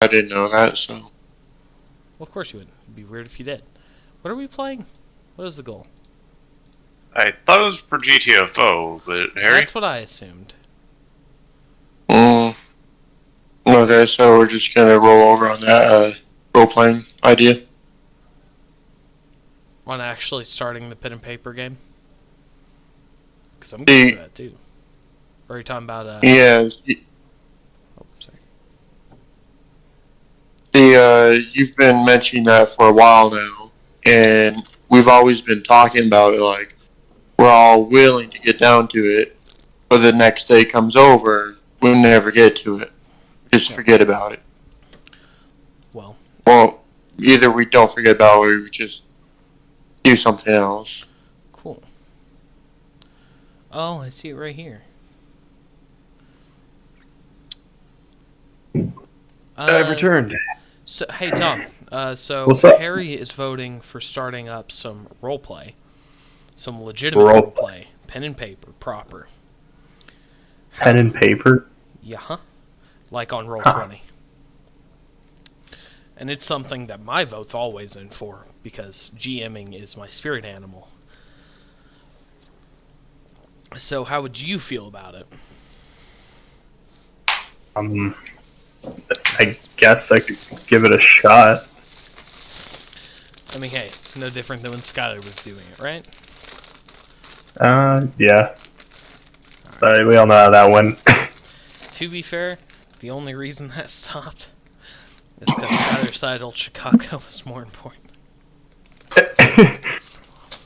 I didn't know that, so. Well, of course you wouldn't. It'd be weird if you did. What are we playing? What is the goal? I thought it was for GTFO, but Harry? That's what I assumed. Mm, okay, so we're just gonna roll over on that role-playing idea. On actually starting the pen and paper game? Because I'm good for that too. Or are you talking about Yeah, oh, sorry. you've been mentioning that for a while now, and we've always been talking about it. Like we're all willing to get down to it, but the next day comes over, we never get to it. Just forget about it. Well, either we don't forget about it, or we just do something else. Cool. Oh, I see it right here. I've returned. So, hey, Tom. What's up? Harry is voting for starting up some roleplay. Some legitimate roleplay. Pen and paper, proper. Pen and paper? Yeah. Like on Roll20. And it's something that my vote's always in for, because GMing is my spirit animal. So how would you feel about it? I guess I could give it a shot. I mean, hey, no different than when Skylar was doing it, right? Yeah. Right, we all know how that went. To be fair, the only reason that stopped is because Skylar decided old Chicago was more important.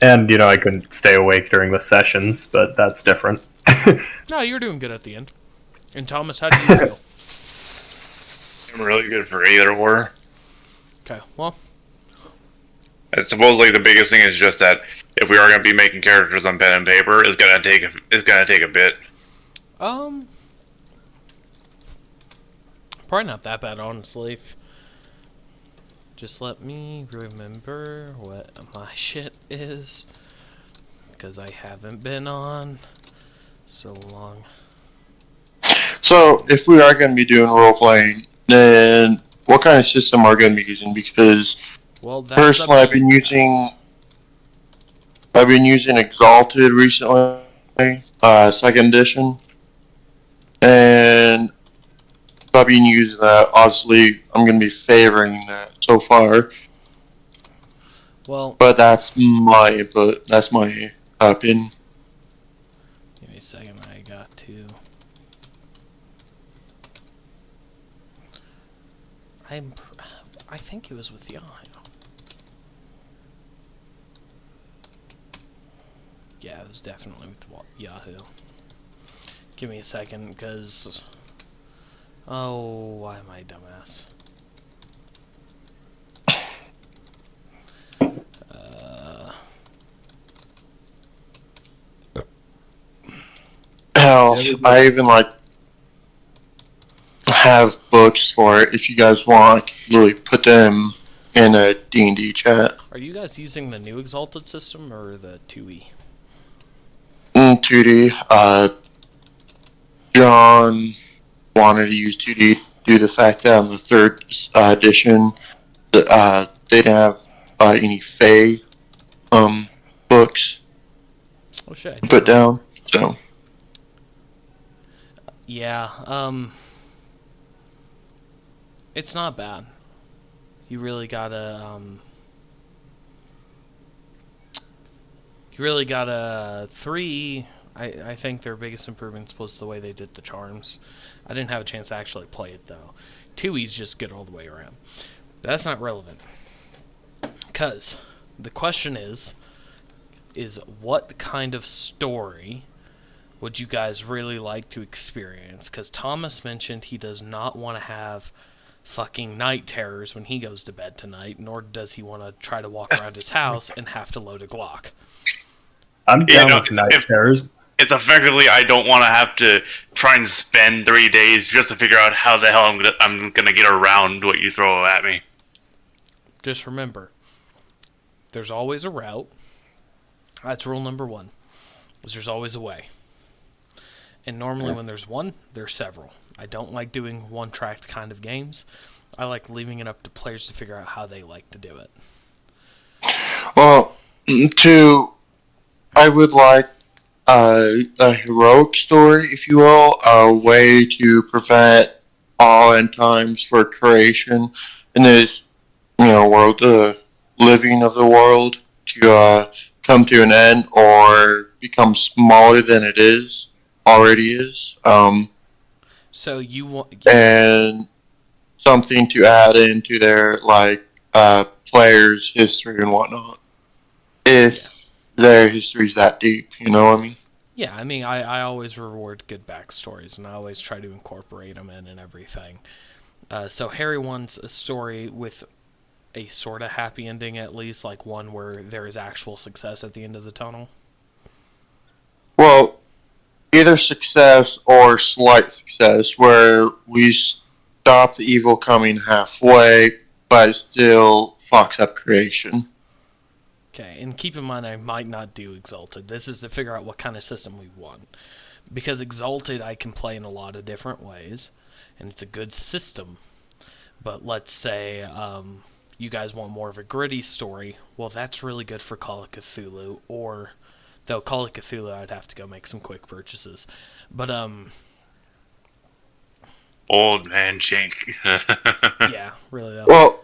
And, you know, I couldn't stay awake during the sessions, but that's different. No, you're doing good at the end. And Thomas, how do you feel? I'm really good for either or. Okay, well. And supposedly the biggest thing is just that if we are going to be making characters on pen and paper, it's gonna take a bit. Probably not that bad, honestly. Just let me remember what my shit is, because I haven't been on so long. So, if we are going to be doing role-playing, then what kind of system are we going to be using? Because personally, I've been using Exalted recently, second edition, and I've been using that. Obviously, I'm going to be favoring that so far. Well, but that's my input. That's my opinion. Give me a second. I got to. I think it was with Yahoo. Yeah, it was definitely with Yahoo. Give me a second, because... Oh, why am I a dumbass? Hell, I even have books for it. If you guys want, I can really put them in a D&D chat. Are you guys using the new Exalted system or the 2E? 2D. John wanted to use 2D due to the fact that on the third edition, they didn't have any Fae books Oh shit! put down. So yeah, it's not bad. You really gotta three. I think their biggest improvements was the way they did the charms. I didn't have a chance to actually play it though. 2E's just good all the way around. But that's not relevant. Cause the question is what kind of story would you guys really like to experience? Because Thomas mentioned he does not want to have fucking night terrors when he goes to bed tonight, nor does he want to try to walk around his house and have to load a Glock. I'm down with night terrors. It's effectively I don't want to have to try and spend 3 days just to figure out how the hell I'm gonna get around what you throw at me. Just remember, there's always a route. That's rule number one. Is there's always a way. And normally when there's one, there's several. I don't like doing one-tracked kind of games. I like leaving it up to players to figure out how they like to do it. Well, I would like a heroic story, if you will, a way to prevent all end times for creation in this, world, the living of the world to come to an end or become smaller than it is already is, So you want, and something to add into their players' history and whatnot. yeah. If their history's that deep, you know what I mean? Yeah, I mean, I always reward good backstories, and I always try to incorporate them in and everything. So Harry wants a story with a sort of happy ending, at least, like one where there is actual success at the end of the tunnel. Well, either success or slight success, where we stop the evil coming halfway, but it still fucks up creation. Okay, and keep in mind I might not do Exalted. This is to figure out what kind of system we want. Because Exalted I can play in a lot of different ways, and it's a good system. But let's say you guys want more of a gritty story. Well, that's really good for Call of Cthulhu, or though Call of Cthulhu I'd have to go make some quick purchases. But Old man Shank. yeah, really though. Well,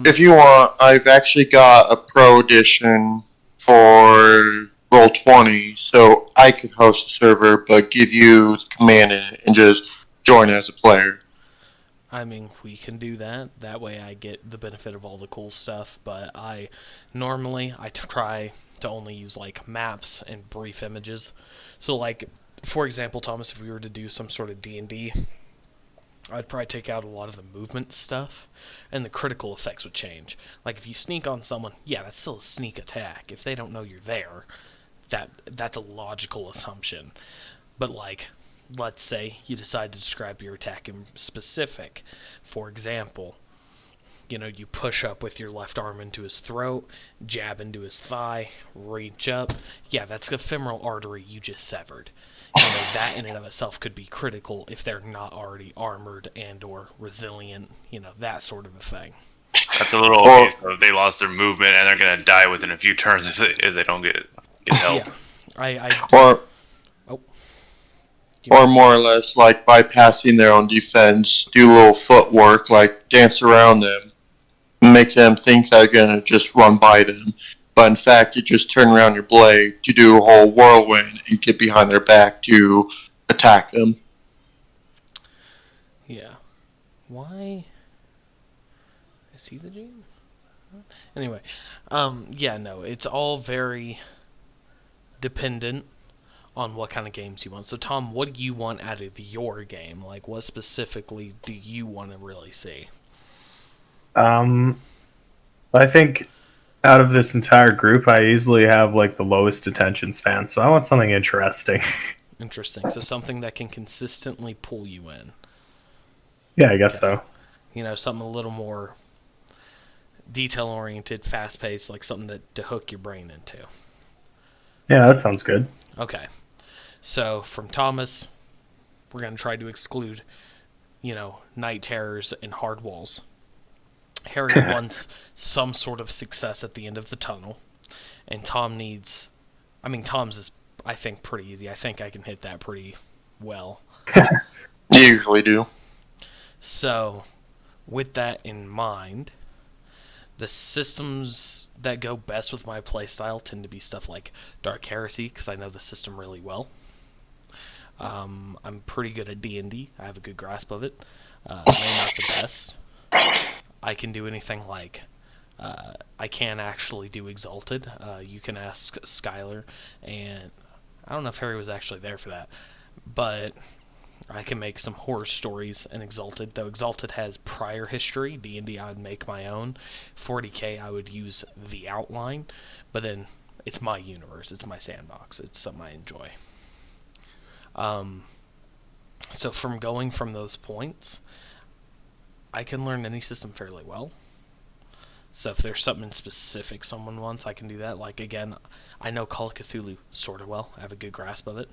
if you want, I've actually got a pro edition for Roll20, so I could host a server, but give you the command in it and just join as a player. I mean, we can do that. That way I get the benefit of all the cool stuff, but normally I try to only use like maps and brief images. So like, for example, Thomas, if we were to do some sort of D&D, I'd probably take out a lot of the movement stuff, and the critical effects would change. Like if you sneak on someone, yeah, that's still a sneak attack. If they don't know you're there, that's a logical assumption. But like, let's say you decide to describe your attack in specific. For example, you push up with your left arm into his throat, jab into his thigh, reach up. Yeah, that's a femoral artery you just severed. That in and of itself could be critical if they're not already armored and or resilient, that sort of a thing. That's a little obvious, though. They lost their movement and they're gonna die within a few turns if they don't get help. Yeah, Or oh, or more or less like bypassing their own defense, do a little footwork, like dance around them, make them think they're gonna just run by them. But in fact, you just turn around your blade to do a whole whirlwind and get behind their back to attack them. yeah. Why is he the GM? Anyway, yeah, no, it's all very dependent on what kind of games you want. So, Tom, what do you want out of your game? Like, what specifically do you want to really see? I think out of this entire group, I easily have like the lowest attention span, so I want something interesting. Interesting. So, something that can consistently pull you in. Yeah, I guess so. Something a little more detail-oriented, fast-paced, like something to hook your brain into. Yeah, that sounds good. Okay. So, from Thomas, we're going to try to exclude, night terrors and hard walls. Harry wants some sort of success at the end of the tunnel, and Tom's is, I think, pretty easy. I think I can hit that pretty well. You usually do. So, with that in mind, the systems that go best with my playstyle tend to be stuff like Dark Heresy, because I know the system really well. I'm pretty good at D&D. I have a good grasp of it. Maybe not the best. I can do anything like... I can actually do Exalted. You can ask Skylar, and I don't know if Harry was actually there for that, but I can make some horror stories in Exalted. Though Exalted has prior history, D&D I would make my own. 40k I would use the outline, but then it's my universe, it's my sandbox, it's something I enjoy. So from those points, I can learn any system fairly well. So if there's something specific someone wants, I can do that. Like, again, I know Call of Cthulhu sort of well. I have a good grasp of it.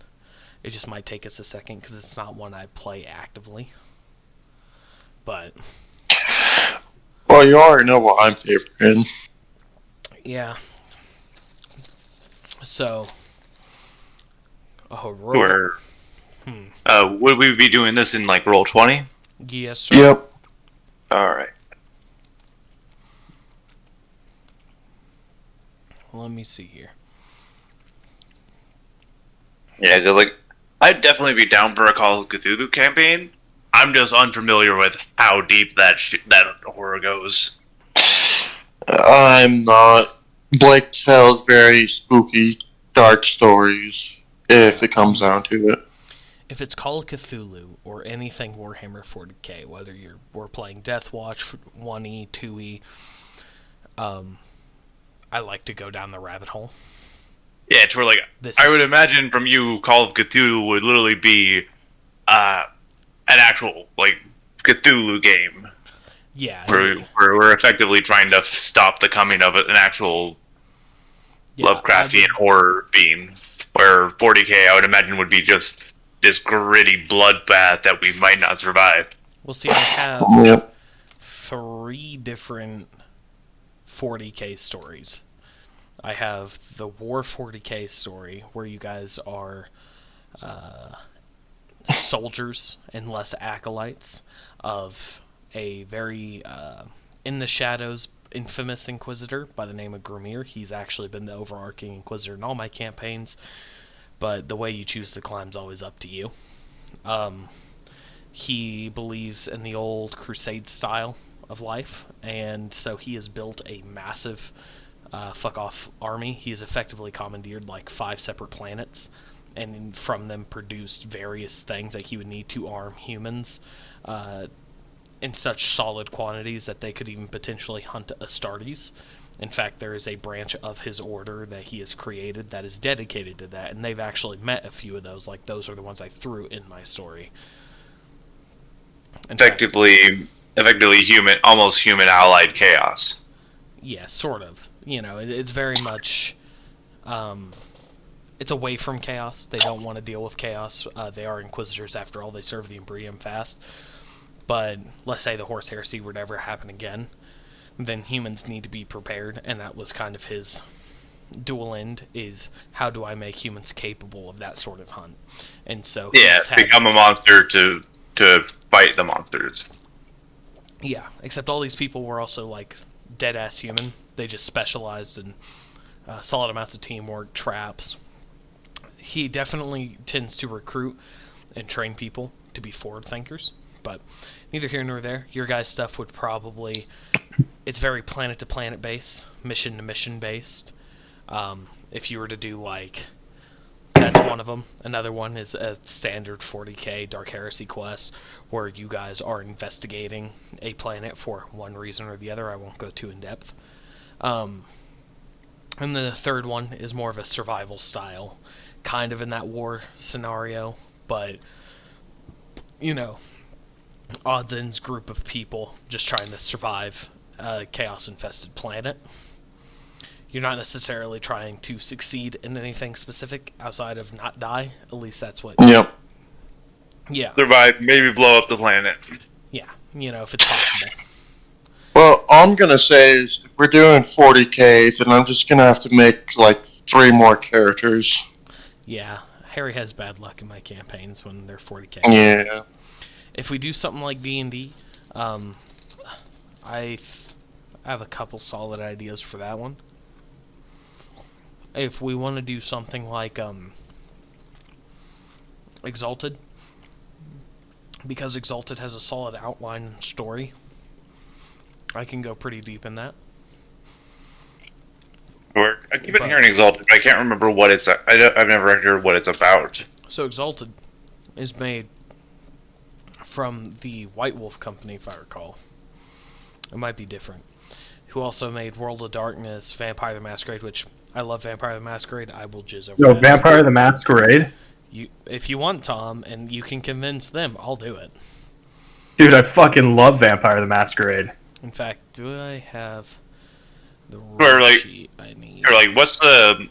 It just might take us a second because it's not one I play actively. But Well, you already know what I'm favoring. Yeah. So. Oh, roll. Where would we be doing this in like roll 20? Yes, sir. Yep. All right. Let me see here. Yeah, because like I'd definitely be down for a Call of Cthulhu campaign. I'm just unfamiliar with how deep that horror goes. I'm not. Blake tells very spooky, dark stories, if it comes down to it. If it's Call of Cthulhu or anything Warhammer 40k, whether we're playing Death Watch 1e, 2e, I like to go down the rabbit hole. Yeah, it's where like I would imagine from you, Call of Cthulhu would literally be an actual like Cthulhu game. Yeah, where we're effectively trying to stop the coming of an actual Lovecraftian horror theme. Where 40k, I would imagine, would be just this gritty bloodbath that we might not survive. Well, see, I have 3 different 40k stories. I have the War 40k story, where you guys are soldiers and less acolytes of a very in the shadows infamous inquisitor by the name of Grimir. He's actually been the overarching inquisitor in all my campaigns, but the way you choose to climb is always up to you. He believes in the old crusade style of life, and so he has built a massive fuck-off army. He has effectively commandeered like 5 separate planets, and from them produced various things that he would need to arm humans in such solid quantities that they could even potentially hunt Astartes. In fact, there is a branch of his order that he has created that is dedicated to that, and they've actually met a few of those. Like, those are the ones I threw in my story. Effectively human, almost human allied chaos. Yeah, sort of. You know, it's very much... it's away from chaos. They don't want to deal with chaos. They are Inquisitors, after all. They serve the Imperium fast. But let's say the Horse Heresy were to ever happen again, then humans need to be prepared, and that was kind of his dual end, is how do I make humans capable of that sort of hunt? And so become a monster to fight the monsters. Yeah, except all these people were also like dead-ass human. They just specialized in solid amounts of teamwork, traps. He definitely tends to recruit and train people to be forward thinkers, but neither here nor there. Your guys' stuff would probably... It's very planet-to-planet based, mission-to-mission based. If you were to do, like... That's one of them. Another one is a standard 40k Dark Heresy quest, where you guys are investigating a planet for one reason or the other. I won't go too in-depth. And the third one is more of a survival style, kind of in that war scenario, but, you know, odds-ends group of people just trying to survive a chaos-infested planet. You're not necessarily trying to succeed in anything specific outside of not die. At least that's what... Yep. Yeah. Survive, maybe blow up the planet. Yeah, you know, if it's possible. Well, all I'm going to say is, if we're doing 40k, then I'm just going to have to make, like, 3 more characters. Yeah, Harry has bad luck in my campaigns when they're 40k. Yeah. If we do something like D&D, I have a couple solid ideas for that one. If we want to do something like Exalted, because Exalted has a solid outline and story, I can go pretty deep in that. I keep hearing Exalted, but I can't remember what it's... I've never heard what it's about. So Exalted is made from the White Wolf Company, if I recall. It might be different. Who also made World of Darkness, Vampire the Masquerade, which I love Vampire the Masquerade. I will jizz over that. Vampire the Masquerade? If you want, Tom, and you can convince them, I'll do it. Dude, I fucking love Vampire the Masquerade. In fact, do I have the sheet I need? Or like, what's the...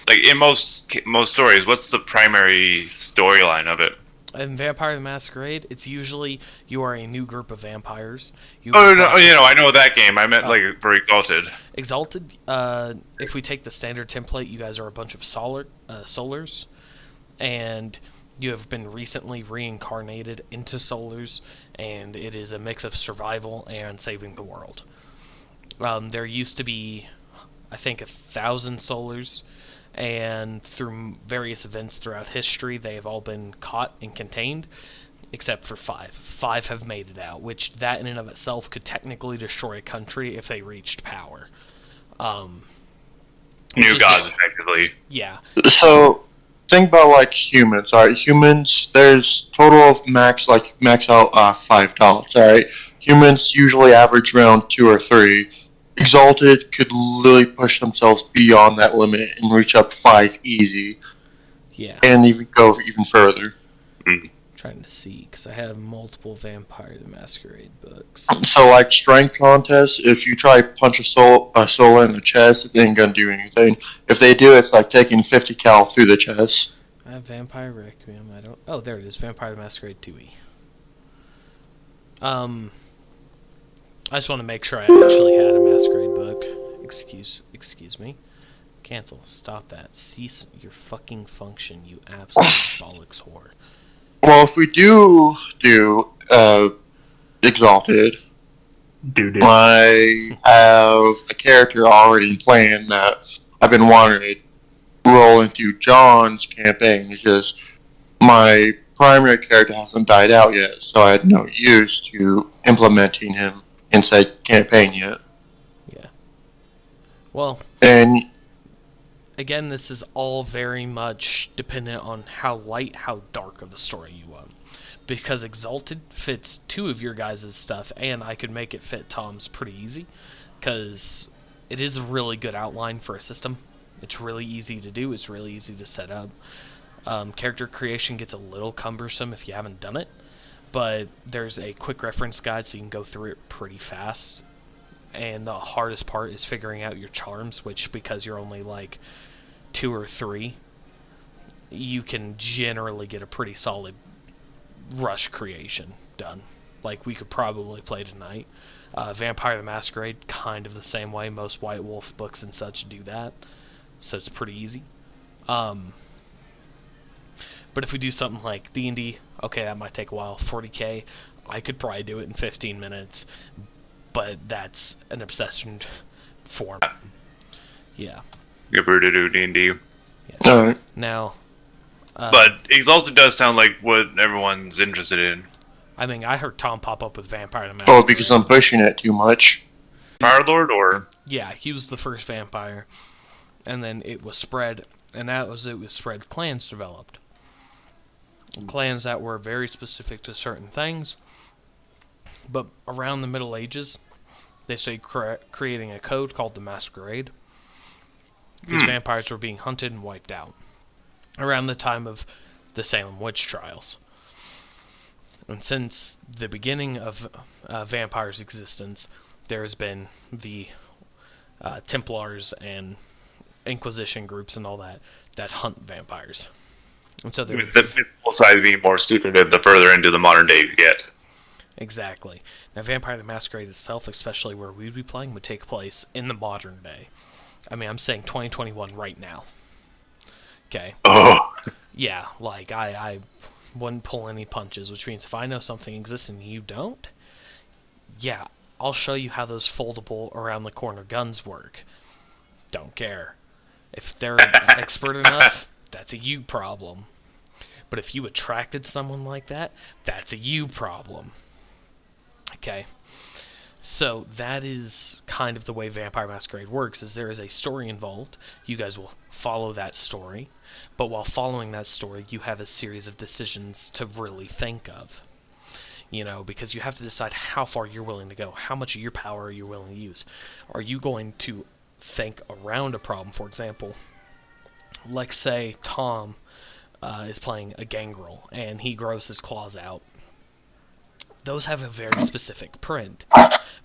Like, in most stories, what's the primary storyline of it? In Vampire the Masquerade, it's usually you are a new group of vampires. Oh no, I know that game. I meant like for Exalted. Exalted. If we take the standard template, you guys are a bunch of solars, and you have been recently reincarnated into solars, and it is a mix of survival and saving the world. There used to be, I think, 1,000 solars, and through various events throughout history, they have all been caught and contained, except for 5. 5 have made it out, which that in and of itself could technically destroy a country if they reached power. New gods, effectively. Yeah. So, think about like humans. All right, humans. There's total of max out $5. All right, humans usually average around 2 or 3. Exalted could literally push themselves beyond that limit and reach up 5 easy. Yeah. And even go even further. Trying to see, because I have multiple Vampire the Masquerade books. So, like strength contests, if you try to punch a soul in the chest, it ain't gonna do anything. If they do, it's like taking 50 cal through the chest. I have Vampire Requiem. I don't. Oh, there it is. Vampire the Masquerade 2e. I just want to make sure I actually had a Masquerade book. Excuse me. Cancel. Stop that. Cease your fucking function, you absolute bollocks whore. Well, if we do Exalted, I have a character already planned that I've been wanting to roll into John's campaign. It's just my primary character hasn't died out yet, so I had no use to implementing him inside campaign yet. Yeah. Well, and again, this is all very much dependent on how light, how dark of the story you want. Because Exalted fits 2 of your guys' stuff, and I could make it fit Tom's pretty easy, because it is a really good outline for a system. It's really easy to do, it's really easy to set up. Character creation gets a little cumbersome if you haven't done it, but there's a quick reference guide so you can go through it pretty fast. And the hardest part is figuring out your charms, which, because you're only like 2 or 3, you can generally get a pretty solid rush creation done. Like, we could probably play tonight. Vampire the Masquerade, kind of the same way. Most White Wolf books and such do that, so it's pretty easy. But if we do something like D&D, okay, that might take a while. 40k, I could probably do it in 15 minutes. But that's an obsession form. Yeah. You're to do D&D. Yeah. Alright. Now... but Exalted does sound like what everyone's interested in. I mean, I heard Tom pop up with Vampire the Masquerade. Oh, because I'm pushing it too much. Fire Lord, or? Yeah, he was the first vampire. And then it was spread, and it was spread. Clans developed. Clans that were very specific to certain things. But around the Middle Ages, they started creating a code called the Masquerade. Because vampires were being hunted and wiped out. Around the time of the Salem witch trials. And since the beginning of vampires' existence, there has been the Templars and Inquisition groups and all that hunt vampires. And so the mythical side being more secretive the further into the modern day you get. Exactly. Now, Vampire the Masquerade itself, especially where we'd be playing, would take place in the modern day. I mean, I'm saying 2021 right now. Okay? Oh. Yeah, like, I wouldn't pull any punches, which means if I know something exists and you don't, yeah, I'll show you how those foldable around-the-corner guns work. Don't care. If they're expert enough, that's a you problem. But if you attracted someone like that, that's a you problem. Okay? So that is kind of the way Vampire Masquerade works, is there is a story involved. You guys will follow that story. But while following that story, you have a series of decisions to really think of. You know, because you have to decide how far you're willing to go. How much of your power are you willing to use? Are you going to think around a problem? For example, like say Tom is playing a gangrel, and he grows his claws out. Those have a very specific print.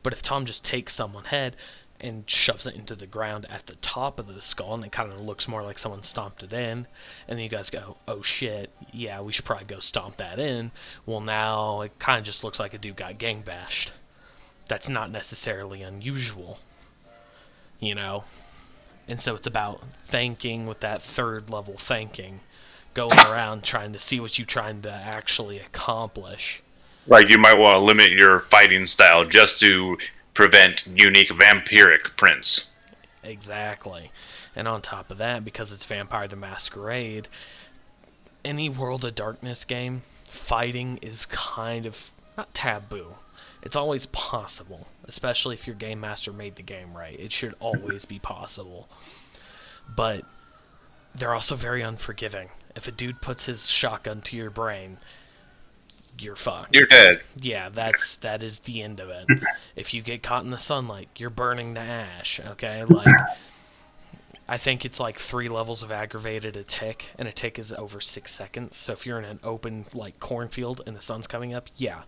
But if Tom just takes someone's head and shoves it into the ground at the top of the skull, and it kind of looks more like someone stomped it in. And then you guys go, oh shit, yeah, we should probably go stomp that in. Well, now it kind of just looks like a dude got gang bashed. That's not necessarily unusual, you know? And so it's about thinking with that third level thinking, going around trying to see what you're trying to actually accomplish. Like, you might want to limit your fighting style just to prevent unique vampiric prints. Exactly. And on top of that, because it's Vampire the Masquerade, any World of Darkness game, fighting is kind of not taboo. It's always possible, especially if your game master made the game right. It should always be possible. But they're also very unforgiving. If a dude puts his shotgun to your brain, you're fucked. You're dead. Yeah, that is the end of it. If you get caught in the sunlight, you're burning to ash, okay? Like, I think it's like 3 levels of aggravated a tick, and a tick is over 6 seconds. So if you're in an open, like, cornfield and the sun's coming up, yeah,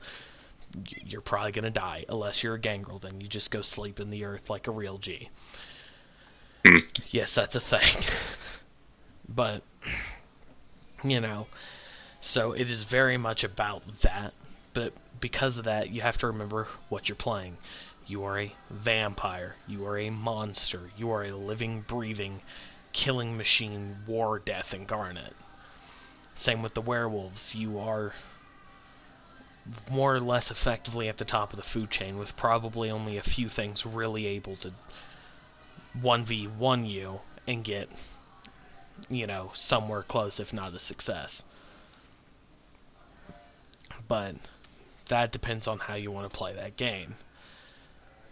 you're probably gonna die. Unless you're a gangrel, then you just go sleep in the earth like a real G. Yes, that's a thing. But, you know, so it is very much about that, but because of that, you have to remember what you're playing. You are a vampire. You are a monster. You are a living, breathing, killing machine, war, death incarnate. Same with the werewolves. You are more or less effectively at the top of the food chain, with probably only a few things really able to 1v1 you and get, you know, somewhere close, if not a success. But that depends on how you want to play that game.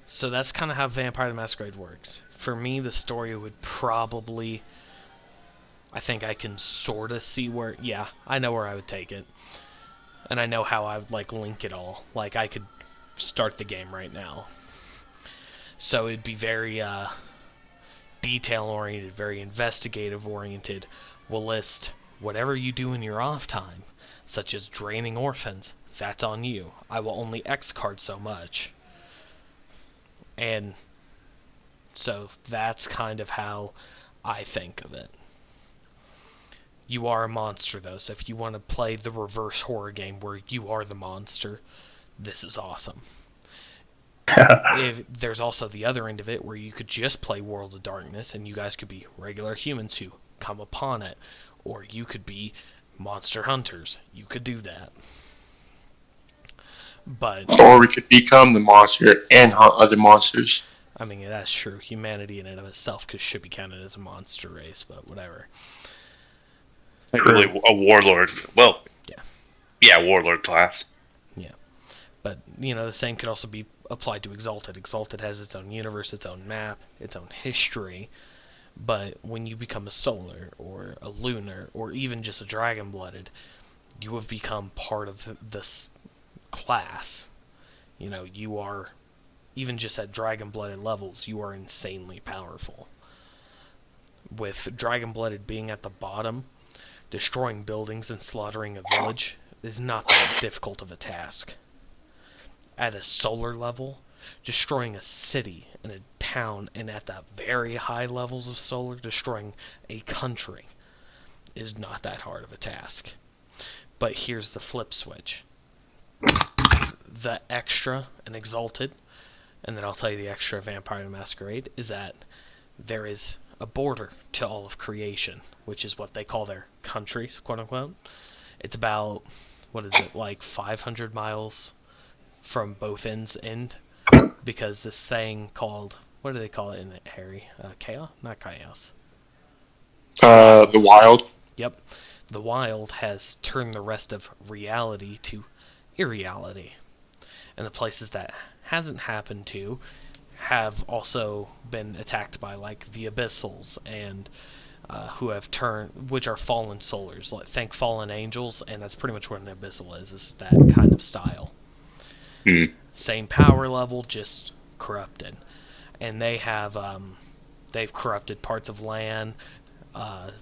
So that's kind of how Vampire the Masquerade works. For me, the story would probably... I think I can sort of see where... Yeah, I know where I would take it. And I know how I would, like, link it all. Like, I could start the game right now. So it'd be very detail-oriented, very investigative-oriented. We'll list whatever you do in your off time, such as draining orphans. That's on you. I will only X card so much. And so that's kind of how I think of it. You are a monster, though, so if you want to play the reverse horror game where you are the monster, this is awesome. There's also the other end of it where you could just play World of Darkness and you guys could be regular humans who come upon it. Or you could be monster hunters. You could do that. But Or we could become the monster and hunt other monsters. I mean, that's true. Humanity in and of itself should be counted as a monster race, but whatever. Really, a warlord. Well, yeah, warlord class. Yeah. But, you know, the same could also be applied to Exalted. Exalted has its own universe, its own map, its own history. But when you become a Solar, or a Lunar, or even just a Dragon-Blooded, you have become part of this class. You know, you are, even just at Dragon-Blooded levels, you are insanely powerful. With Dragon-Blooded being at the bottom, destroying buildings and slaughtering a village is not that difficult of a task. At a Solar level, destroying a city and a town, and at the very high levels of Solar, destroying a country is not that hard of a task. But here's the flip switch. The extra and Exalted, and then I'll tell you the extra Vampire the Masquerade, is that there is a border to all of creation, which is what they call their countries, quote unquote. It's about, what is it, like 500 miles from both ends end, because this thing called, what do they call it in it, Harry? Chaos? Not chaos. The Wild. Yep. The Wild has turned the rest of reality to irreality. And the places that hasn't happened to have also been attacked by, like, the Abyssals, and who have turned, which are fallen solars. Like, think fallen angels, and that's pretty much what an Abyssal is that kind of style. Same power level, just corrupted. And they have, they've corrupted parts of land.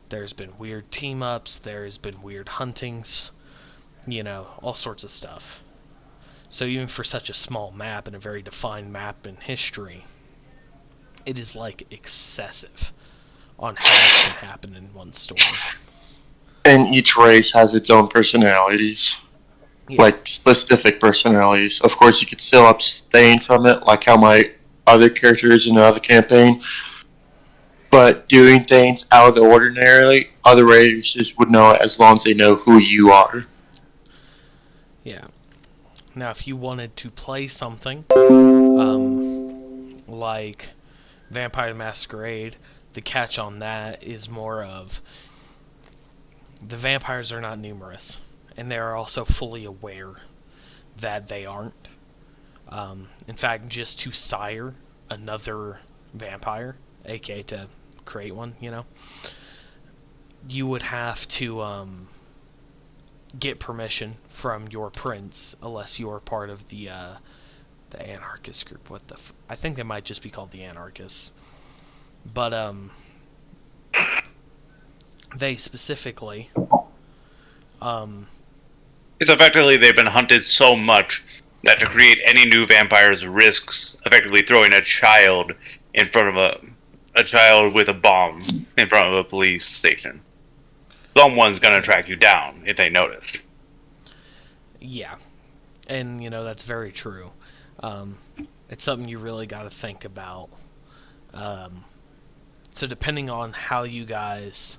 There's been weird team-ups, there's been weird huntings, you know, all sorts of stuff. So even for such a small map and a very defined map in history, it is like excessive on how much can happen in one story. And each race has its own personalities. Yeah. Like specific personalities. Of course, you could still abstain from it, like how my other character is in another campaign. But doing things out of the ordinary, other races would know it as long as they know who you are. Yeah. Now, if you wanted to play something like Vampire the Masquerade, the catch on that is more of the vampires are not numerous, and they are also fully aware that they aren't. In fact, just to sire another vampire, aka to create one, you would have to get permission from your prince, unless you are part of the anarchist group. I think they might just be called the anarchists, but they specifically It's effectively they've been hunted so much that to create any new vampires risks effectively throwing a child in front of a child with a bomb in front of a police station. Someone's gonna track you down if they notice. Yeah, and that's very true. It's something you really got to think about. So depending on how you guys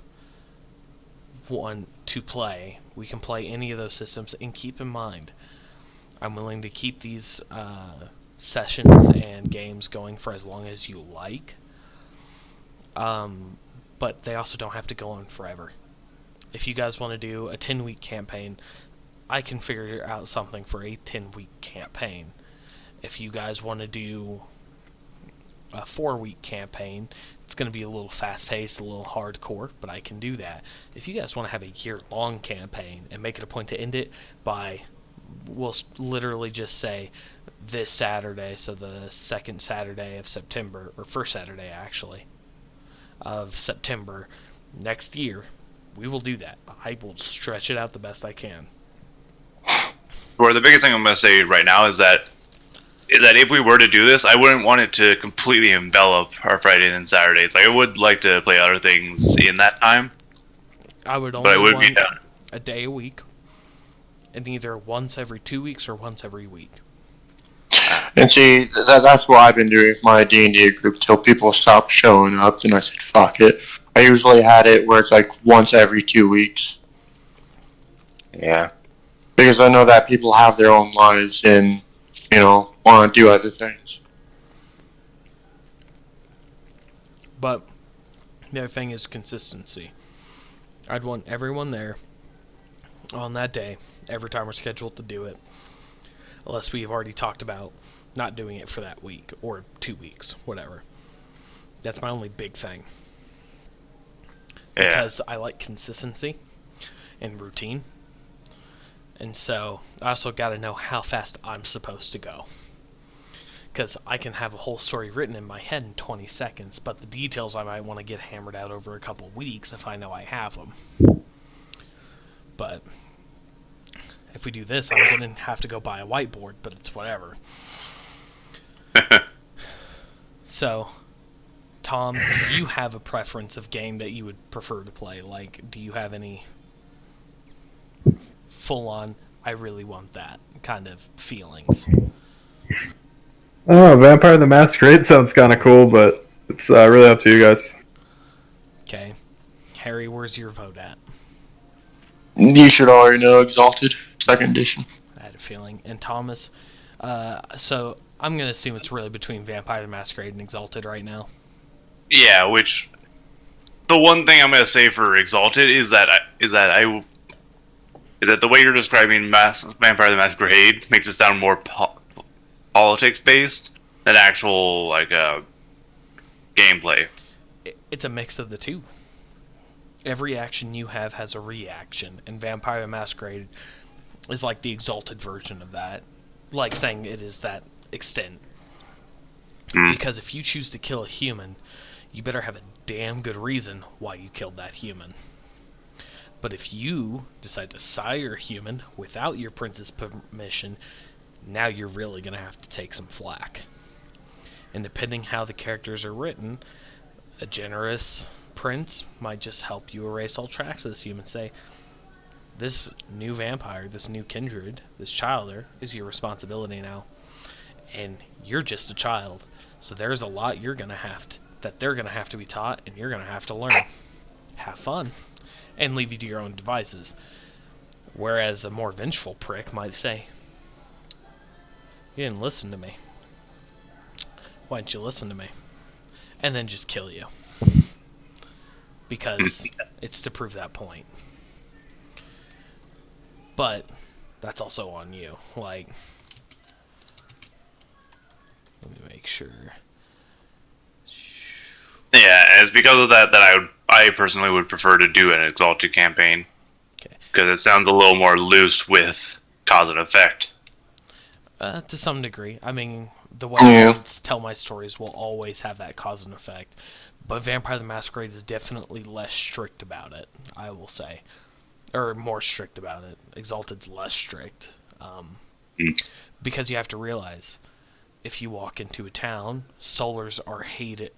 want to play, we can play any of those systems. And keep in mind, I'm willing to keep these sessions and games going for as long as you like. But they also don't have to go on forever. If you guys want to do a 10-week campaign, I can figure out something for a 10-week campaign. If you guys want to do a 4-week campaign, it's going to be a little fast-paced, a little hardcore, but I can do that. If you guys want to have a year-long campaign and make it a point to end it by, we'll literally just say this Saturday, so the second Saturday of September, or first Saturday actually, of September next year, we will do that. I will stretch it out the best I can. Or the biggest thing I'm going to say right now is that if we were to do this, I wouldn't want it to completely envelop our Fridays and Saturdays. Like, I would like to play other things in that time. I would but I only would be want down. a day a week, and either once every 2 weeks or once every week. And see, that's what I've been doing with my D&D group till people stopped showing up. Then I said, fuck it. I usually had it where it's like once every 2 weeks. Yeah. Because I know that people have their own lives and, want to do other things. But the other thing is consistency. I'd want everyone there on that day, every time we're scheduled to do it, unless we've already talked about not doing it for that week or 2 weeks, whatever. That's my only big thing. Yeah. Because I like consistency and routine. And so I also got to know how fast I'm supposed to go. Because I can have a whole story written in my head in 20 seconds, but the details I might want to get hammered out over a couple weeks if I know I have them. But if we do this, I'm going to have to go buy a whiteboard, but it's whatever. So, Tom, do you have a preference of game that you would prefer to play? Like, do you have any full-on, I really want that kind of feelings? Oh, Vampire the Masquerade sounds kind of cool, but it's really up to you guys. Okay. Harry, where's your vote at? You should already know Exalted, 2nd edition. I had a feeling. And Thomas, so I'm going to assume it's really between Vampire the Masquerade and Exalted right now. Yeah, which the one thing I'm going to say for Exalted is that the way you're describing Vampire the Masquerade makes it sound more politics based than actual gameplay. It's a mix of the two. Every action you have has a reaction, and Vampire the Masquerade is like the Exalted version of that. Like saying it is that extent. Because if you choose to kill a human, you better have a damn good reason why you killed that human. But if you decide to sire a human without your prince's permission, now you're really going to have to take some flack. And depending how the characters are written, a generous prince might just help you erase all tracks of this human. Say, this new vampire, this new kindred, this childer is your responsibility now. And you're just a child. So there's a lot they're going to have to be taught, and you're going to have to learn. Have fun. And leave you to your own devices. Whereas a more vengeful prick might say, you didn't listen to me. Why didn't you listen to me? And then just kill you. Because it's to prove that point. But that's also on you. Like, let me make sure. Yeah, and it's because of that I personally would prefer to do an Exalted campaign. Okay. Because it sounds a little more loose with cause and effect. To some degree. I mean, the way I tell my stories will always have that cause and effect. But Vampire the Masquerade is definitely less strict about it, I will say. Or more strict about it. Exalted's less strict. Because you have to realize, if you walk into a town, Solars are hated.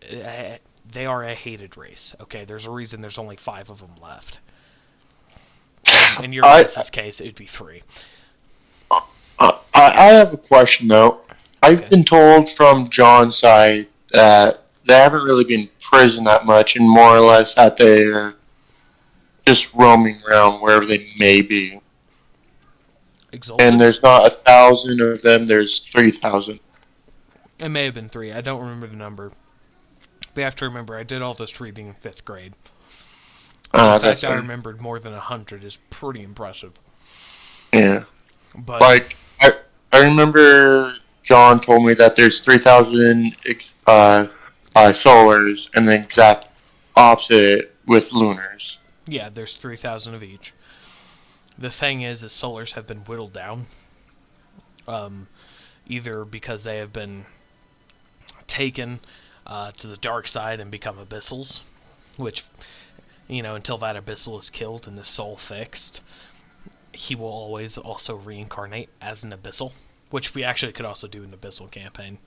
They are a hated race. Okay, there's a reason there's only 5 of them left. In your guys' case, it would be 3. I have a question though. I've been told from John's side that they haven't really been in prison that much, and more or less that they're just roaming around wherever they may be. Exalted? And there's not 1,000 of them. There's 3,000. It may have been 3. I don't remember the number. But you have to remember, I did all this reading in 5th grade. The fact I remembered more than 100 is pretty impressive. Yeah. But like, I remember John told me that there's 3,000 solars and the exact opposite with lunars. Yeah, there's 3,000 of each. The thing is solars have been whittled down. Either because they have been taken to the dark side and become abyssals, which, until that abyssal is killed and the soul fixed, he will always also reincarnate as an abyssal, which we actually could also do an abyssal campaign.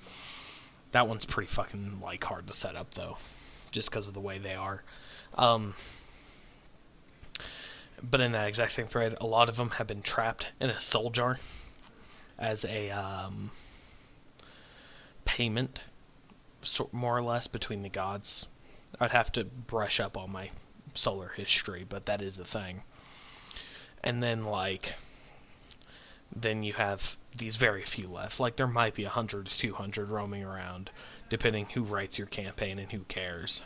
That one's pretty fucking hard to set up though, just because of the way they are. But in that exact same thread, a lot of them have been trapped in a soul jar as a payment, more or less, between the gods. I'd have to brush up on my solar history, but that is the thing. And then, then you have these very few left. There might be 100 to 200 roaming around, depending who writes your campaign and who cares.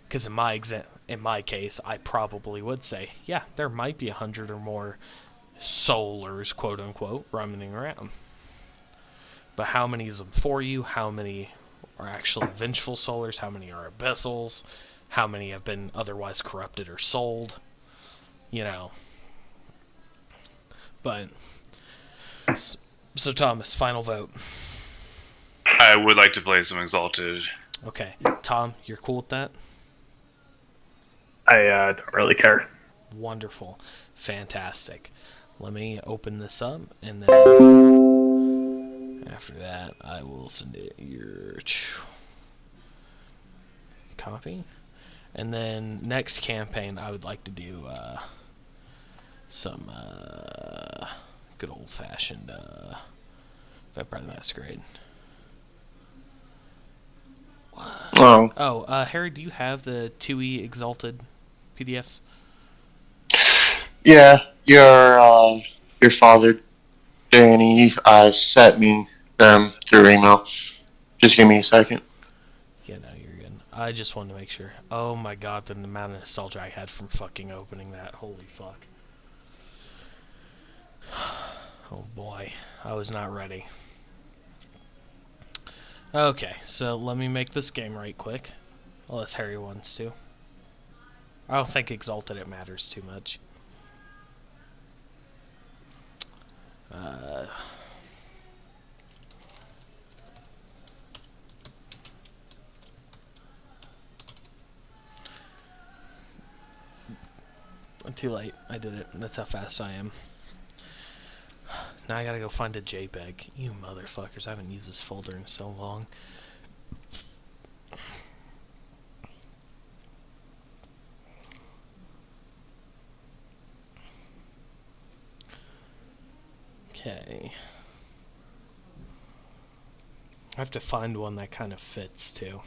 Because in my case, I probably would say, yeah, there might be 100 or more solars, quote-unquote, roaming around. But how many is them for you? How many are actually vengeful solars? How many are abyssals? How many have been otherwise corrupted or sold? But, so Thomas, final vote. I would like to play some Exalted. Okay. Tom, you're cool with that? I don't really care. Wonderful. Fantastic. Let me open this up, and then after that, I will send it your copy. And then next campaign, I would like to do some good old-fashioned Vampire the Masquerade. Oh. Oh, Harry, do you have the 2E Exalted PDFs? Yeah, your father, Danny, sent me them through email. Just give me a second. Yeah, no, you're good. I just wanted to make sure. Oh my god, the amount of nostalgia I had from fucking opening that. Holy fuck. Oh boy, I was not ready. Okay, so let me make this game right quick. Unless Harry wants to. I don't think Exalted it matters too much. Too late. I did it. That's how fast I am. Now I gotta go find a JPEG. You motherfuckers, I haven't used this folder in so long. Okay. I have to find one that kind of fits too.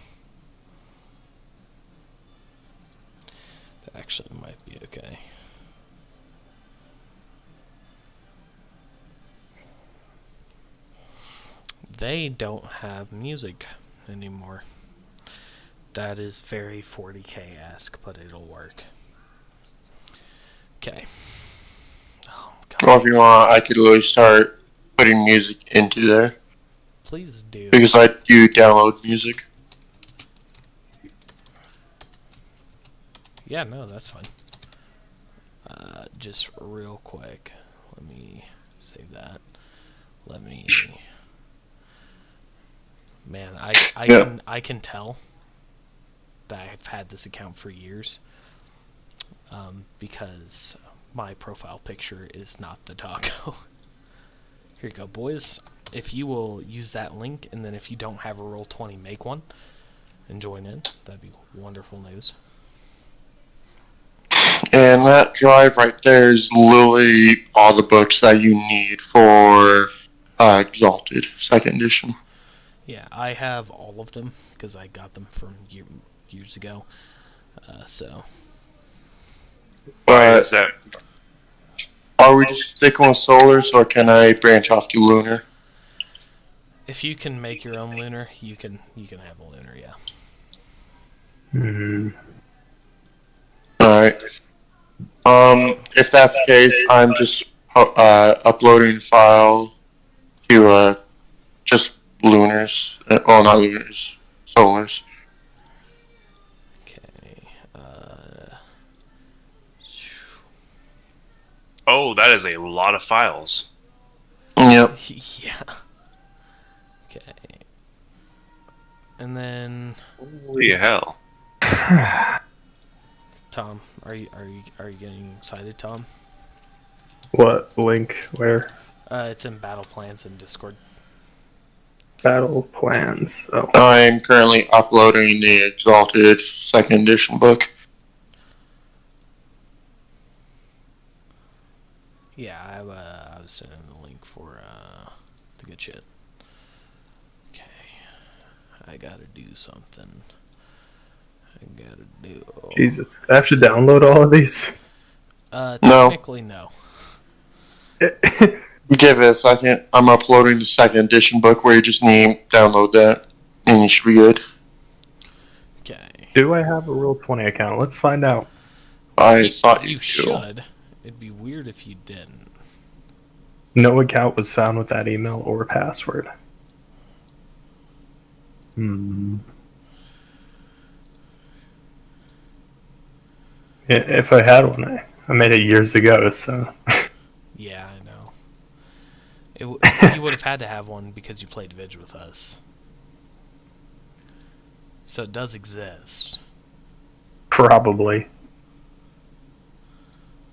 That actually might be okay. They don't have music anymore. That is very 40k-esque, but it'll work. Okay. Oh, God. Well, if you want, I could really start putting music into there. Please do. Because I do download music. Yeah, no, that's fine. Just real quick. Let me save that. Let me... Man, I can tell that I've had this account for years, because my profile picture is not the doggo. Here you go, boys. If you will use that link, and then if you don't have a Roll20, make one and join in. That'd be wonderful news. And that drive right there is literally all the books that you need for Exalted 2nd edition. Yeah, I have all of them because I got them from years ago. So. Why is that? Are we just sticking with Solars, or can I branch off to Lunar? If you can make your own Lunar, you can have a Lunar, yeah. Hmm. Alright. If that's the case, I'm just uploading a file to just Lunars. Well, not Lunars. Solars. Okay. Oh, that is a lot of files. Yep. Yeah. Okay. And then Holy hell! Tom, are you getting excited, Tom? What link? Where? It's in Battle Plans in Discord. Battle plans. Oh. I'm currently uploading the Exalted 2nd edition book. Yeah, I was sending the link for the good shit. Okay, I gotta do something. I gotta do. Jesus, I have to download all of these. Technically no. Give it a second. I'm uploading the 2nd edition book where you just need to download that, and you should be good. Okay. Do I have a Roll20 account? Let's find out. I thought You you should. It'd be weird if you didn't. No account was found with that email or password. Hmm. If I had one, I made it years ago, so. Yeah, I know. You would have had to have one because you played Vidge with us. So it does exist. Probably.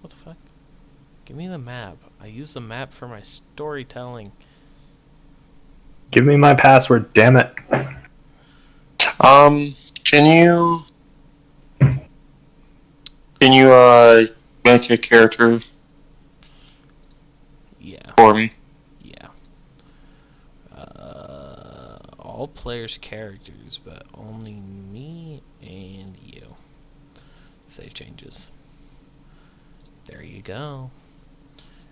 What the fuck? Give me the map. I use the map for my storytelling. Give me my password, damn it. Can you make a character Yeah. for me? Yeah. All players' characters, but only me and you. Save changes. There you go.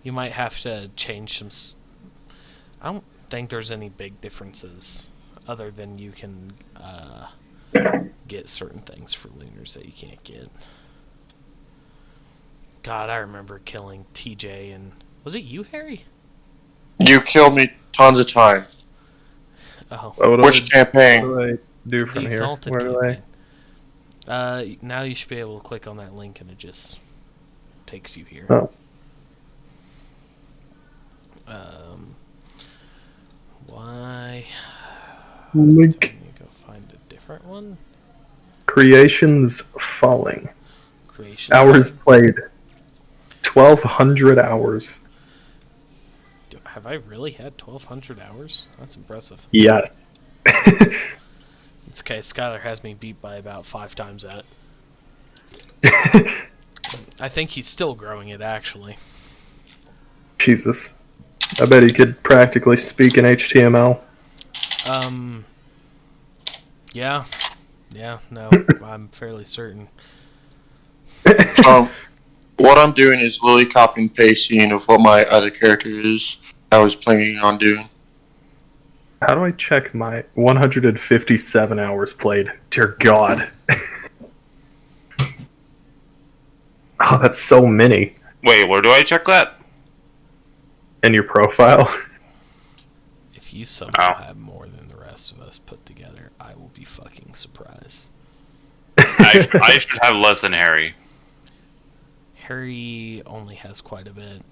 You might have to change some. I don't think there's any big differences, other than you can get certain things for Lunars that you can't get. God, I remember killing TJ and was it you, Harry? You killed me tons of time. Oh, Which campaign? What do I do the from here? Exalted Where do I? campaign. Now you should be able to click on that link and it just takes you here. Oh. Why? Link. Let me go find a different one. Creations falling. Creation. Hours played. 1,200 hours. Have I really had 1,200 hours? That's impressive. Yes. It's okay. Skylar has me beat by about 5 times that. I think he's still growing it, actually. Jesus. I bet he could practically speak in HTML. Yeah. Yeah, no, I'm fairly certain. What I'm doing is literally copy and pasting of what my other character is. I was planning on doing. How do I check my 157 hours played? Dear God. Oh, that's so many. Wait, where do I check that? In your profile? If you somehow have more than the rest of us put together, I will be fucking surprised. I should have less than Harry. Harry only has quite a bit,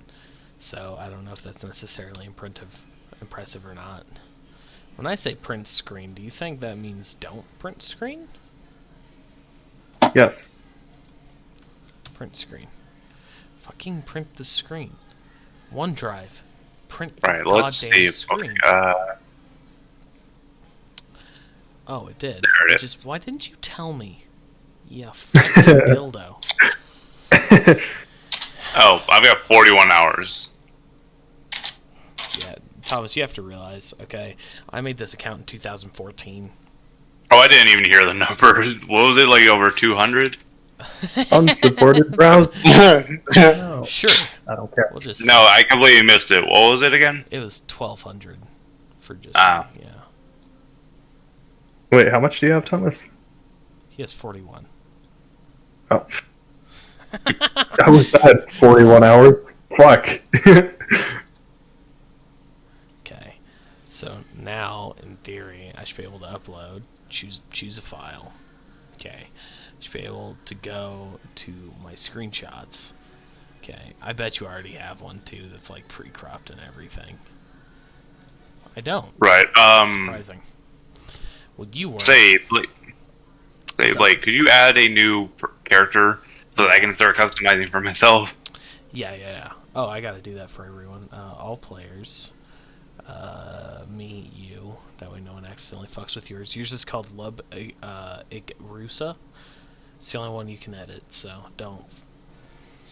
so I don't know if that's necessarily impressive or not. When I say print screen, do you think that means don't print screen? Yes. Print screen. Fucking print the screen. OneDrive. Print Right, the let's goddamn see. screen. Oh, it did. There it is. Why didn't you tell me? Yeah, fucking dildo. Oh, I've got 41 hours. Yeah, Thomas, you have to realize, okay, I made this account in 2014. Oh, I didn't even hear the number. What was it, like over 200? Unsupported browser? No. Sure. I don't care. We'll just No, I completely missed it. What was it again? It was 1,200 for just Ah. yeah. Wait, how much do you have, Thomas? He has 41. Oh. I was at 41 hours. Fuck. Okay. So now, in theory, I should be able to upload, choose a file. Okay. I should be able to go to my screenshots. Okay. I bet you already have one too that's like pre-cropped and everything. I don't. Right. Surprising. Well, you were. Say, Blake, could you add a new character so that I can start customizing for myself? Yeah. Oh, I gotta do that for everyone. All players. Me, you. That way no one accidentally fucks with yours. Yours is called Lub Igrusa. It's the only one you can edit, so don't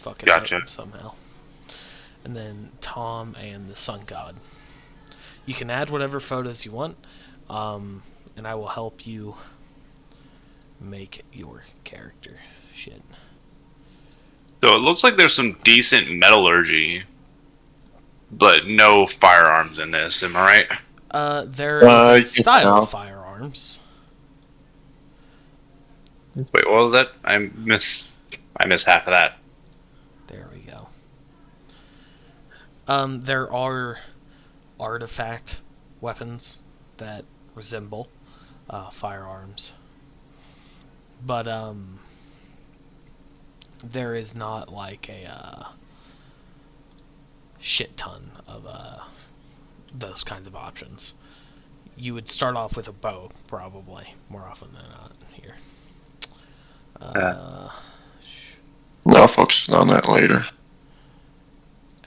fuck it Gotcha. up somehow. And then Tom and the Sun God. You can add whatever photos you want, and I will help you make your character. Shit. So it looks like there's some decent metallurgy, but no firearms in this. Am I right? There is a style no. of firearms. Wait, what was that? I missed half of that. There we go. There are artifact weapons that resemble firearms, but there is not like a shit ton of those kinds of options. You would start off with a bow, probably, more often than not here. I'll focus on that later.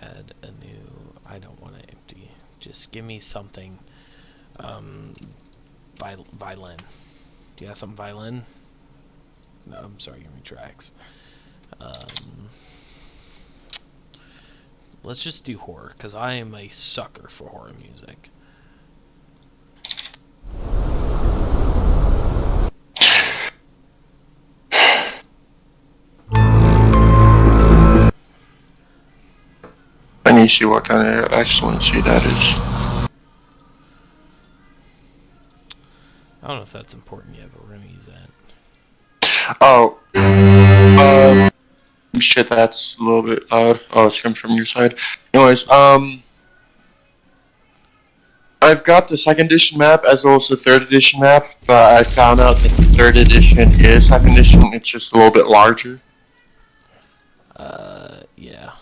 Add a new... I don't want to empty. Just give me something. Violin. Do you have something violin? No, I'm sorry, give me tracks. Let's just do horror, because I am a sucker for horror music. I need to see what kind of excellency that is. I don't know if that's important yet, but we're going to use that. Oh. Shit, that's a little bit loud. Oh, it's coming from your side. Anyways, I've got the 2nd edition map as well as the 3rd edition map, but I found out that the 3rd edition is 2nd edition. It's just a little bit larger. Yeah.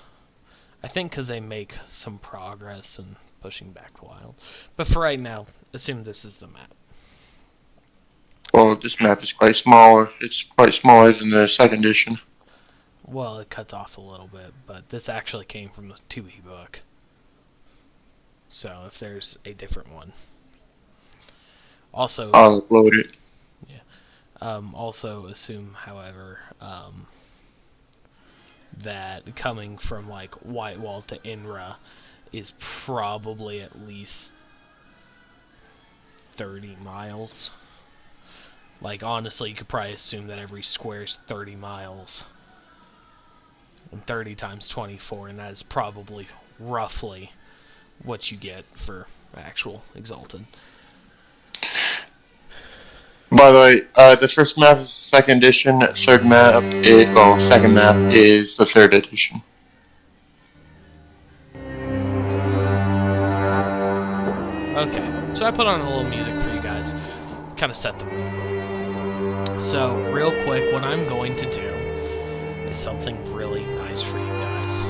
I think because they make some progress in pushing back Wild. But for right now, assume this is the map. Well, this map is quite smaller. It's quite smaller than the 2nd edition. Well, it cuts off a little bit, but this actually came from the 2e book. So if there's a different one. Also, I'll upload it. also assume, however, that coming from like Whitewall to Inra is probably at least 30 miles. Like, honestly, you could probably assume that every square is 30 miles. And 30 times 24, and that is probably roughly what you get for actual Exalted. By the way, the first map is the second edition. Second map is the third edition. Okay, so I put on a little music for you guys, kind of set the mood. So, real quick, what I'm going to do is something really nice for you guys.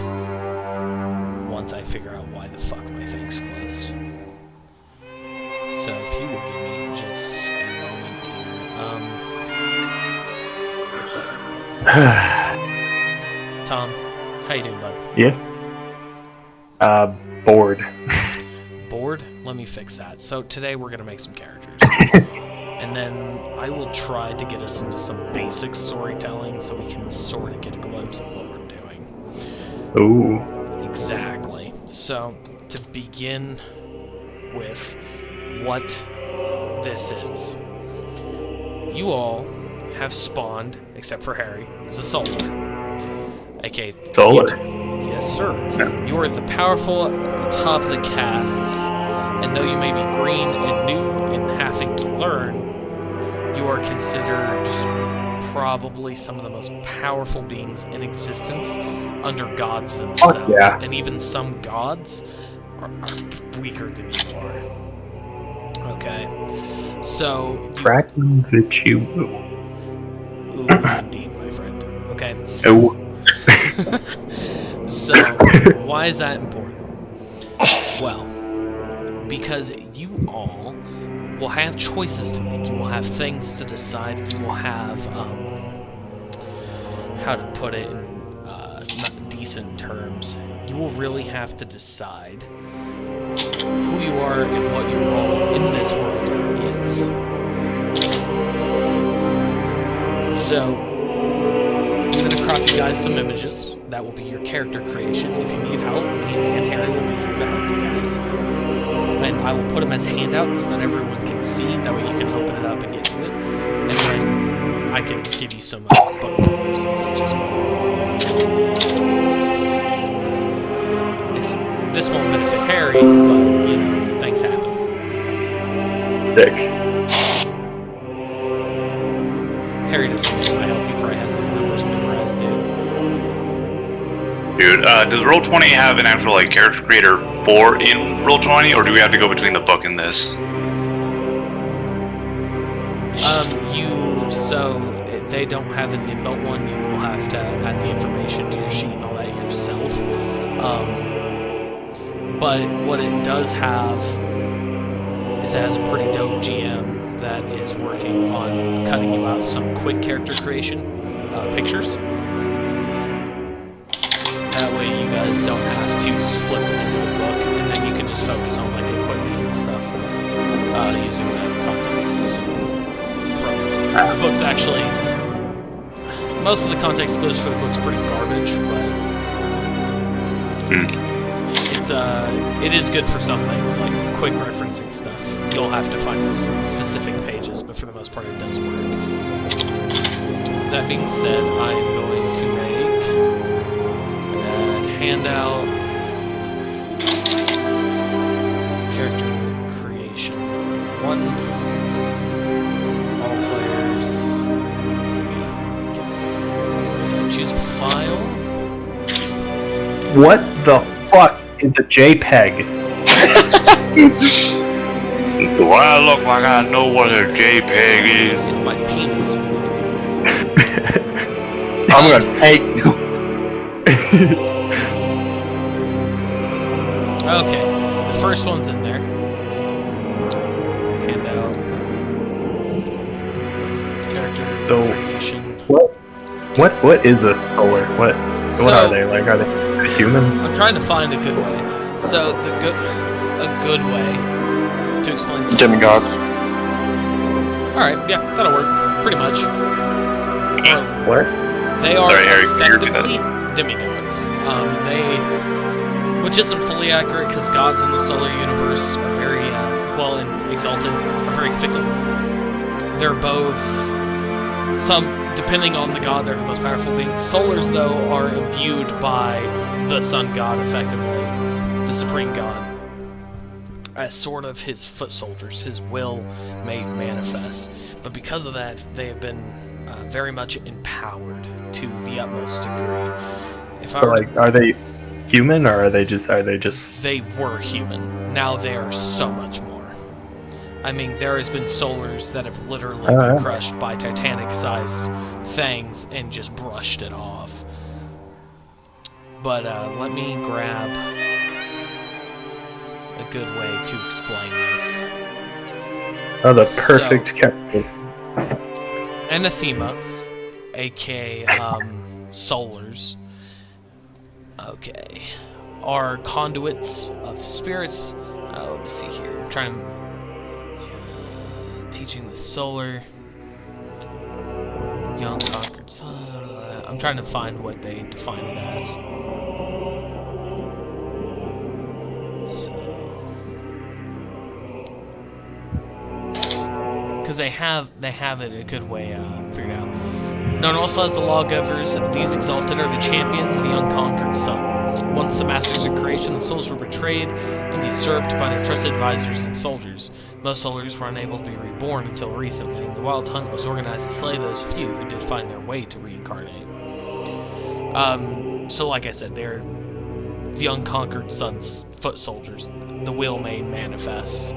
Once I figure out why the fuck my thing's closed. So, if you will give me just a moment here. Tom, how you doing, bud? Yeah. Bored. Bored? Let me fix that. So today we're going to make some characters. And then I will try to get us into some basic storytelling so we can sort of get a glimpse of what we're doing. Ooh. Exactly. So, to begin with what this is. You all have spawned, except for Harry, as a Solar. Okay. Solar? Yes, sir. Yeah. You are the powerful at the top of the castes, and though you may be green and new and having to learn, you are considered probably some of the most powerful beings in existence under gods themselves. Oh, yeah. And even some gods are weaker than you are. Okay. So... Fragment Vichu. Ooh, indeed, my friend. Okay. Oh. So, why is that important? Well, because you all will have choices to make. You will have things to decide. You will have, how to put it in not decent terms. You will really have to decide who you are and what your role in this world is. So, I'm going to crop you guys some images. That will be your character creation. If you need help, me and Harry will be here to help you guys. And I will put them as handouts so that everyone can see. That way you can open it up and get to it. And then I can give you some photos and such as well. This won't benefit Harry, but, you know, things happen. Sick. Harry doesn't need my help. He probably has these numbers memorized, too. Dude, does Roll20 have an actual like character creator for in Roll20, or do we have to go between the book and this? They don't have an inbuilt one. You will have to add the information to your sheet and all that yourself. But what it does have is it has a pretty dope GM that is working on cutting you out some quick character creation pictures. That way you guys don't have to flip it into the book, and then you can just focus on like equipment and stuff using the context program. The book's actually, most of the context clues for the book's pretty garbage, but it is good for some things, like quick referencing stuff. You'll have to find some specific pages, but for the most part it does work. That being said, I'm going to make handout character creation 1. All players choose a file. What the fuck is a JPEG? Do I look like I know what a JPEG is? It's my penis. I'm gonna peg you. Okay, the first one's in there. Handout. Character creation. What is a solar? What are they? Like, are they a human? I'm trying to find a good way. So a good way to explain some Demigods. Alright, yeah, that'll work. Pretty much. What? They are Sorry, Harry, you're effectively demigods. Which isn't fully accurate because gods in the solar universe are very, and exalted, are very fickle. They're both, depending on the god, they're the most powerful being. Solars, though, are imbued by the sun god, effectively, the supreme god, as sort of his foot soldiers, his will made manifest. But because of that, they have been very much empowered to the utmost degree. If I were to, Are they human or are they just? they were human. Now they are so much more. I mean, there has been solars that have literally been crushed by Titanic-sized things and just brushed it off. But let me grab a good way to explain this. Oh, the perfect character. Anathema, aka solars, okay, are conduits of spirits. Let me see here. I'm trying to teaching the solar young conquered sun. I'm trying to find what they define it as. So, because they have it a good way figured out. Known also as the lawgivers, these exalted are the champions of the unconquered sun. Once the masters of creation, the souls were betrayed and usurped by their trusted advisors and soldiers. Most soldiers were unable to be reborn until recently, and the wild hunt was organized to slay those few who did find their way to reincarnate. So like I said, they're the unconquered sun's foot soldiers, the will made manifest.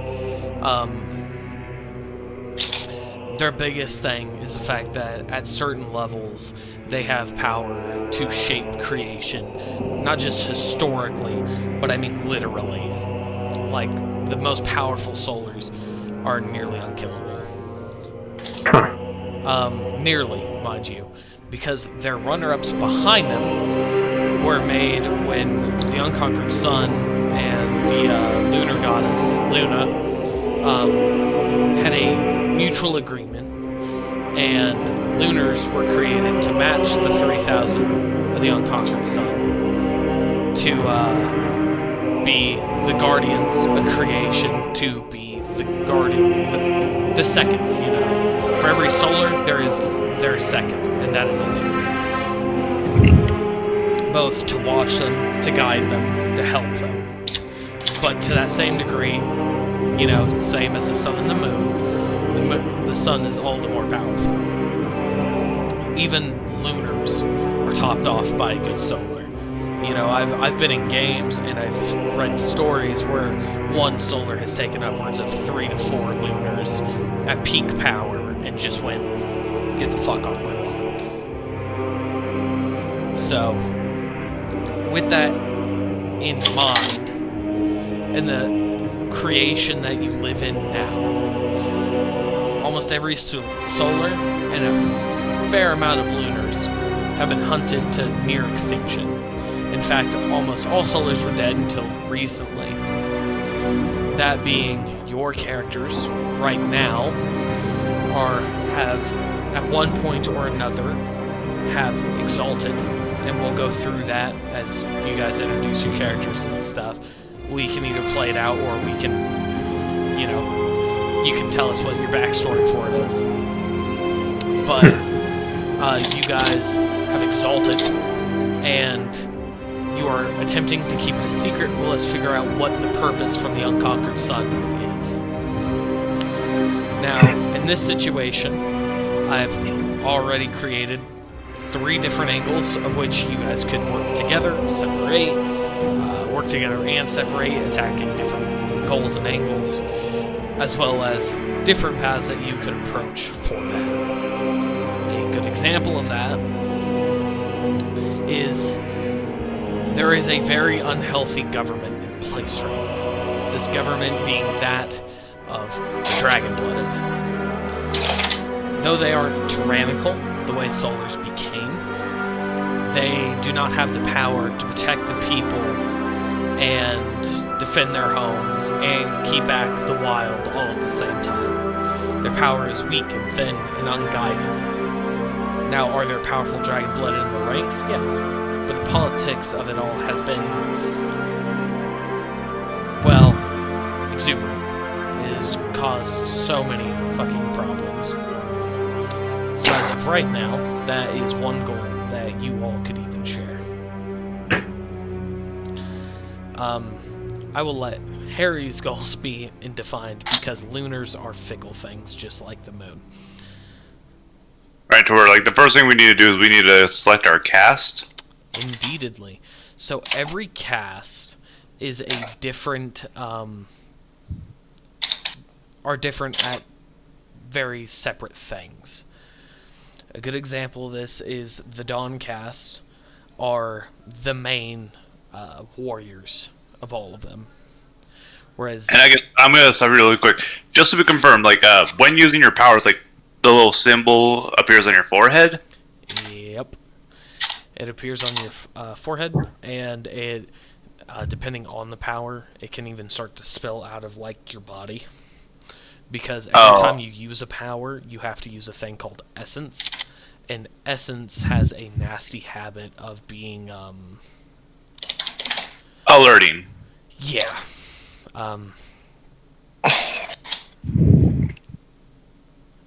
Their biggest thing is the fact that at certain levels they have power to shape creation, not just historically, but I mean literally. Like, the most powerful solars are nearly unkillable. Nearly, mind you, because their runner-ups behind them were made when the unconquered sun and the lunar goddess Luna had a mutual agreement, and lunars were created to match the 3,000 of the unconquered sun, to be the guardians of creation, to be the guardian, the seconds, you know. For every solar, there is their second, and that is a lunar. Both to watch them, to guide them, to help them. But to that same degree, you know, same as the sun and the moon, the sun is all the more powerful. Even lunars are topped off by a good solar. You know, I've been in games and I've read stories where one solar has taken upwards of 3 to 4 lunars at peak power and just went, get the fuck off my lawn. So, with that in mind, and the creation that you live in now, almost every solar and a fair amount of lunars have been hunted to near extinction. In fact, almost all solars were dead until recently. That being, your characters right now have at one point or another have exalted, and we'll go through that as you guys introduce your characters and stuff. We can either play it out, or we can, you know, you can tell us what your backstory for it is. But you guys have exalted, and you are attempting to keep it a secret. Well, let's figure out what the purpose from the unconquered sun is. Now, in this situation, I've already created 3 different angles of which you guys could work together, separate, work together and separate, attacking different goals and angles, as well as different paths that you could approach for that. A good example of that is there is a very unhealthy government in place right now. This government being that of the Dragon-blooded. Though they aren't tyrannical, the way Solars became, they do not have the power to protect the people and defend their homes and keep back the wild all at the same time. Their power is weak and thin and unguided. Now, are there powerful dragon-blooded in the ranks? Yeah. But the politics of it all has been, well, exuberant. It has caused so many fucking problems. So as of right now, that is one goal that you all could even share. I will let Harry's goals be defined because lunars are fickle things, just like the moon. Right, to where, like, the first thing we need to do is we need to select our cast. Indeedly. So every cast is a different, are different at very separate things. A good example of this is the Dawn cast are the main warriors of all of them. Whereas, And I guess I'm gonna stop really quick, just to be confirmed. Like, when using your powers, like the little symbol appears on your forehead. yep, it appears on your forehead, and it, depending on the power, it can even start to spill out of like your body. Because every time you use a power, you have to use a thing called essence, and essence has a nasty habit of being Alerting. Yeah.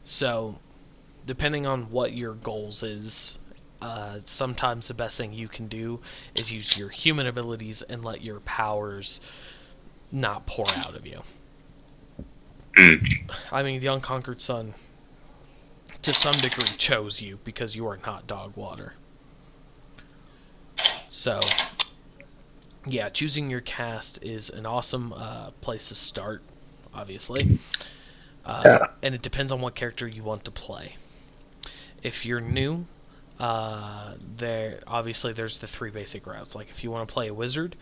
So, depending on what your goals is, sometimes the best thing you can do is use your human abilities and let your powers not pour out of you. I mean, the Unconquered Sun, to some degree, chose you because you are not dog water. So, yeah, choosing your cast is an awesome place to start, obviously. And it depends on what character you want to play. If you're new, there's the three basic routes. Like, if you want to play a wizard,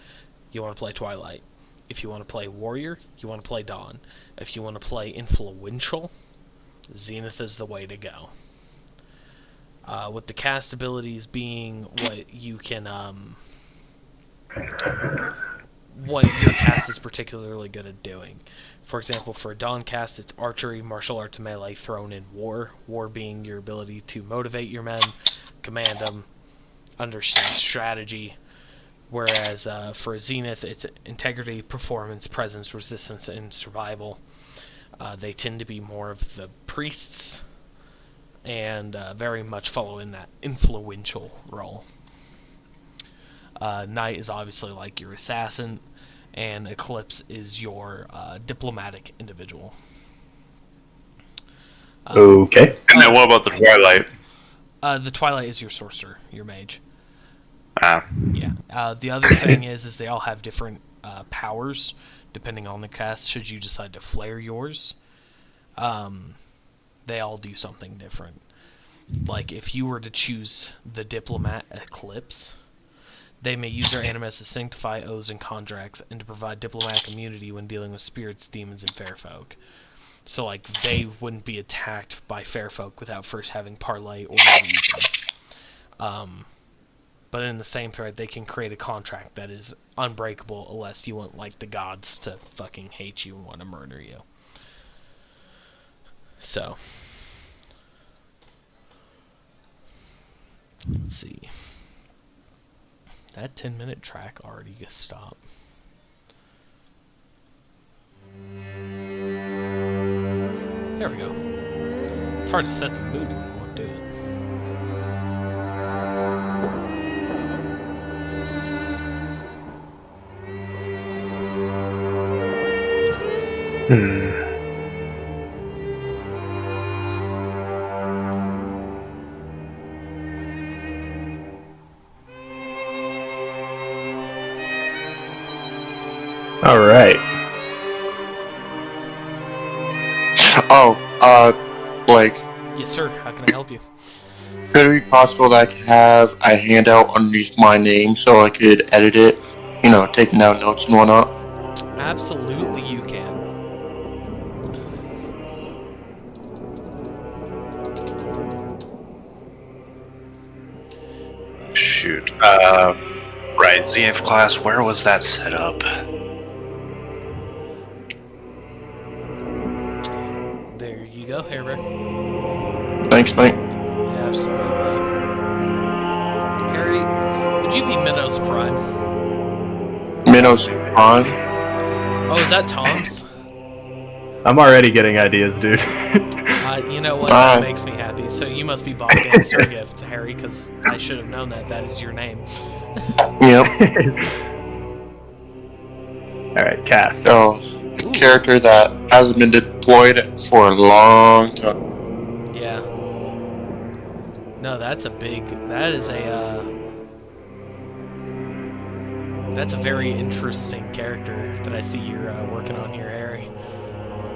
you want to play Twilight. If you want to play warrior, you want to play Dawn. If you want to play influential, Zenith is the way to go. With the cast abilities being what you can, what your cast is particularly good at doing. For example, for a Dawn cast, it's archery, martial arts, melee thrown in war. War being your ability to motivate your men, command them, understand strategy. Whereas for a Zenith, it's integrity, performance, presence, resistance, and survival. They tend to be more of the priests and very much follow in that influential role. Knight is obviously like your assassin, and Eclipse is your diplomatic individual. Okay. And then what about the Twilight? The Twilight is your sorcerer, your mage. Ah. Yeah. The other thing is they all have different powers depending on the cast. Should you decide to flare yours, they all do something different. Like if you were to choose the Diplomat Eclipse, they may use their animus to sanctify oaths and contracts and to provide diplomatic immunity when dealing with spirits, demons, and fair folk. So like they wouldn't be attacked by fair folk without first having parlay or reason. But in the same thread, they can create a contract that is unbreakable unless you want, like, the gods to fucking hate you and want to murder you. So. Let's see. That 10-minute track already gets stopped. There we go. It's hard to set the mood when we won't do it. All right. Oh, Blake, Yes, sir. How can I help you? could it be possible that I could have a handout underneath my name so I could edit it? You know, taking down notes and whatnot. Absolutely, you can. Shoot. Right, Zenith class, where was that set up? There you go, Herbert. Thanks, mate. Absolutely. Harry, would you be Minos Prime? Minos Prime. Oh, is that Tom's? I'm already getting ideas, dude. You know what? That makes me happy. So you must be Bogdan Sergev, Harry, because I should have known that. That is your name. Yep. Alright, Cass. So, a character that hasn't been deployed for a long time. Yeah. No, that's a big. That is a. That's a very interesting character that I see you're working on here, Harry.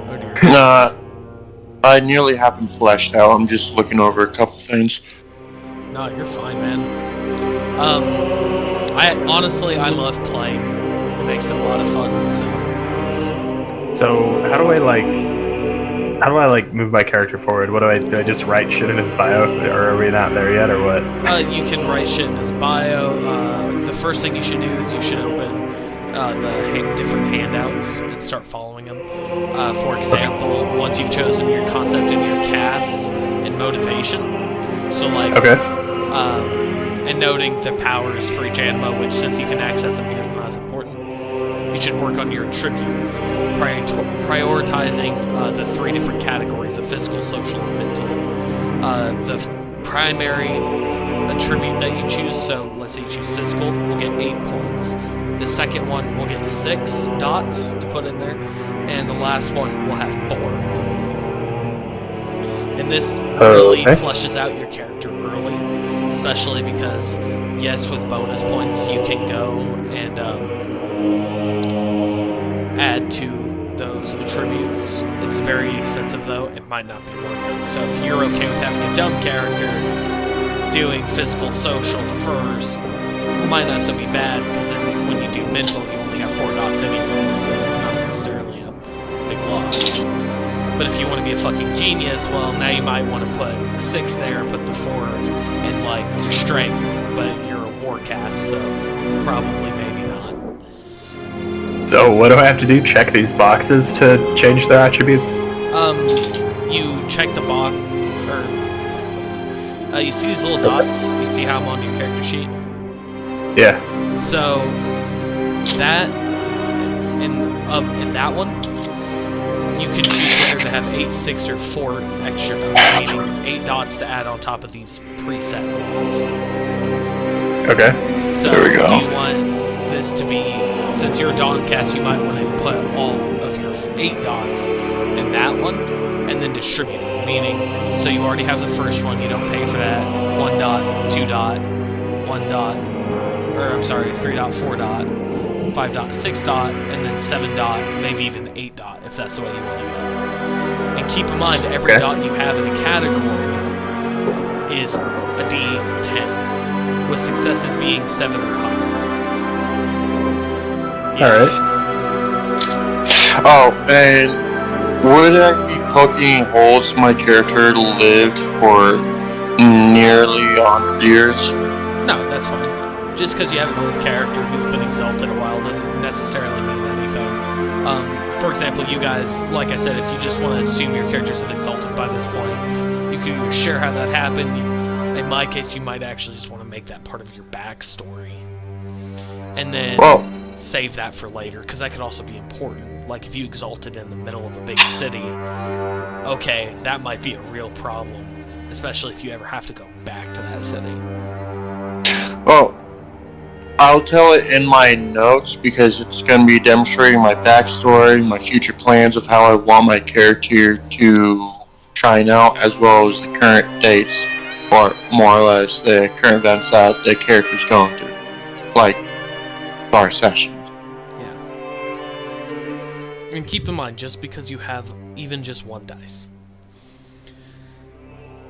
Oh dear. I nearly have him fleshed out. I'm just looking over a couple things. No, you're fine, man. I honestly love playing. It makes it a lot of fun. So how do I move my character forward? Do I just write shit in his bio, or are we not there yet, or what? You can write shit in his bio. The first thing you should do is you should open the different handouts and start following them. For example, once you've chosen your concept and your cast and motivation, so like, and noting the powers for each anima, which since you can access them here, it's not as important. You should work on your attributes, prioritizing the 3 different categories of physical, social, and mental. The primary attribute that you choose, so let's say you choose physical, will get 8 points. The second one will get 6 dots to put in there, and the last one will have 4. And this really fleshes out your character early, especially because, yes, with bonus points you can go and add to those attributes. It's very expensive though, it might not be worth it. So if you're okay with having a dumb character doing physical, social first, it might not so be bad, because when you do mental you only have 4 dots anyway, so it's not necessarily a big loss. But if you want to be a fucking genius, well, now you might want to put 6 there, put the 4 in like your strength, but you're a war cast, so probably maybe not. So what do I have to do? Check these boxes to change their attributes? You check the box, or you see these little dots. You see how I'm on your character sheet. Yeah. So that in that one, you can choose whether to have 8, 6, or 4 extra dots, meaning 8 dots to add on top of these preset ones. Okay. So there we go. you want this to be, since you're a dot cast, you might want to put all of your 8 dots in that one, and then distribute it. Meaning, so you already have the first one, you don't pay for that. 1 dot, 2 dot, 1 dot, or I'm sorry, 3 dot, 4 dot, 5 dot, 6 dot, and then 7 dot, maybe even 8 dot, if that's the way you want to go. And keep in mind, every dot you have in a category is a D10, with successes being 7 or higher. Alright. Oh, and would I be poking holes my character lived for nearly 100 years? No, that's fine. Just because you have an old character who's been exalted a while doesn't necessarily mean anything. For example, you guys, like I said, if you just want to assume your characters have exalted by this point, you can either share how that happened. In my case, you might actually just want to make that part of your backstory. And then save that for later, because that could also be important. Like if you exalted in the middle of a big city, okay, that might be a real problem, especially if you ever have to go back to that city. Well, I'll tell it in my notes because it's going to be demonstrating my backstory, my future plans of how I want my character to shine out, as well as the current dates, or more or less the current events that the character's going through, like our sessions. Yeah. And keep in mind, just because you have even just 1 dice,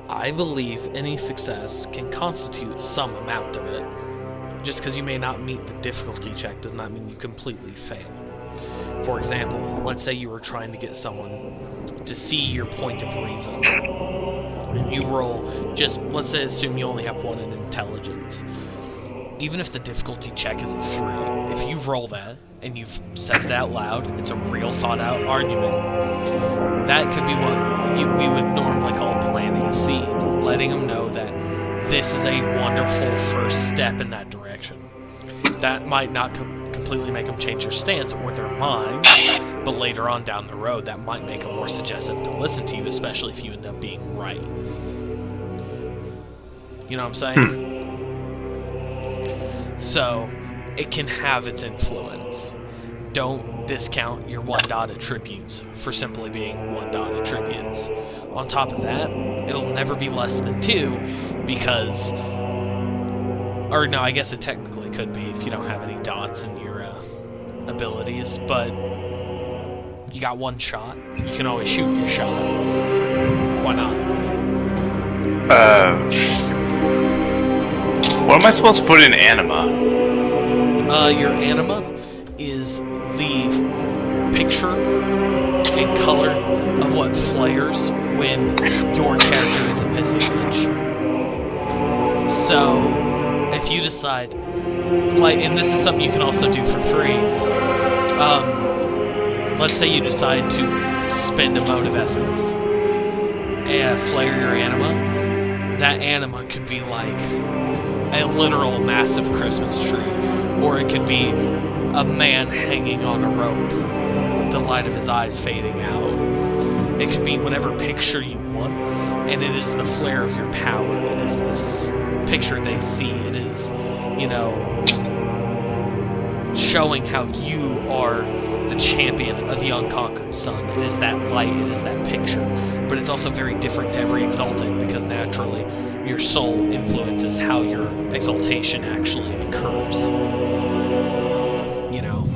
I believe any success can constitute some amount of it. Just because you may not meet the difficulty check does not mean you completely fail. For example, let's say you were trying to get someone to see your point of reason. And you roll just, let's say, assume you only have 1 in intelligence. even if the difficulty check is a 3, if you roll that and you've said it out loud, it's a real thought-out argument. That could be what we would normally call planting a seed, letting them know that this is a wonderful first step in that direction. That might not completely make them change their stance or their mind, but later on down the road, that might make them more suggestive to listen to you, especially if you end up being right. You know what I'm saying? So, it can have its influence. Don't discount your 1-dot attributes for simply being 1-dot attributes. On top of that, it'll never be less than 2 because... Or no, I guess it technically could be if you don't have any dots in your abilities, but you got 1 shot. You can always shoot your shot. Why not? What am I supposed to put in anima? Your anima is the picture and color of what flares when your character is a pissy bitch. So, if you decide, like, and this is something you can also do for free, let's say you decide to spend a mode of essence and flare your anima, that anima could be like a literal massive Christmas tree, or it could be a man hanging on a rope, the light of his eyes fading out. It could be whatever picture you want, and it is the flare of your power. It is this picture they see. It is, you know, showing how you are the champion of the unconquered sun. It is that light, it is that picture. But it's also very different to every exalted, because naturally your soul influences how your exaltation actually occurs. You know,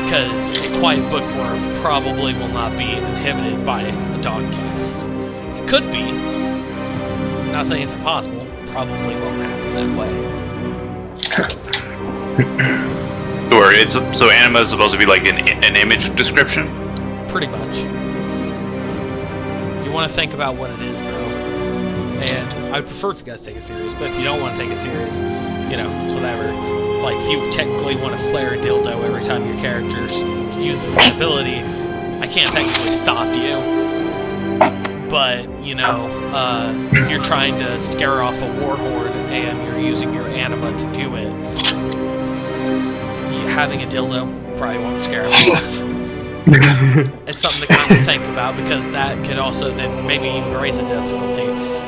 because a quiet bookworm probably will not be inhibited by a dog cast. It could be. Not saying it's impossible. Probably won't happen that way. Sure, so anima is supposed to be like an image description? Pretty much. You want to think about what it is, though. And I prefer if you guys take it serious, but if you don't want to take it serious, you know, it's whatever. Like, if you technically want to flare a dildo every time your character uses an ability, I can't technically stop you. But, you know, if you're trying to scare off a warhorde and you're using your anima to do it, having a dildo probably won't scare them off. It's something to kind of think about, because that could also then maybe even raise a difficulty.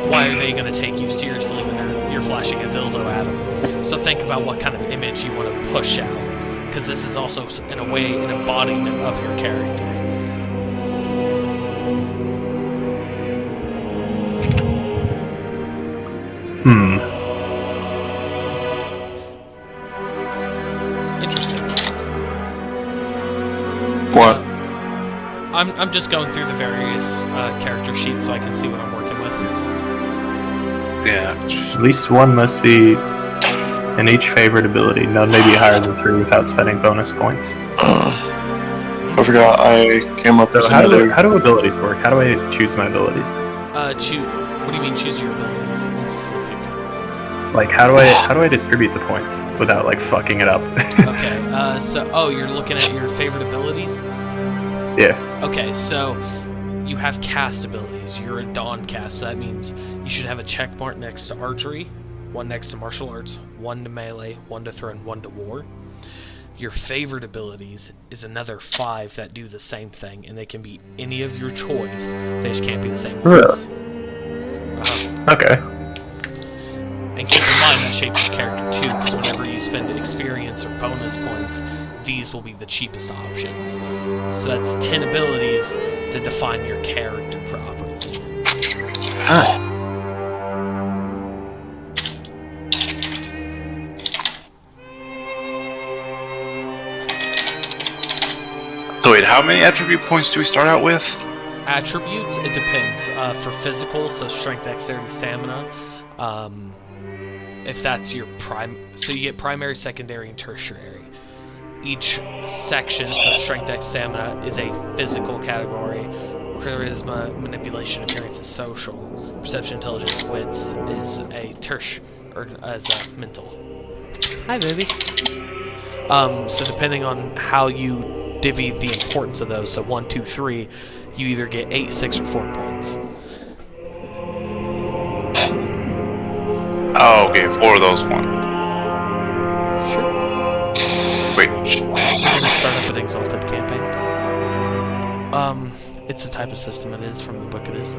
Why are they going to take you seriously when you're flashing a dildo at them? So think about what kind of image you want to push out, because this is also, in a way, an embodiment of your character. Interesting. What? I'm just going through the various character sheets so I can see what I'm working with. Yeah. At least one must be in each favorite ability. None may be higher than 3 without spending bonus points. I forgot I came up with So how another... do abilities work? How do I choose my abilities? What do you mean choose your abilities in specific? Like, how do I distribute the points without, like, fucking it up? Okay, you're looking at your favorite abilities? Yeah. Okay, so you have cast abilities. You're a Dawn cast, so that means you should have a check mark next to archery, 1 next to martial arts, 1 to melee, 1 to throw, and 1 to war. Your favorite abilities is another 5 that do the same thing, and they can be any of your choice. They just can't be the same ones. Okay. And keep in mind that shapes your character too, because whenever you spend experience or bonus points, these will be the cheapest options. So that's 10 abilities to define your character properly. So wait, how many attribute points do we start out with? Attributes, it depends. For physical, so strength, dexterity, stamina, if that's your so you get primary, secondary, and tertiary. Each section, so strength, dex, stamina, is a physical category. Charisma, manipulation, appearance is social. Perception, intelligence, wits is a as a mental. Hi, baby. So depending on how you divvy the importance of those, so 1, 2, 3, you either get 8, 6, or 4 points. Oh, okay, 4 of those one. Sure. Wait, You're gonna start up an Exalted campaign. It's the type of system it is. From the book, it is.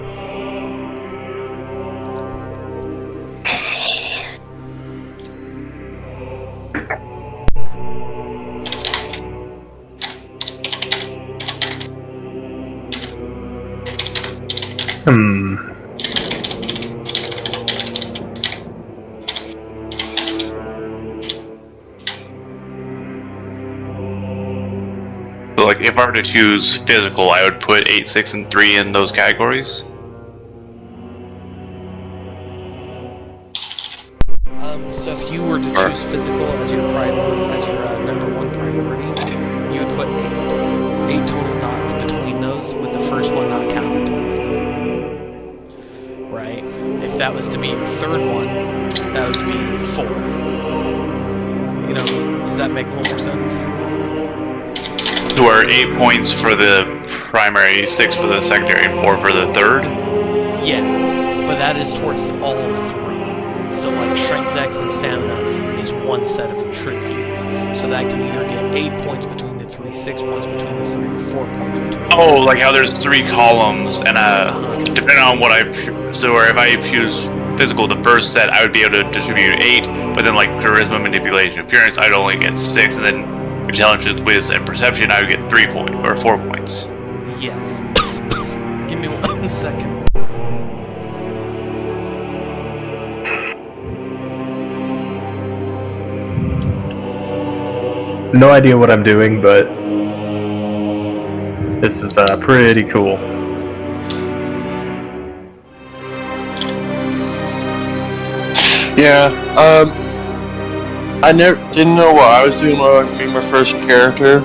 so like if I were to choose physical, I would put 8, 6, and 3 in those categories. So if you were to choose physical as your number 1 priority, you would put 8 total dots between those, with the first one not counted towards it. Right? If that was to be your third one, that would be 4. You know, does that make a little more sense? So are 8 points for the primary, 6 for the secondary, and 4 for the third? Yeah, but that is towards all 3. So like strength, dex, and stamina is one set of attributes. So that can either get 8 points between the 3, 6 points between the 3, or 4 points between the 3. Oh, like how there's 3 columns, and depending on what so if I choose physical, the first set, I would be able to distribute 8, but then like charisma, manipulation, appearance, I'd only get 6, and then intelligence, wisdom, and perception, I would get 3 points, or 4 points. Yes. Give me 1 second. No idea what I'm doing, but this is pretty cool. Yeah, I didn't know what I was doing when I was being my first character.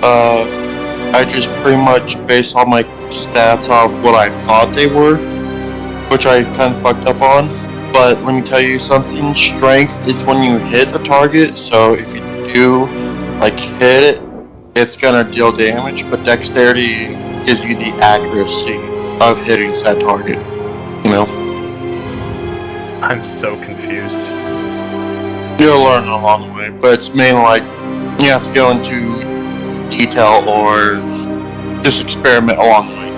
I just pretty much based all my stats off what I thought they were, which I kind of fucked up on. But let me tell you something, strength is when you hit the target, so if you do, like, hit it, it's gonna deal damage, but dexterity gives you the accuracy of hitting said target, you know? I'm so confused. You'll learn along the way, but it's mainly like, you have to go into detail or just experiment along the way.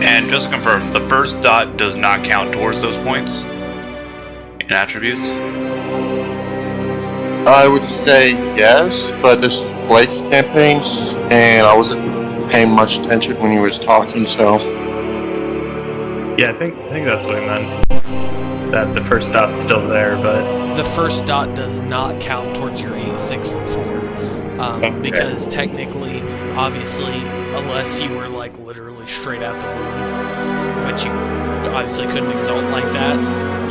And just to confirm, the first dot does not count towards those points in attributes? I would say yes, but this is Blake's campaigns, and I wasn't paying much attention when he was talking, so... Yeah, I think that's what he meant. That the first dot's still there, but... The first dot does not count towards your 8, 6, and 4. Because technically, obviously, unless you were like literally straight out the womb, but you obviously couldn't exalt like that,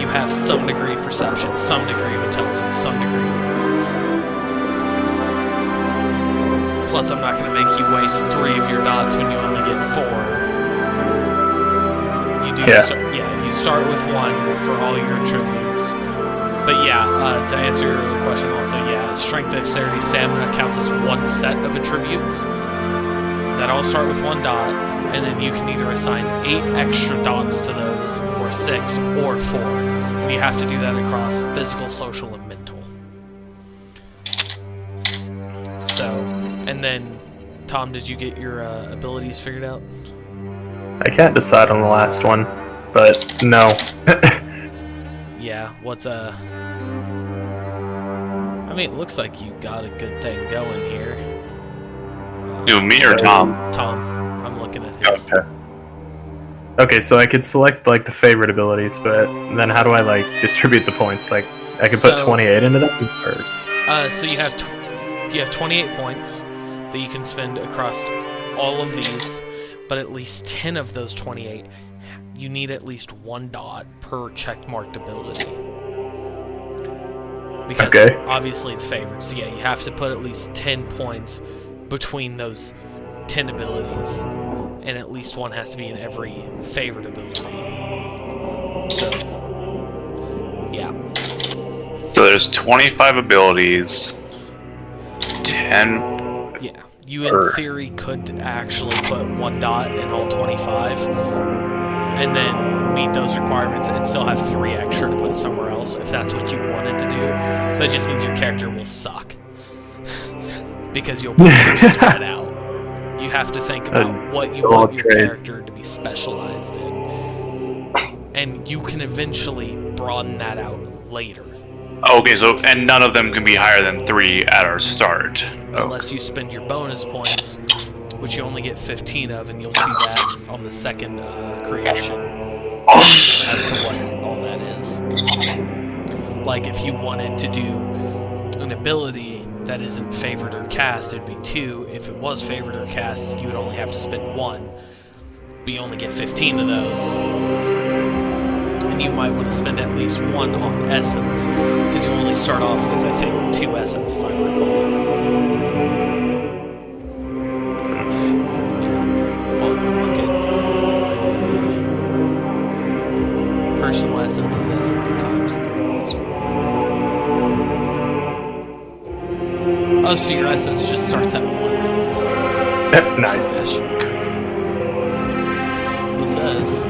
you have some degree of perception, some degree of intelligence, some degree of words. Plus, I'm not going to make you waste 3 of your dots when you only get 4. You do you start with 1 for all your attributes. But yeah, to answer your earlier question also, yeah, strength, dexterity, stamina counts as 1 set of attributes that all start with 1 dot, and then you can either assign 8 extra dots to those, or 6, or 4. And you have to do that across physical, social, and mental. So, and then, Tom, did you get your abilities figured out? I can't decide on the last one, but no. Yeah, what's I mean, it looks like you got a good thing going here. You, me or Tom? Tom. I'm looking at his. Okay, so I could select like the favorite abilities, but then how do I like distribute the points? Like I could put 28 into that? Or... So you have 28 points that you can spend across all of these, but at least 10 of those 28, you need at least 1 dot per checkmarked ability. Because obviously it's favored, so yeah, you have to put at least 10 points between those 10 abilities, and at least 1 has to be in every favored ability. So, yeah. So there's 25 abilities. 10. Yeah, you in theory could actually put 1 dot in all 25, and then meet those requirements and still have 3 extra to put somewhere else if that's what you wanted to do. That just means your character will suck. Because you'll be too spread out. You have to think about what you want your character to be specialized in. And you can eventually broaden that out later. Okay, so, and none of them can be higher than 3 at our start. Unless you spend your bonus points, which you only get 15 of, and you'll see that on the second creation as to what all that is. Like, if you wanted to do an ability that isn't favored or cast, it'd be 2. If it was favored or cast, you would only have to spend 1. But you only get 15 of those. And you might want to spend at least 1 on Essence, because you only start off with, I think, 2 Essence, if I recall. Essence. Well, look at personal Essence is Essence times 3 plus 1. Oh, so your Essence just starts at 1. Nice. It says.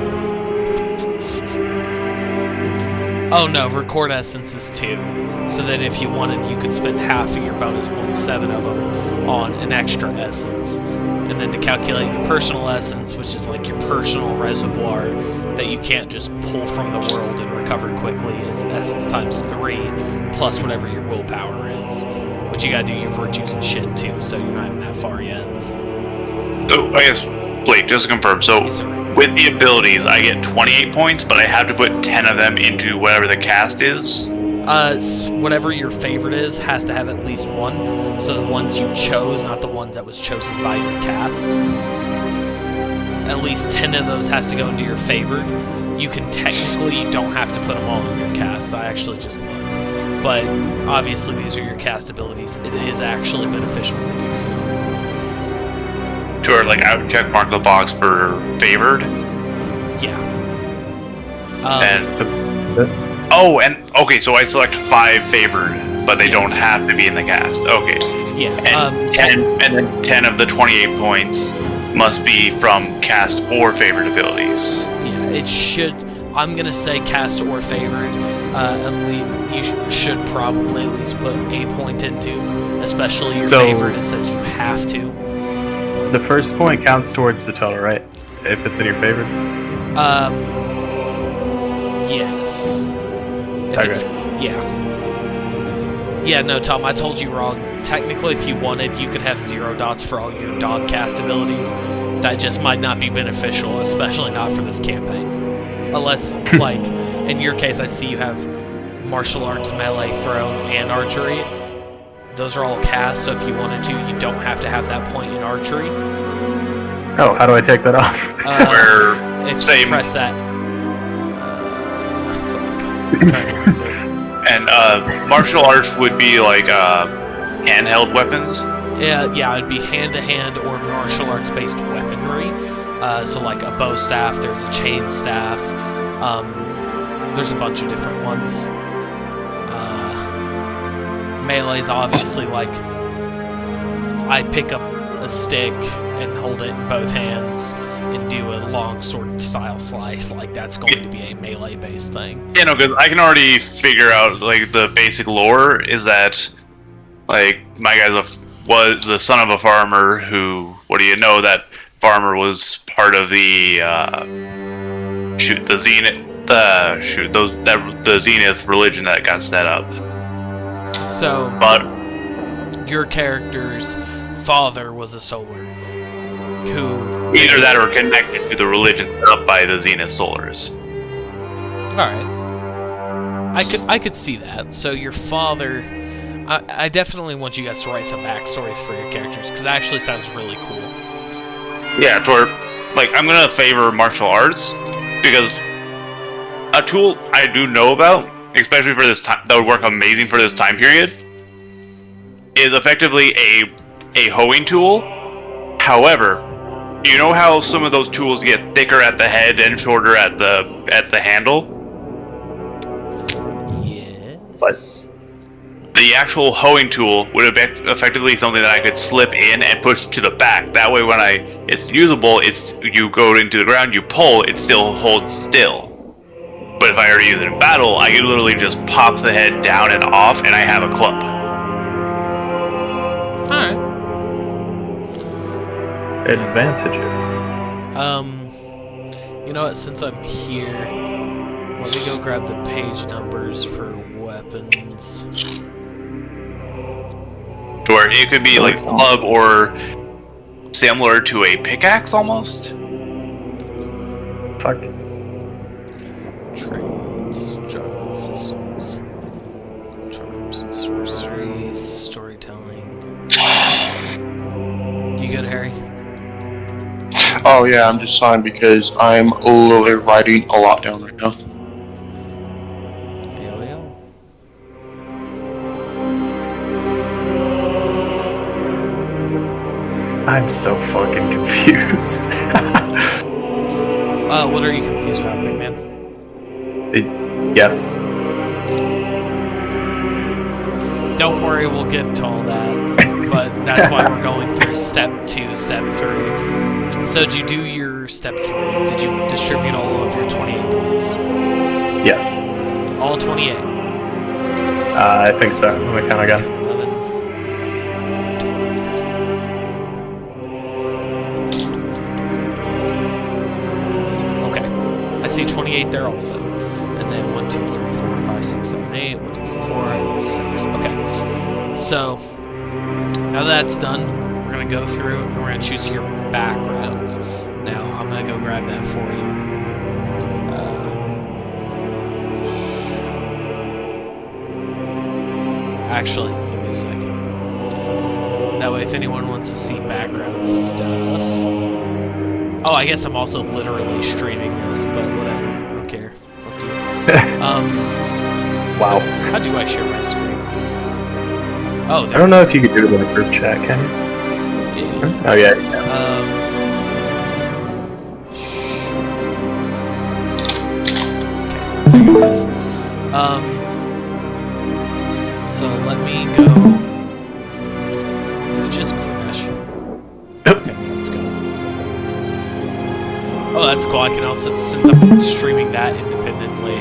Oh no, record Essence is 2. So that if you wanted, you could spend half of your bonus points, 7 of them, on an extra Essence. And then to calculate your personal Essence, which is like your personal reservoir that you can't just pull from the world and recover quickly, is Essence times 3, plus whatever your willpower is. But you gotta do your virtues and shit too, so you're not even that far yet. So, I guess, Blake, just to confirm, so Yes, sir. with the abilities, I get 28 points, but I have to put 10 of them into whatever the cast is? Whatever your favorite is, has to have at least 1. So the ones you chose, not the ones that was chosen by your cast. At least 10 of those has to go into your favorite. You can technically, you don't have to put them all in your cast. I actually just looked. But obviously these are your cast abilities. It is actually beneficial to do so. Sure, like I would check mark the box for favored. Yeah. Okay, so I select 5 favored, but they don't have to be in the cast. Okay. Yeah. And then 10 of the 28 points must be from cast or favored abilities. Yeah, it should. I'm gonna say cast or favored. At least you should probably at least put a point into, especially your favorite. It says you have to. The first point counts towards the total, right? If it's in your favorite? Yes. Yeah. Yeah, no, Tom, I told you wrong. Technically, if you wanted, you could have 0 dots for all your dog cast abilities. That just might not be beneficial, especially not for this campaign. Unless, like, in your case, I see you have martial arts, melee, throw, and archery. Those are all cast, so if you wanted to, you don't have to have that point in archery. Oh, how do I take that off? If Same. you press that. And martial arts would be like handheld weapons. Yeah, it'd be hand-to-hand or martial arts-based weaponry. So like a bow staff, there's a chain staff. There's a bunch of different ones. Melee's obviously like I pick up a stick and hold it in both hands and do a long sword style slice. Like that's going to be a melee based thing. Yeah, no, because I can already figure out like the basic lore is that like my guy was the son of a farmer who, what do you know, that farmer was part of the Zenith religion that got set up. So, but your character's father was a solar, who either that or connected to the religion set up by the Zenith Solars. All right, I could see that. So your father, I definitely want you guys to write some backstories for your characters because that actually sounds really cool. Yeah, like I'm gonna favor martial arts because a tool I do know about, especially for this time, that would work amazing for this time period, is effectively a hoeing tool. However, you know how some of those tools get thicker at the head and shorter at the handle? Yes. But the actual hoeing tool would have been effectively something that I could slip in and push to the back. That way, when it's usable, you go into the ground, you pull, it still holds still. But if I were to use it in battle, I could literally just pop the head down and off, and I have a club. Alright. Advantages. You know what, since I'm here, let me go grab the page numbers for weapons. Or it could be like club or similar to a pickaxe almost. Fuck. Trades, jargon systems, charms and sorcery, storytelling. You good, Harry? Oh yeah, I'm just signed because I'm literally writing a lot down right now. I'm so fucking confused. What are you confused about, big man? Yes. Don't worry, we'll get to all that. But that's why we're going through step 2, step 3. So did you do your step 3? Did you distribute all of your 28 points? Yes. All 28? I think so. Let me count again. 28 there also. And then 1, 2, 3, 4, 5, 6, 7, 8. 1, 2, 3, 4, 6. Okay. So, now that's done, we're going to go through and we're going to choose your backgrounds. Now, I'm going to go grab that for you. Actually, give me a second. That way, if anyone wants to see background stuff... Oh, I guess I'm also literally streaming this, but whatever. I don't care. Fuck you. Wow. How do I share my screen? Oh, I don't know if you could do it in a group chat, can you? Yeah. Oh, yeah. Okay, there it is. So let me go... Did it just crash? Okay, let's go. Oh, that's cool. I can also, since I'm streaming that independently,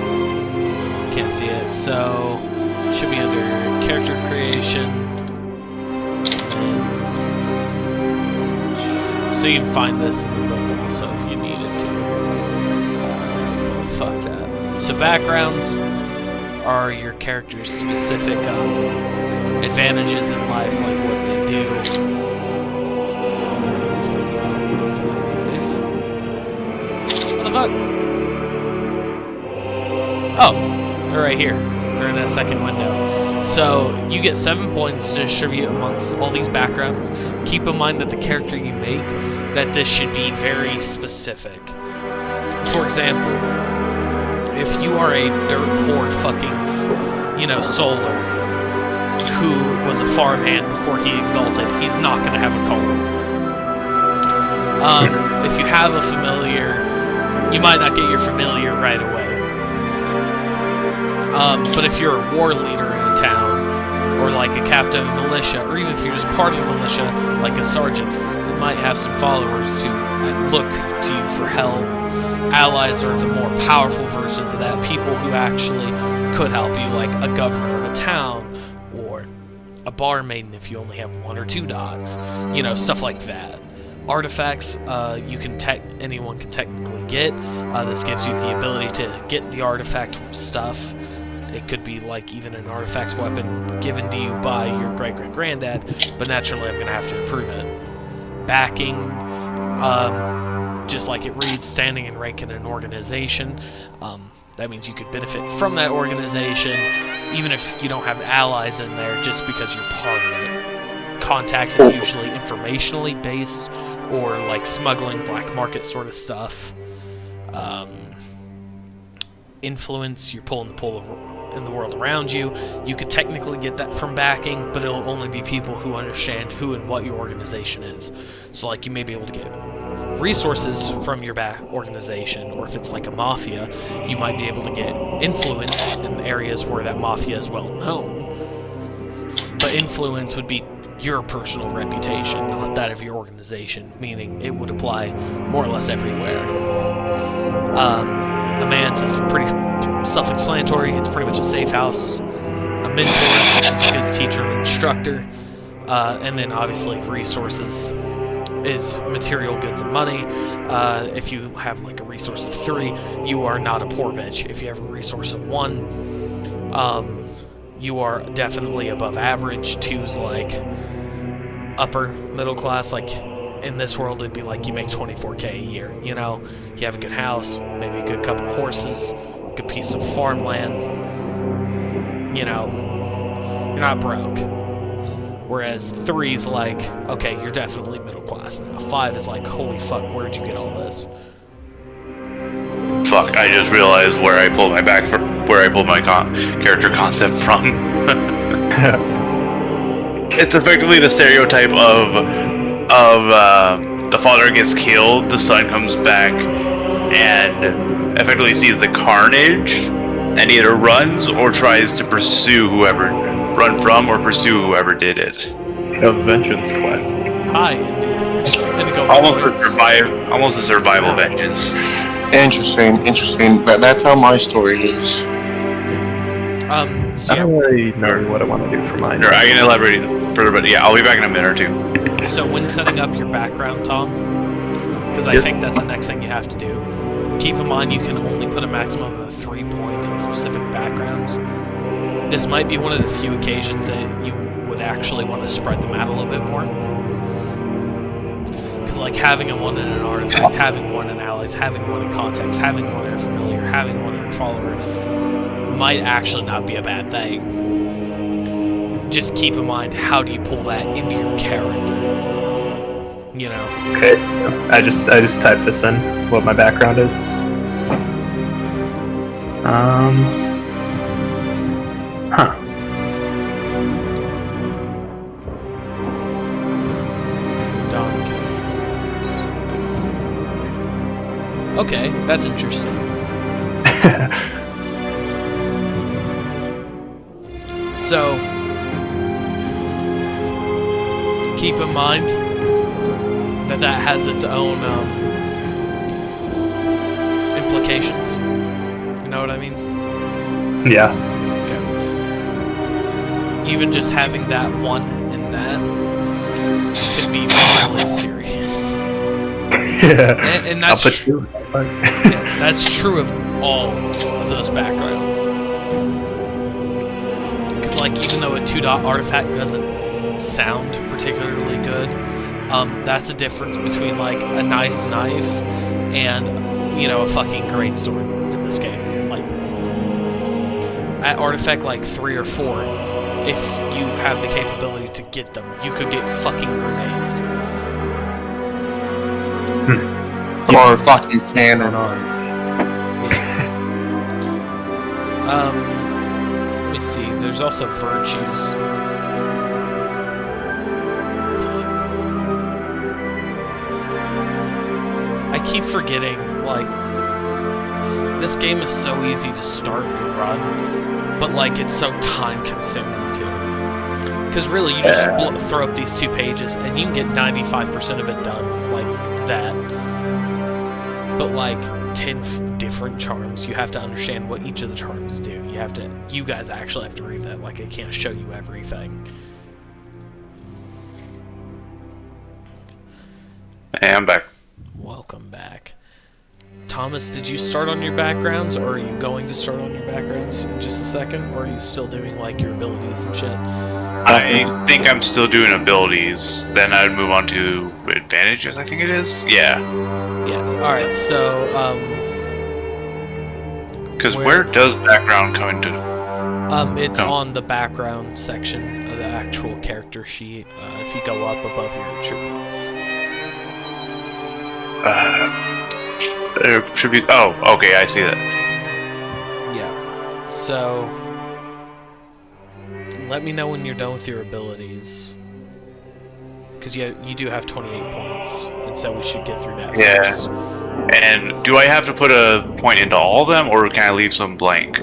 can't see it. So, it should be under character creation. So you can find this in the book also if you needed to. Fuck that. So backgrounds are your character's specific advantages in life, like what they do. Oh, they're right here. They're in that second window. So you get 7 points to distribute amongst all these backgrounds. Keep in mind that the character you make, that this should be very specific. For example, if you are a dirt poor fucking, solar who was a farmhand before he exalted, he's not going to have a color. If you have a familiar, you might not get your familiar right away. But if you're a war leader in a town, or like a captain of militia, or even if you're just part of the militia, like a sergeant, you might have some followers who look to you for help. Allies are the more powerful versions of that, people who actually could help you, like a governor of a town, or a barmaiden if you only have 1 or 2 dots, stuff like that. Artifacts, anyone can technically get. This gives you the ability to get the artifact stuff. It could be like even an artifact weapon given to you by your great-great-granddad, but naturally I'm going to have to improve it. Backing, just like it reads, standing and rank in an organization. That means you could benefit from that organization, even if you don't have allies in there, just because you're part of it. Contacts is usually informationally based, or like smuggling, black market sort of stuff. Influence, you're pulling the pull in the world around you. You could technically get that from backing, but it'll only be people who understand who and what your organization is. So like you may be able to get resources from your back organization, or if it's like a mafia, you might be able to get influence in areas where that mafia is well known. But influence would be your personal reputation, not that of your organization, meaning it would apply more or less everywhere. A man's is pretty self-explanatory. It's pretty much a safe house. A mentor is a good teacher and instructor. And then obviously resources is material goods and money. If you have like a resource of 3, you are not a poor bitch. If you have a resource of 1, you are definitely above average. 2's like upper middle class. Like in this world, it'd be like you make 24K a year. You know, you have a good house, maybe a good couple horses, a good piece of farmland. You know, you're not broke. Whereas 3's like, okay, you're definitely middle class now. 5 is like, holy fuck, where'd you get all this? Fuck! I just realized where I pulled my character concept from. It's effectively the stereotype of the father gets killed, the son comes back, and effectively sees the carnage, and either runs or tries to pursue run from or pursue whoever did it. A vengeance quest. Hi, Indy. Almost a survival vengeance. Interesting. That's how my story is. So I don't really know what I want to do for mine. Sure, I can elaborate further, but yeah, I'll be back in a minute or 2. So when setting up your background, Tom, because I think that's the next thing you have to do, keep in mind you can only put a maximum of 3 points in specific backgrounds. This might be one of the few occasions that you would actually want to spread them out a little bit more. Because like having a 1 in an artifact, having 1 in allies, having 1 in context, having 1 in familiar, having 1 in follower, might actually not be a bad thing. Just keep in mind, how do you pull that into your character? You know. Okay, I just typed this in. What my background is. Okay, that's interesting. So, keep in mind that has its own implications. You know what I mean? Yeah. Okay. Even just having that 1 in that could be really serious. Yeah. And that's that's true of all of those backgrounds. Because like even though a 2-dot artifact doesn't sound particularly good, that's the difference between like a nice knife and, you know, a fucking greatsword in this game. Like at artifact like 3 or 4, if you have the capability to get them, you could get fucking grenades. Or fuck you cannon. Let me see. There's also virtues. I keep forgetting, like, this game is so easy to start and run, but, like, it's so time-consuming, too. Because, really, you just throw up these 2 pages, and you can get 95% of it done, like that. But, like, 10 different charms, you have to understand what each of the charms do. You guys actually have to read that, like, I can't show you everything. Hey, I'm back. Welcome back. Thomas, did you start on your backgrounds, or are you going to start on your backgrounds in just a second, or are you still doing, like, your abilities and shit? I think I'm still doing abilities. Then I'd move on to advantages, I think it is. Yeah. Yeah, alright, so, because where does background come into? It's on the background section of the actual character sheet, if you go up above your attributes. Attribute. Oh, okay, I see that. Yeah. So, let me know when you're done with your abilities. Because you do have 28 points, and so we should get through that first. And do I have to put a point into all of them, or can I leave some blank?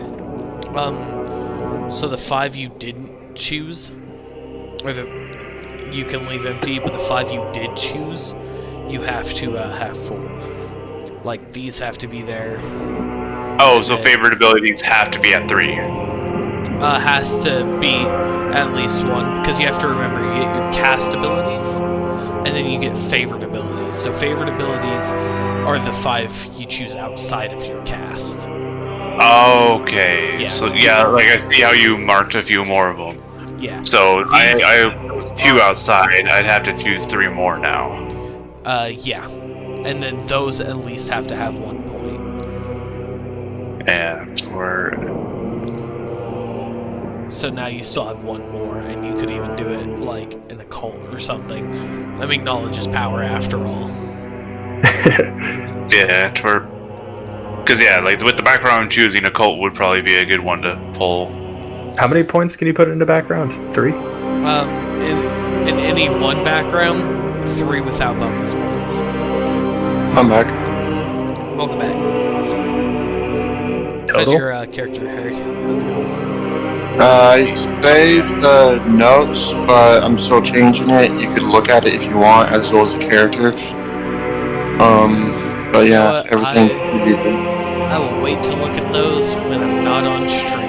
So the 5 you didn't choose, or you can leave empty, but the 5 you did choose, you have to have full. Like, these have to be there. Oh, so favorite abilities have to be at 3. Has to be at least 1, because you have to remember you get your cast abilities, and then you get favorite abilities. So favorite abilities are the 5 you choose outside of your cast. Okay. Yeah. So yeah, like I see how you marked a few more of them. Yeah. So These I few outside. I'd have to choose 3 more now. Yeah. And then those at least have to have 1 point. And we're So now you still have 1 more, and you could even do it like in a cult or something. I mean, knowledge is power after all. yeah, because yeah, like with the background choosing a cult would probably be a good one to pull. How many points can you put into background? 3? In any one background, 3 without bonus points. I'm back. Welcome back. How's Total? your character, Harry? How's it going? I saved the notes, but I'm still changing it. You could look at it if you want, as well as the character. But yeah, What? everything. I will wait to look at those when I'm not on stream.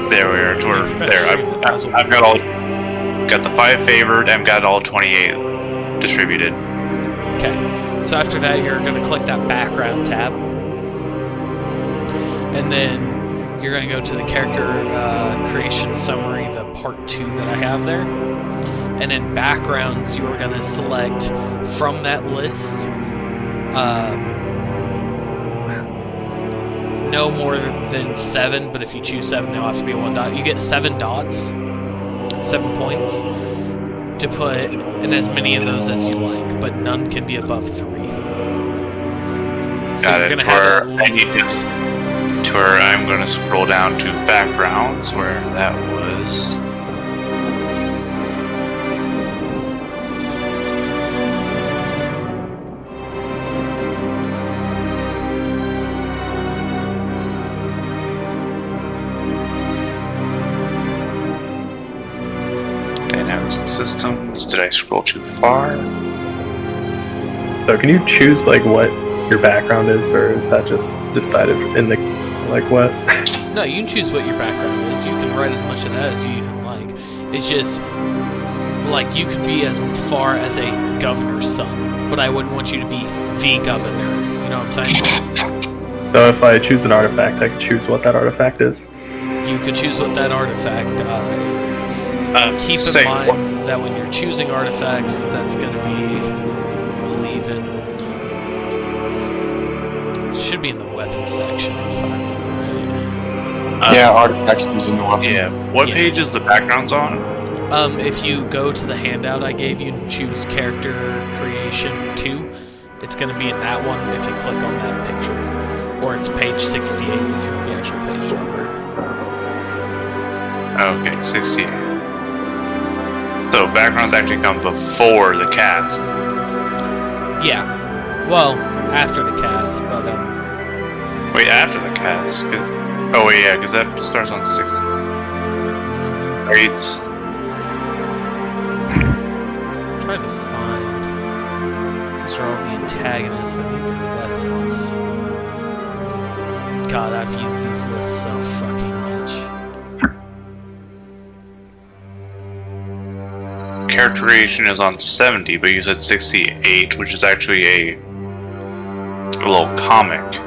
There we are. There. I've got the 5 favored and got all 28 distributed. Okay. So after that, you're going to click that background tab, and then you're going to go to the character creation summary, the part 2 that I have there. And in backgrounds, you are going to select from that list no more than 7, but if you choose 7, they'll have to be 1 dot. You get 7 dots, 7 points, to put in as many of those as you like, but none can be above 3. So Got you're it. going to have at I need least... to where I'm going to scroll down to backgrounds, where that was. Systems. Did I scroll too far? So can you choose like what your background is, or is that just decided in the like what? No, you can choose what your background is. You can write as much of that as you even like. It's just like you could be as far as a governor's son, but I wouldn't want you to be the governor. You know what I'm saying? So if I choose an artifact, I can choose what that artifact is. You could choose what that artifact is. Keep in mind that when you're choosing artifacts, that's going to be, I believe, should be in the weapons section if I remember right. Yeah, artifacts is in the weapon. Yeah. What page is the backgrounds on? If you go to the handout I gave you and choose character creation 2, it's going to be in that one if you click on that picture. Or it's page 68 if you want the actual page number. Okay, 68. So backgrounds actually come before the cast. Yeah. Well, after the cast, but Wait, after the cast? Oh wait, yeah, because that starts on 60. Right. I'm trying to find. These are all the antagonists. I need their weapons. God, I've used these lists so fucking much. Character creation is on 70, but you said 68, which is actually a little comic.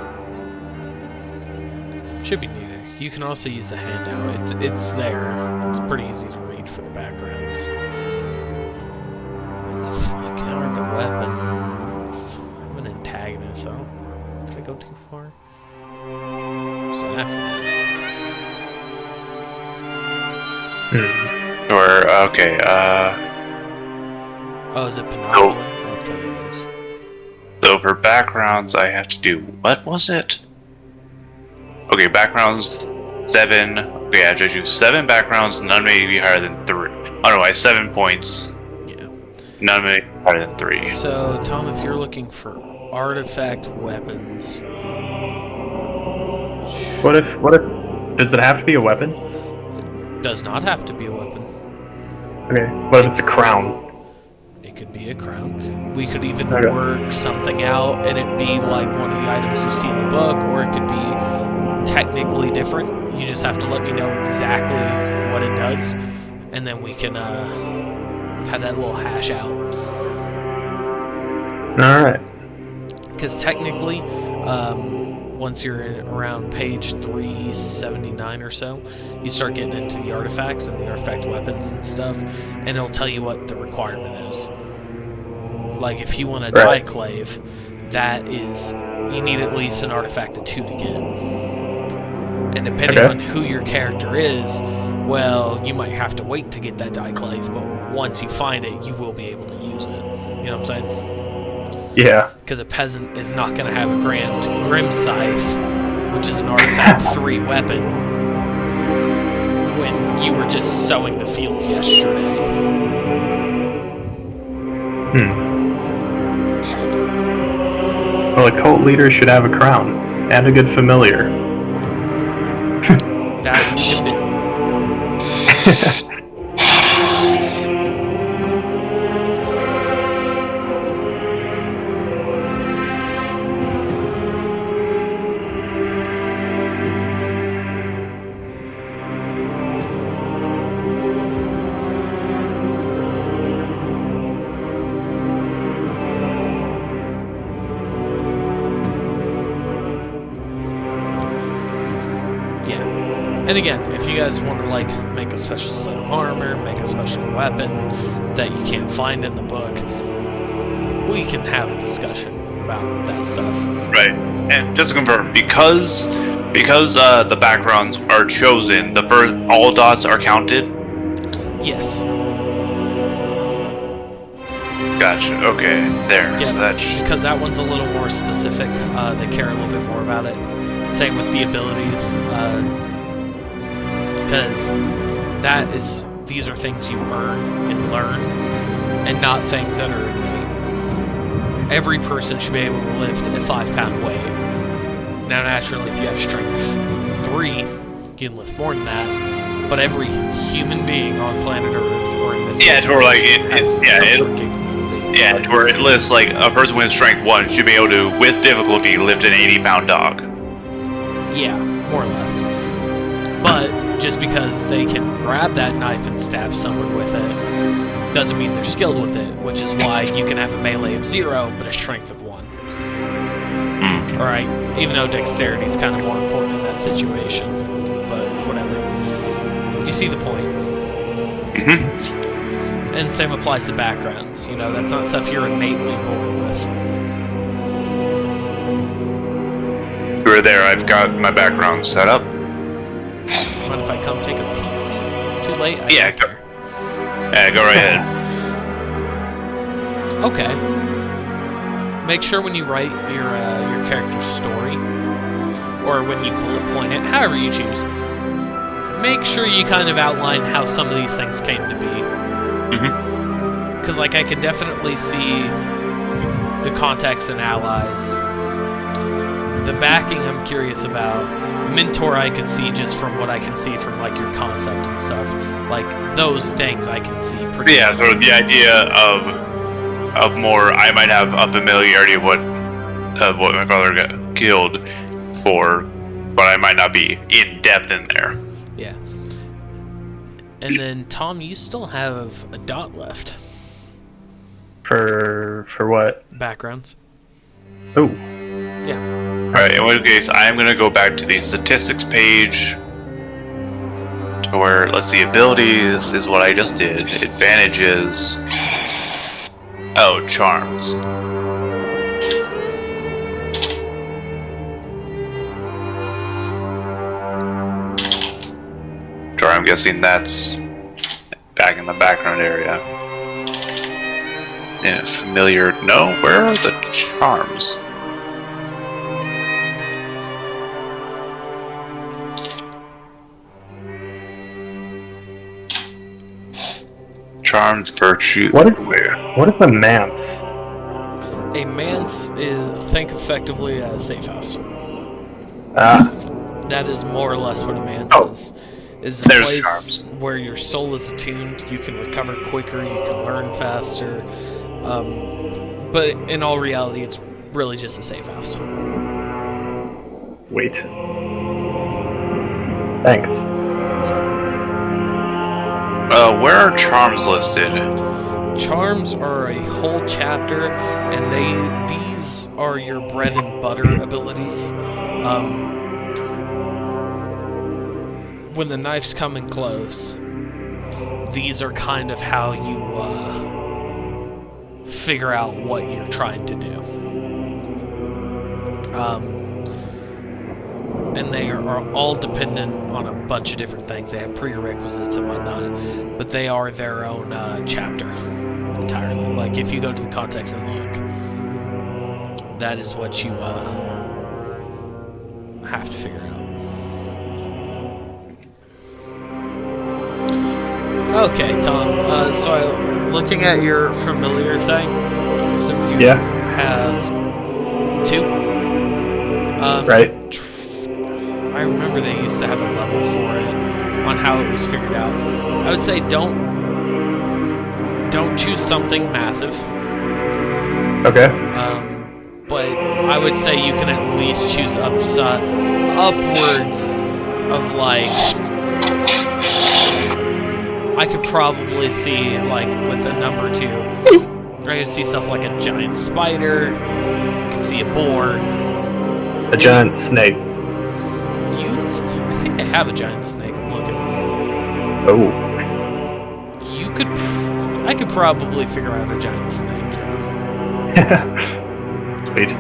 Should be neither. You can also use the handout. It's there. It's pretty easy to read for the backgrounds. Where the fuck are the weapons? I'm an antagonist, so did I go too far? What's that for? Or okay, Oh, is it Pinocchio? Okay, it is. so for backgrounds, I have to do what was it? Okay, backgrounds 7. Okay, I have to do 7 backgrounds. None may be higher than 3. Oh no, I have 7 points. Yeah. None may be higher than 3. So, Tom, if you're looking for artifact weapons, What if does it have to be a weapon? Does not have to be a weapon. Okay. What if it's a crown? It could be a crown. We could even Okay. work something out and it be like one of the items you see in the book, or it could be technically different. You just have to let me know exactly what it does, and then we can have that little hash out. Alright. Because technically, once you're around page 379 or so, you start getting into the artifacts and the artifact weapons and stuff, and it'll tell you what the requirement is. Like, if you want a Right. diclave, that is, you need at least an artifact of 2 to get. And depending Okay. on who your character is, well, you might have to wait to get that diclave, but once you find it, you will be able to use it. You know what I'm saying? Yeah. Because a peasant is not going to have a grand grim scythe, which is an artifact 3 weapon, when you were just sowing the fields yesterday. Well, a cult leader should have a crown and a good familiar. That you can do. And again, if you guys want to like make a special set of armor, make a special weapon that you can't find in the book, we can have a discussion about that stuff. Right. And just to confirm, because the backgrounds are chosen, the first all dots are counted. Yes. Gotcha. Okay. There. Yeah, So that's because that one's a little more specific. They care a little bit more about it. Same with the abilities. Because these are things you earn and learn, and not things that are innate. Every person should be able to lift a 5-pound weight. Now, naturally, if you have strength 3, you can lift more than that. But every human being on planet Earth, or in this case, to where like has some sort of capability. to where it lists like a person with strength 1 should be able to, with difficulty, lift an 80-pound dog. Yeah, more or less. But just because they can grab that knife and stab someone with it doesn't mean they're skilled with it, which is why you can have a melee of 0 but a strength of 1. Alright, even though dexterity is kind of more important in that situation, but whatever. You see the point. And same applies to backgrounds. You know, that's not stuff you're innately born with. We're there. I've got my background set up. Mind if I come take a peek? See? Too late? I Yeah, don't go- care. Go right ahead. Okay. Make sure when you write your character's story, or when you bullet point it, however you choose, make sure you kind of outline how some of these things came to be. Because, like, I can definitely see the context and allies. The backing I'm curious about. Mentor I could see just from what I can see from, like, your concept and stuff. Like, those things I can see pretty Yeah, well. sort of the idea of more. I might have a familiarity of what my father got killed for, but I might not be in depth in there. Yeah. And then, Tom, you still have a dot left. For what? Backgrounds. Oh. Yeah. Alright, in which case, I'm going to go back to the statistics page to where, let's see, abilities is what I just did. Advantages. Oh, charms. Sure, I'm guessing that's back in the background area. Yeah, familiar. No, where are the charms? Charms, virtue. What is where? What is a manse? A manse is, think effectively a safe house. Ah. That is more or less what a manse Oh. is. is a There's place charms. where your soul is attuned. You can recover quicker. You can learn faster. But in all reality, it's really just a safe house. Wait. Thanks. Where are charms listed? Charms are a whole chapter, and these are your bread and butter abilities. When the knives come in close, these are kind of how you figure out what you're trying to do. And they are all dependent on a bunch of different things. They have prerequisites and whatnot, but they are their own chapter entirely. Like if you go to the context and look, that is what you have to figure out. Okay, Tom. So looking at your familiar thing, since you have 2, Right. I remember they used to have a level for it on how it was figured out. I would say don't choose something massive. Okay. But I would say you can at least choose upwards of like. I could probably see like with a number 2. I could see stuff like a giant spider. I could see a boar. A giant snake. I think they have a giant snake. I'm looking. Oh. I could probably figure out a giant snake. Sweet.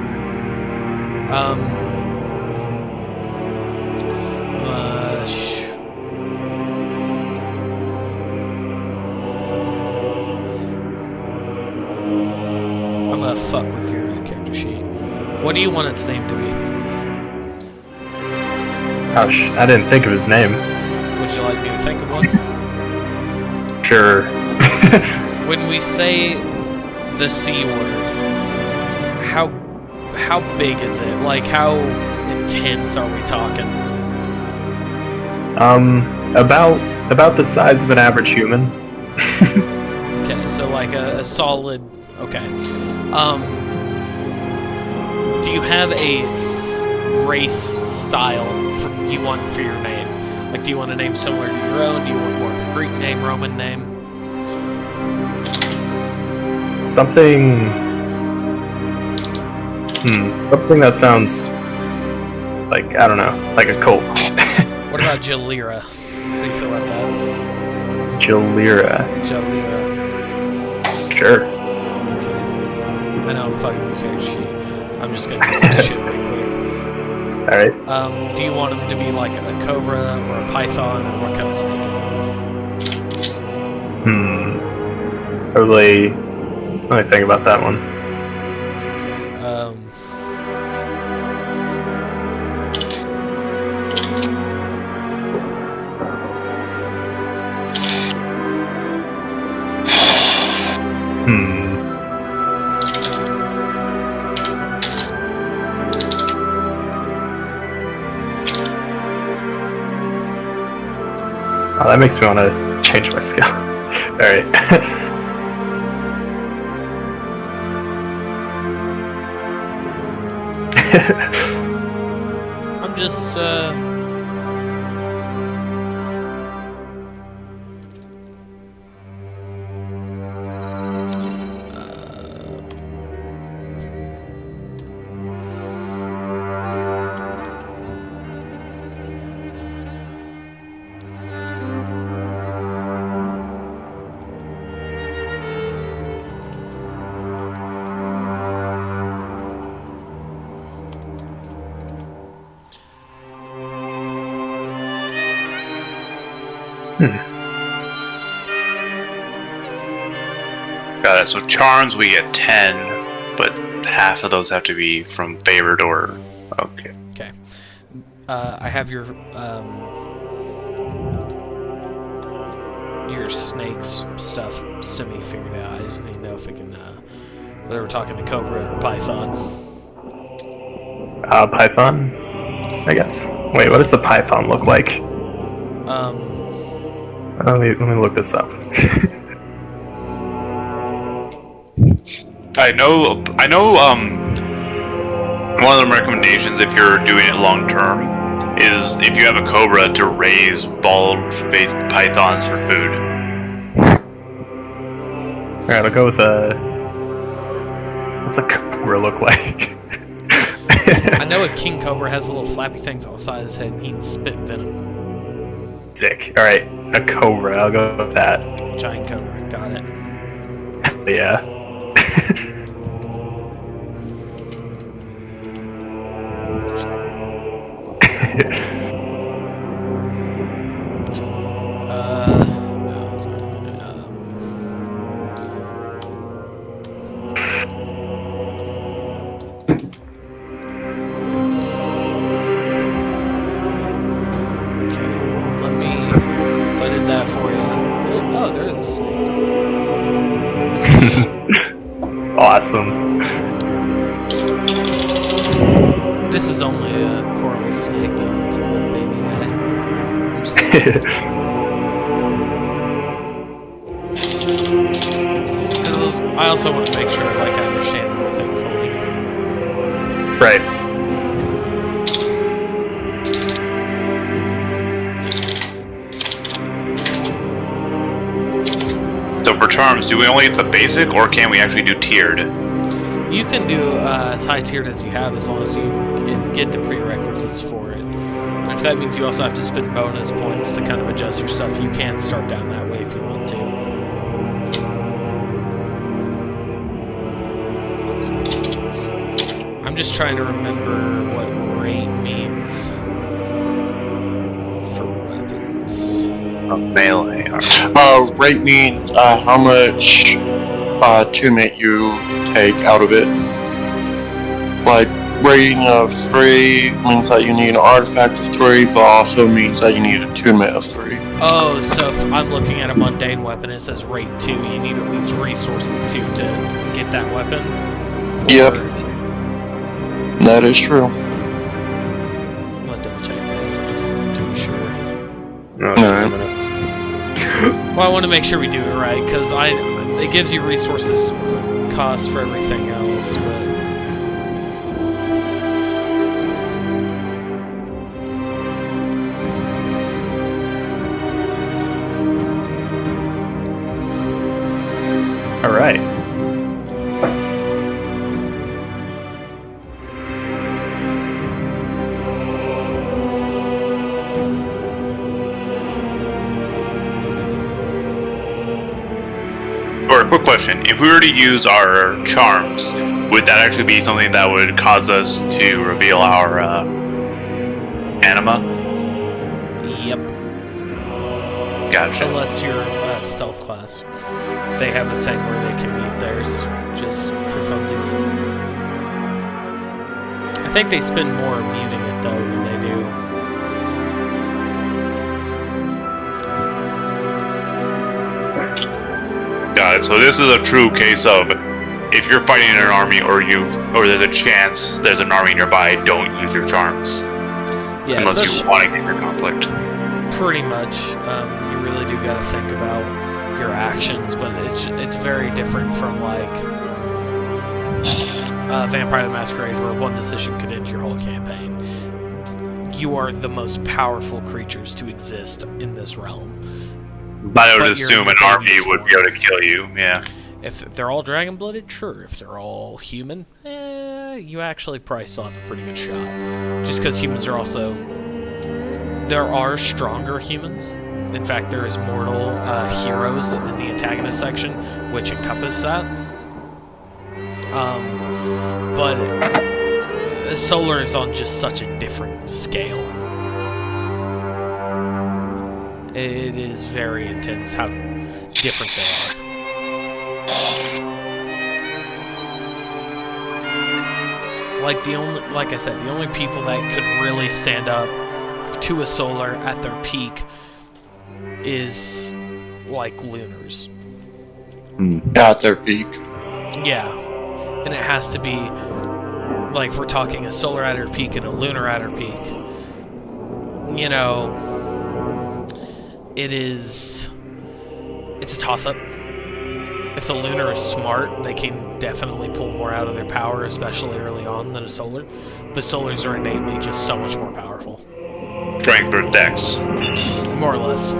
I'm gonna fuck with your character sheet. What do you want its name to be? Gosh, I didn't think of his name. Would you like me to think of one? Sure. When we say the C word, how big is it? Like, how intense are we talking? About the size of an average human. Okay, so like a solid. Okay. Do you have a race style you want for your name? Like, do you want a name similar to your own? Do you want more of a Greek name, Roman name? Something that sounds like, I don't know, like a cult. What about Jalira? How do you feel about that? Jalira. Jalira. Sure. Okay. I know I'm fucking with your sheet. I'm just gonna do some shit real quick. Alright. Do you want him to be like a cobra or a python, or what kind of snake is it? Probably. Let me think about that one. Oh, that makes me want to change my skill. Alright. I'm just, Got it. So charms we get 10, but half of those have to be from favored or okay. okay. I have your snakes stuff semi figured out. I just need to know if it can, whether we're talking to cobra or python. Python, I guess. Wait, what does a python look like? Let me look this up. I know. One of the recommendations, if you're doing it long term, is if you have a cobra to raise ball-based pythons for food. Alright, I'll go with what's a cobra look like? I know a king cobra has little flappy things on the side of his head and he can spit venom. Sick. Alright, a cobra, I'll go with that. Giant cobra, got it. Yeah. No, it's not. Okay, let me. So I did that for you. Oh, there is a snake. Awesome. This is only a coral snake, though. It's a little baby guy. I'm just- I also want to make sure, like, I understand everything fully. Right. So for charms, do we only get the basic, or can we actually do tiered? You can do as high tiered as you have, as long as you get the prerequisites for it. And if that means you also have to spend bonus points to kind of adjust your stuff, you can start down that way if you want to. I'm just trying to remember what rate means for weapons. Melee. Rate means how much attunement you take out of it. Like, rating of 3 means that you need an artifact of 3, but also means that you need attunement of 3. Oh, so if I'm looking at a mundane weapon, it says rate 2, you need at least resources 2 to get that weapon? Yep. Or- That is true. I'm gonna double check that just to be sure. Alright. Well, I want to make sure we do it right, because it gives you resources cost for everything else, but... Alright. Or a quick question: if we were to use our charms, would that actually be something that would cause us to reveal our anima? Yep. Gotcha. Unless you're stealth class. They have a thing where they can mute theirs, just for funsies. I think they spend more muting it, though, than they do. Got it. So this is a true case of if you're fighting in an army, or there's a chance there's an army nearby, don't use your charms Yeah, unless you especially- want to get your conflict. Pretty much. You really do gotta think about your actions, but it's very different from, like, Vampire the Masquerade, where one decision could end your whole campaign. You are the most powerful creatures to exist in this realm. I would But you're assume an in army this would be able to kill you. Yeah. If they're all dragon-blooded, sure. If they're all human, you actually probably still have a pretty good shot. Just because humans are also... There are stronger humans. In fact, there is mortal heroes in the antagonist section, which encompass that. But Solar is on just such a different scale. It is very intense how different they are. Like I said, the only people that could really stand up to a Solar at their peak is like Lunars. At their peak. Yeah. And it has to be like, if we're talking a Solar at her peak and a Lunar at her peak, you know, it's a toss-up. If the lunar is smart, they can definitely pull more out of their power, especially early on, than a solar. But solars are innately just so much more powerful. Strength versus dex. More or less.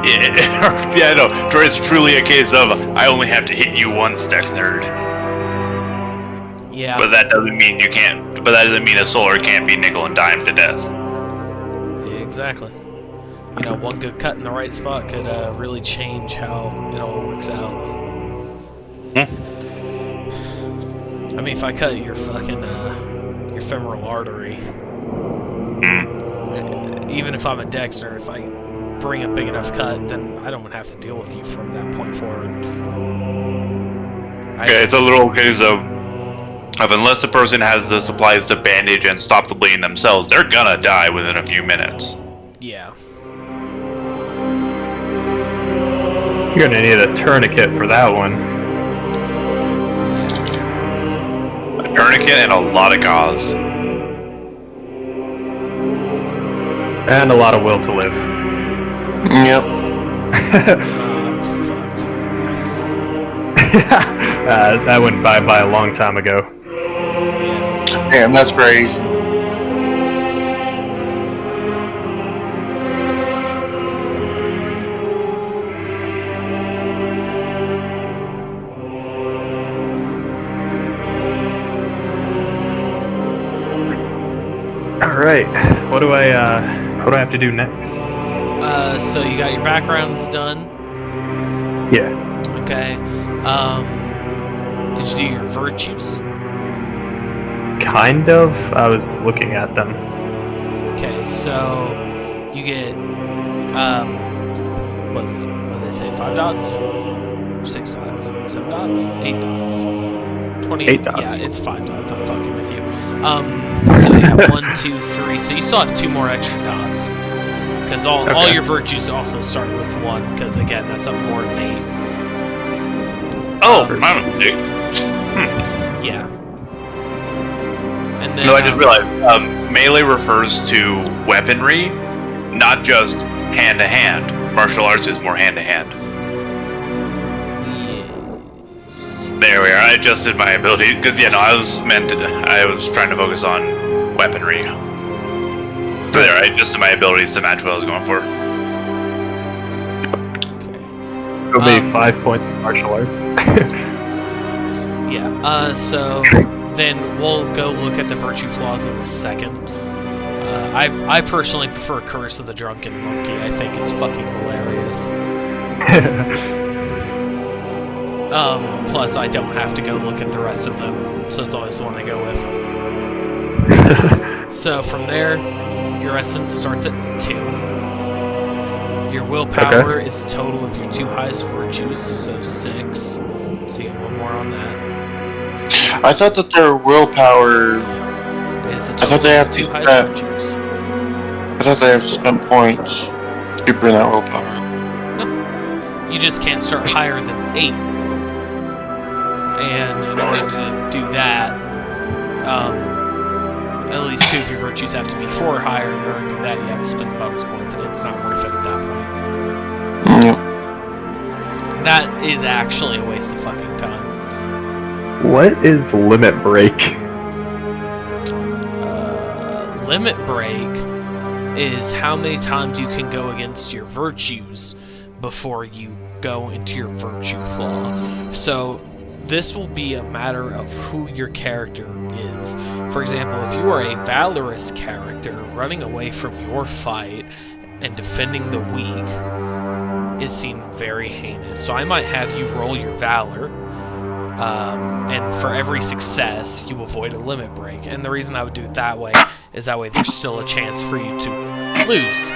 Yeah, yeah, no. It's truly a case of I only have to hit you once, dex nerd. Yeah. But that doesn't mean you can't. But that doesn't mean a solar can't be nickel and dime to death. Exactly. You know, one good cut in the right spot could really change how it all works out. I mean, if I cut your fucking your femoral artery, even if I'm a Dexter, if I bring a big enough cut, then I don't have to deal with you from that point forward. Okay, it's a little case of unless the person has the supplies to bandage and stop the bleeding themselves, they're gonna die within a few minutes. Yeah. You're gonna need a tourniquet for that one. A tourniquet and a lot of gauze. And a lot of will to live. Yep. That went by a long time ago. Damn, that's crazy. All right, what do I have to do next? So you got your backgrounds done. Yeah. Okay. Did you do your virtues? Kind of. I was looking at them. Okay, so you get what is it? What did they say? 5 dots? 6 dots? 7 dots? 8 dots? 20? 8 dots. Yeah, it's 5 dots. I'm fucking with you. So yeah, 1, 2, 3. So you still have 2 more extra dots. Because all your virtues also start with 1, because again, that's a more innate. Oh, my mistake. Yeah. And then, No, I just realized melee refers to weaponry, not just hand to hand. Martial arts is more hand to hand. There we are. I adjusted my ability because I was trying to focus on weaponry. So there, I adjusted my abilities to match what I was going for. It'll be 5 points in martial arts. Yeah. So then we'll go look at the virtue flaws in a second. I personally prefer Curse of the Drunken Monkey. I think it's fucking hilarious. Plus, I don't have to go look at the rest of them, so it's always the one I go with. So from there, your essence starts at 2. Your willpower is the total of your 2 highest virtues, so 6. So you get 1 more on that. I thought that their willpower. Is the I thought total they of have 2 to highest virtues. I thought they have to spend points to bring that willpower. No. You just can't start higher than 8. And in order to do that, at least 2 of your virtues have to be 4 or higher. In order to do that, you have to spend bonus points, and it's not worth it at that point. Yep. That is actually a waste of fucking time. What is limit break? Limit break is how many times you can go against your virtues before you go into your virtue flaw. So this will be a matter of who your character is. For example, if you are a valorous character, running away from your fight and defending the weak is seen very heinous. So I might have you roll your valor, and for every success, you avoid a limit break. And the reason I would do it that way is that way there's still a chance for you to lose.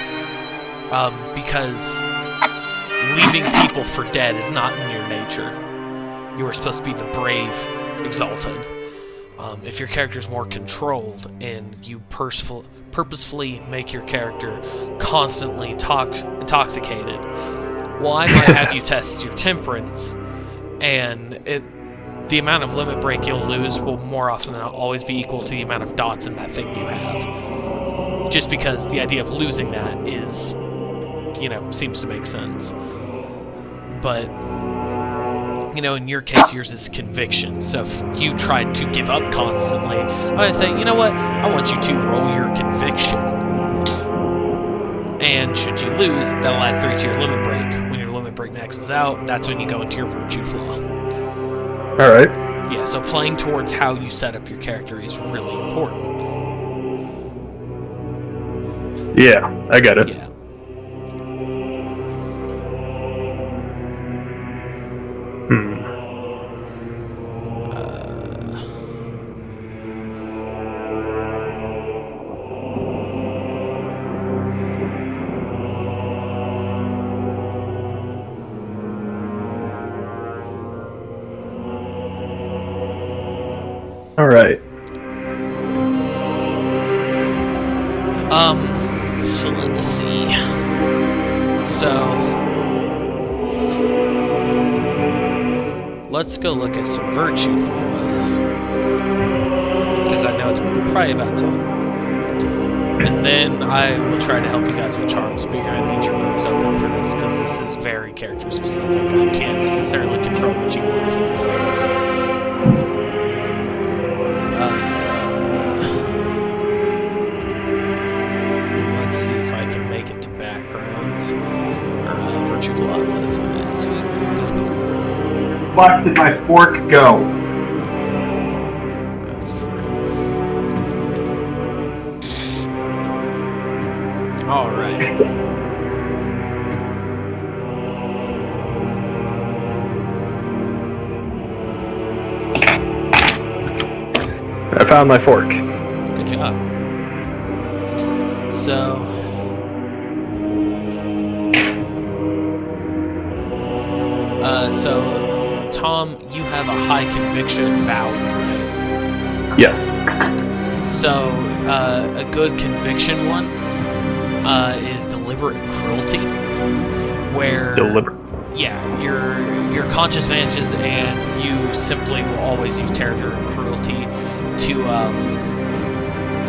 Because leaving people for dead is not in your nature. You are supposed to be the brave, exalted. If your character is more controlled and you purposefully make your character constantly intoxicated, well, I might have you test your temperance, and the amount of limit break you'll lose will more often than not always be equal to the amount of dots in that thing you have. just because the idea of losing that is, seems to make sense. But, in your case, yours is conviction. So if you tried to give up constantly, I say, you know what? I want you to roll your conviction. And should you lose, that'll add 3 to your limit break. When your limit break maxes out, that's when you go into your virtue flaw. Alright. Yeah, so playing towards how you set up your character is really important. Yeah, I get it. Yeah. Alright. So let's see. So let's go look at some virtue flaws, because I know it's probably about time. And then I will try to help you guys with charms, but you're gonna need your books open for this, because this is very character specific. I can't necessarily control what you want for these things. Let's see if I can make it to backgrounds or virtue flaws. That's what it is. Fuck did my fork go? All right. I found my fork. Good job. So Tom, you have a high conviction value, right? Yes. So, a good conviction one is deliberate cruelty, where yeah, your conscious vanishes, and you simply will always use terror and cruelty to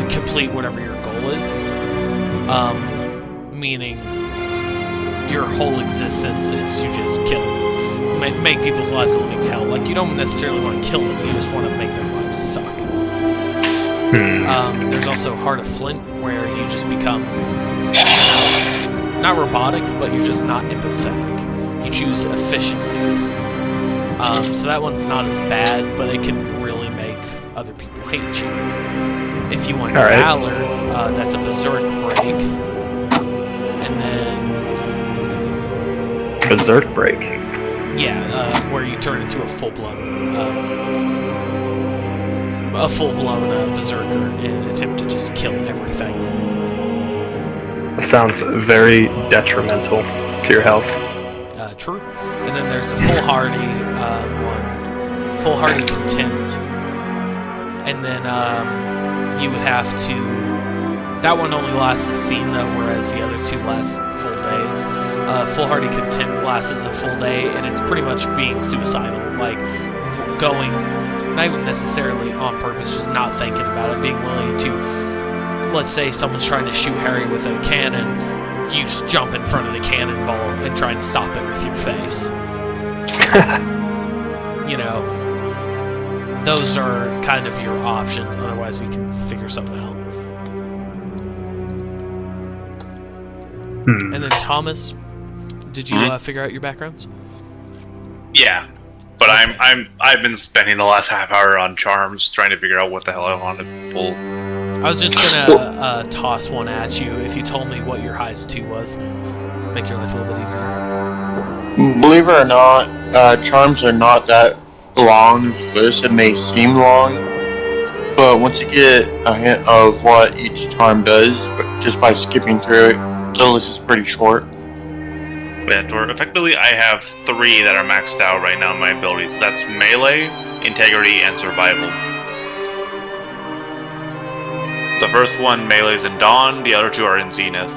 complete whatever your goal is. Meaning, your whole existence is you just kill them. Make people's lives a living hell. Like, you don't necessarily want to kill them, you just want to make their lives suck. There's also Heart of Flint, where you just become not robotic, but you're just not empathetic. You choose efficiency. So that one's not as bad, but it can really make other people hate you. If you want Valor, that's a Berserk break. And then Berserk break. Yeah, where you turn into a full-blown berserker in an attempt to just kill everything. That sounds very detrimental to your health. True. And then there's the foolhardy one, foolhardy contempt, and then you would have to. That one only lasts a scene though, whereas the other two last full days. Foolhardy contempt lasts a full day, and it's pretty much being suicidal, like going, not even necessarily on purpose, just not thinking about it, being willing to, let's say someone's trying to shoot Harry with a cannon, you just jump in front of the cannonball and try and stop it with your face. Those are kind of your options, otherwise we can figure something out. And then Thomas, did you figure out your backgrounds? Yeah, but okay. I've been spending the last half hour on charms, trying to figure out what the hell I want to pull. I was just gonna toss one at you. If you told me what your highest 2 was, make your life a little bit easier. Believe it or not, charms are not that long of a list. It may seem long, but once you get a hint of what each charm does, just by skipping through it, the list is pretty short. Effectively, I have 3 that are maxed out right now in my abilities. That's melee, integrity, and survival. The first one, melee's in Dawn. The other 2 are in Zenith.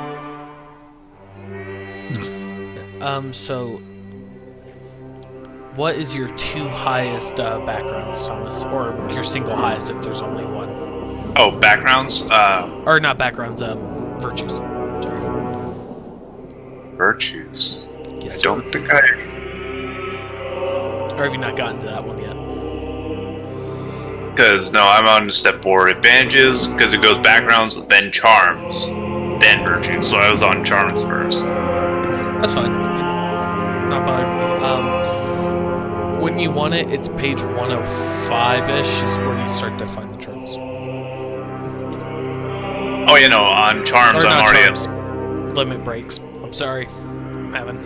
So what is your 2 highest backgrounds, Thomas? Or your single highest if there's only one? Oh, backgrounds. Or not backgrounds. Virtues. Sorry. Virtues. Yes, I sir. don't think I. Or have you not gotten to that one yet? Because no, I'm on step 4. Advantages, because it goes backgrounds, then charms, then virtues. So I was on charms first. That's fine. Not bothering me. When you want it, it's page 105-ish is where you start to find the charms. Oh, you know, on charms, Or I'm not already charms. Limit breaks. I'm sorry. I'm having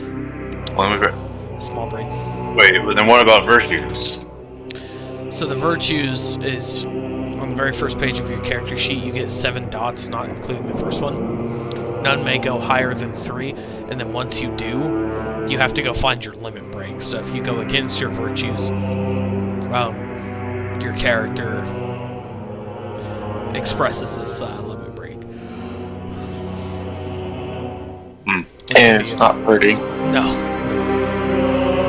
a small break. Wait, but then what about virtues? So the virtues is on the very first page of your character sheet. You get 7 dots, not including the first one. None may go higher than 3, and then once you do, you have to go find your limit break. So if you go against your virtues, your character expresses this limit break. And it's not pretty. No.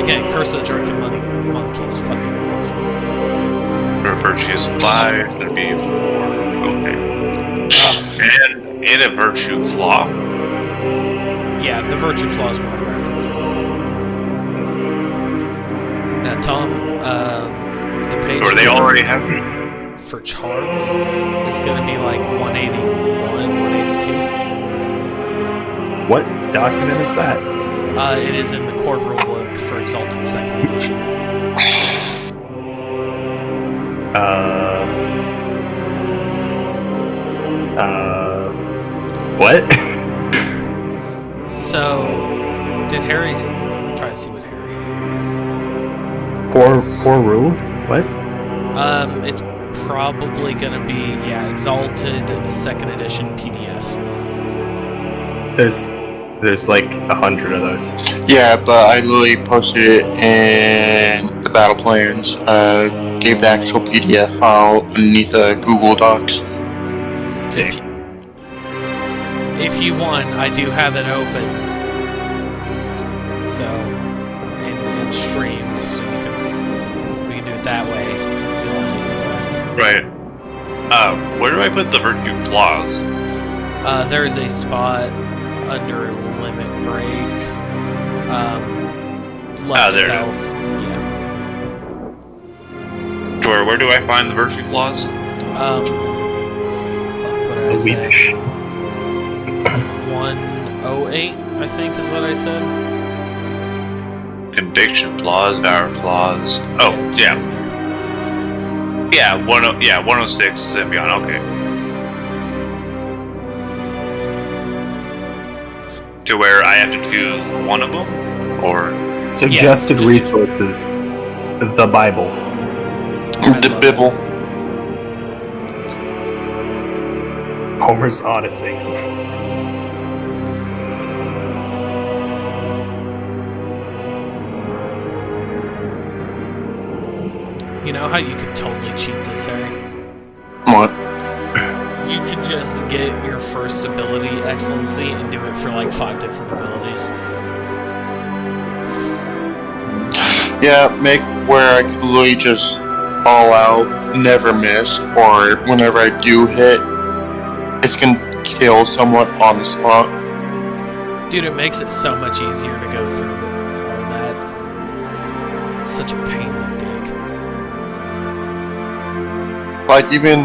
Again, Curse of the Drunken Money. Monkey is fucking awesome. For virtues 5, gonna be 4. Okay. And a virtue flaw. Yeah, the virtue flaw is what I'm referencing. Now, Tom, the page Or they already have. for charms is going to be like 181, 182. What document is that? It is in the core rulebook for Exalted 2nd Edition. What? So, did Harry... try to see what Harry... Four rules? What? It's probably going to be, Exalted 2nd Edition PDF. There's like 100 of those. Yeah, but I literally posted it in the battle plans. Gave the actual PDF file underneath Google Docs. Sick. If you want, I do have it open. So, and streamed, so we can do it that way. Right. Where do I put the virtue flaws? There is a spot under limit break. Left there it health. Yeah. Where do I find the virtue flaws? What did I say? 108, I think, is what I said. Conviction flaws, power flaws. Oh, yeah. Yeah, 106 and beyond. Okay. To where I have to choose one of them, or Suggested just- resources. The Bible. The Bible. Homer's Odyssey. You know how you could totally cheat this, Harry? What? You could just get your first ability, Excellency, and do it for like 5 different abilities. Yeah, make where I could literally just all out, never miss, or whenever I do hit, it's gonna kill someone on the spot. Dude, it makes it so much easier to go through all that. It's such a pain in the dick. Like, even,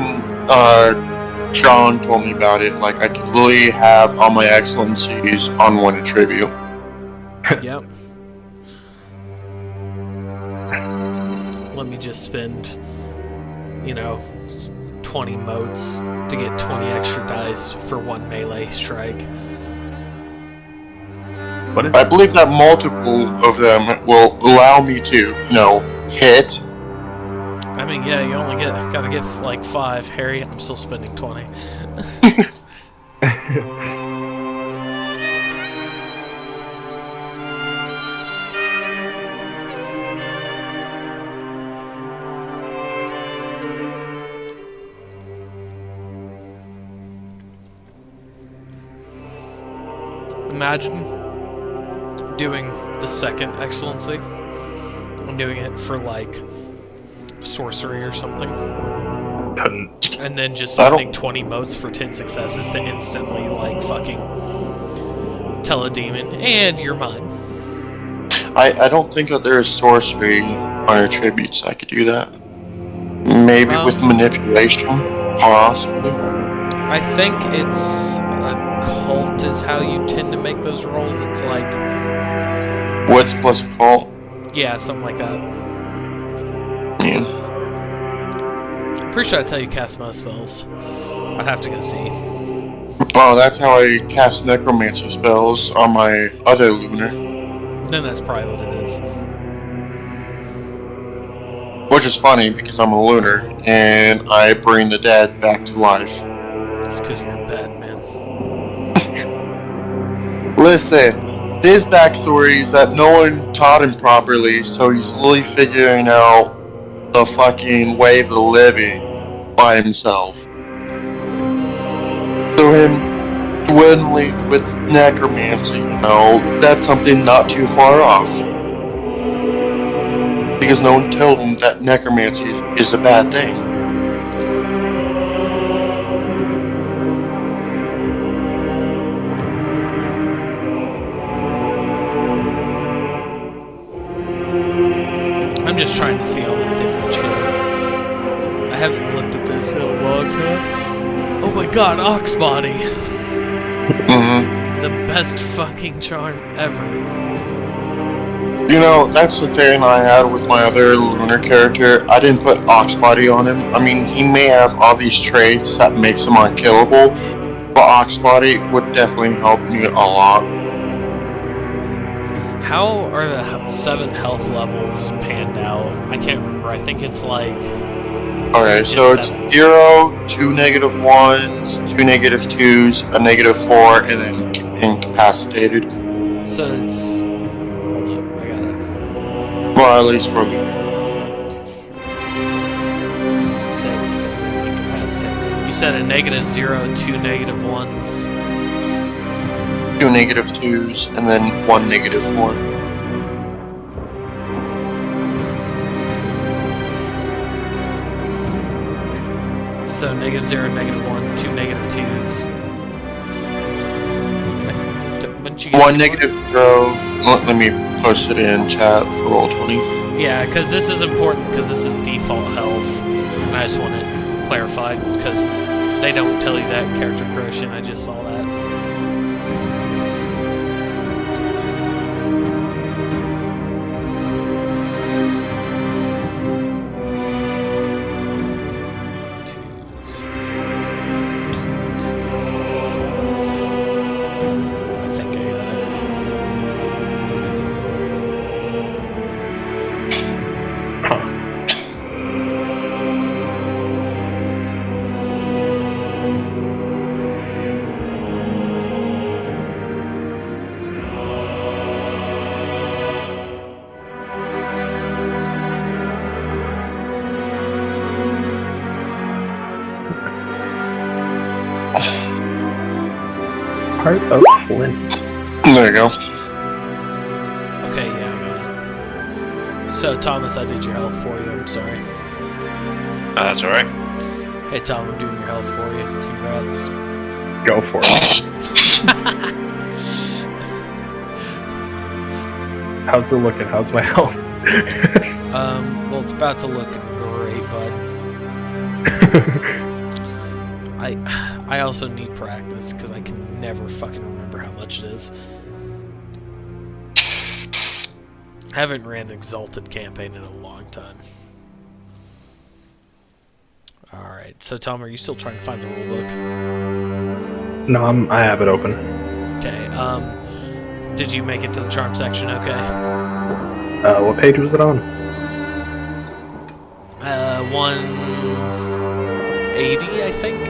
John told me about it, like, I could literally have all my excellencies on one attribute. Yep. Let me just spend, 20 motes to get 20 extra dice for one melee strike. What is I believe that multiple of them will allow me to, hit. I mean, yeah, you only gotta get like 5. Harry, I'm still spending 20. Imagine doing the second excellency. I'm doing it for like sorcery or something. Couldn't. And then just I don't- spending 20 motes for 10 successes to instantly, like, fucking tell a demon, and you're mine. I don't think that there is sorcery on attributes that could do that. Maybe with manipulation, possibly. I think it's occult is how you tend to make those rolls. It's like... What's plus occult? Yeah, something like that. Yeah. Pretty sure that's how you cast most spells. I'd have to go see. Oh, that's how I cast necromancy spells on my other lunar. Then that's probably what it is. Which is funny because I'm a lunar and I bring the dead back to life. It's because you're bad, man. Listen, his backstory is that no one taught him properly, so he's slowly figuring out the fucking way of the living by himself. So him dwindling with necromancy, that's something not too far off. Because no one told him that necromancy is a bad thing. I'm just trying to see all this different shit. I haven't looked at this in a long time. Oh my god, Ox Body! Mm-hmm. The best fucking charm ever. That's the thing I had with my other lunar character. I didn't put Oxbody on him. I mean, he may have all these traits that makes him unkillable, but Oxbody would definitely help me a lot. How are the 7 health levels panned out? I can't remember. I think it's like... Okay, so it's 0, 2 -1s, 2 -2s, a -4, and then incapacitated. So it's... Hold up, I got it. Well, at least for me. 6, incapacitated. You said a -0, 2 -1s. 2 -2s, and then 1 -4. So -0, -1, 2 -2s. Wouldn't you get 1 any more? -0. Let me post it in chat for Roll20. Yeah, because this is important, because this is default health. And I just want it clarified, because they don't tell you that in character creation. I just saw that. Twos. I think I got it. Heart of Flint. There you go. Okay, yeah, I got it. So, Thomas, I did your health for you. I'm sorry. That's alright. Hey, Tom, I'm doing your health for you. Congrats. Go for it. How's it looking? How's my health? Well, it's about to look great, bud. I also need practice, because I can never fucking remember how much it is. I haven't ran an Exalted campaign in a long time. Alright, so Tom, are you still trying to find the rulebook? No, I have it open. Okay, did you make it to the charm section okay? What page was it on? 180, I think?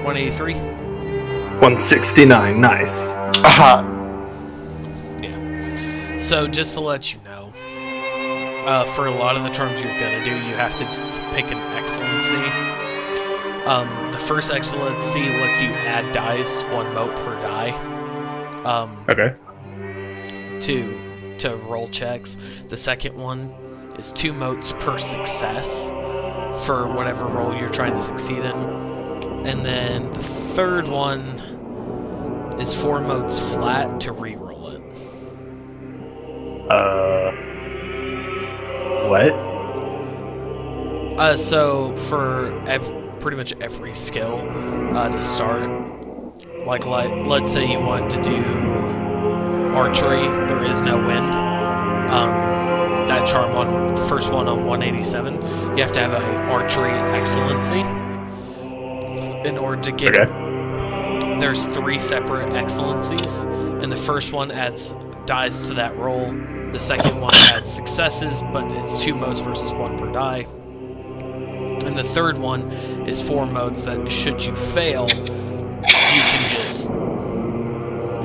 183? 169, nice. Aha. Yeah. So, just to let you know, for a lot of the charms you're gonna do, you have to pick an excellency. The first excellency lets you add dice, 1 mote per die. Okay. To roll checks. The second one is 2 motes per success. for whatever role you're trying to succeed in. And then the third one is 4 modes flat to re-roll it. What? So for pretty much every skill to start, like let's say you want to do archery, there is no wind. That charm on the first one on 187, you have to have an archery excellency in order to get. Okay. There's 3 separate excellencies, and the first one adds dies to that roll. The second one adds successes, but it's 2 modes versus 1 per die. And the third one is 4 modes that, should you fail, you can just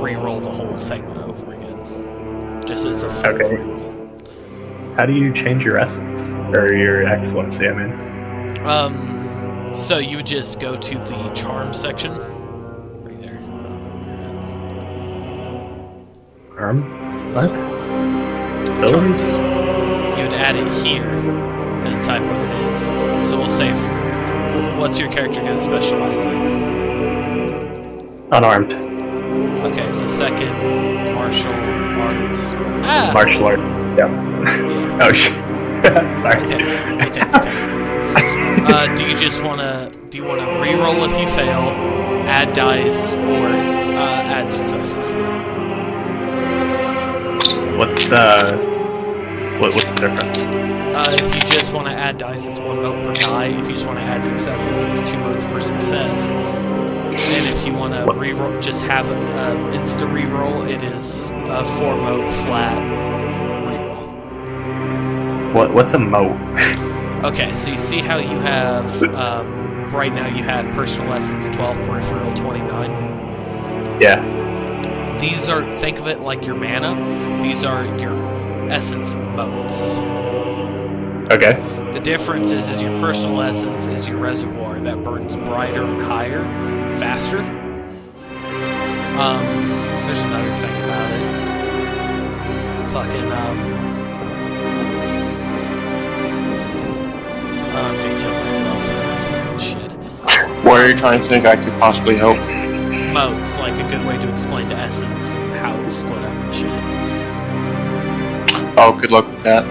re-roll the whole thing over again. Just as a full Okay. re-roll. How do you change your essence? Or your excellency, I mean. So you would just go to the charm section. Right there. What? Charms. You would add it here and type what it is. So we'll say, what's your character going to specialize in? Unarmed. Okay, so second, martial arts. Martial art. Yeah. Oh shit. Sorry. Okay. Do you just wanna re-roll if you fail, add dice, or add successes? What's the difference? If you just want to add dice, it's 1 mote per die. If you just want to add successes, it's 2 motes per success. And if you want to re-roll, just have an insta re-roll, it is a 4 mote flat re-roll. What's a mote? Okay, so you see how you have right now you have personal essence 12, peripheral 29. Yeah. These are, think of it like your mana. These are your essence modes. Okay. The difference is your personal essence is your reservoir that burns brighter and higher, faster. There's another thing about it. Fucking I'm gonna kill myself. Fucking shit. Where are you trying to think I could possibly help? Modes, like a good way to explain to essence and how it's split up and shit. Oh, good luck with that.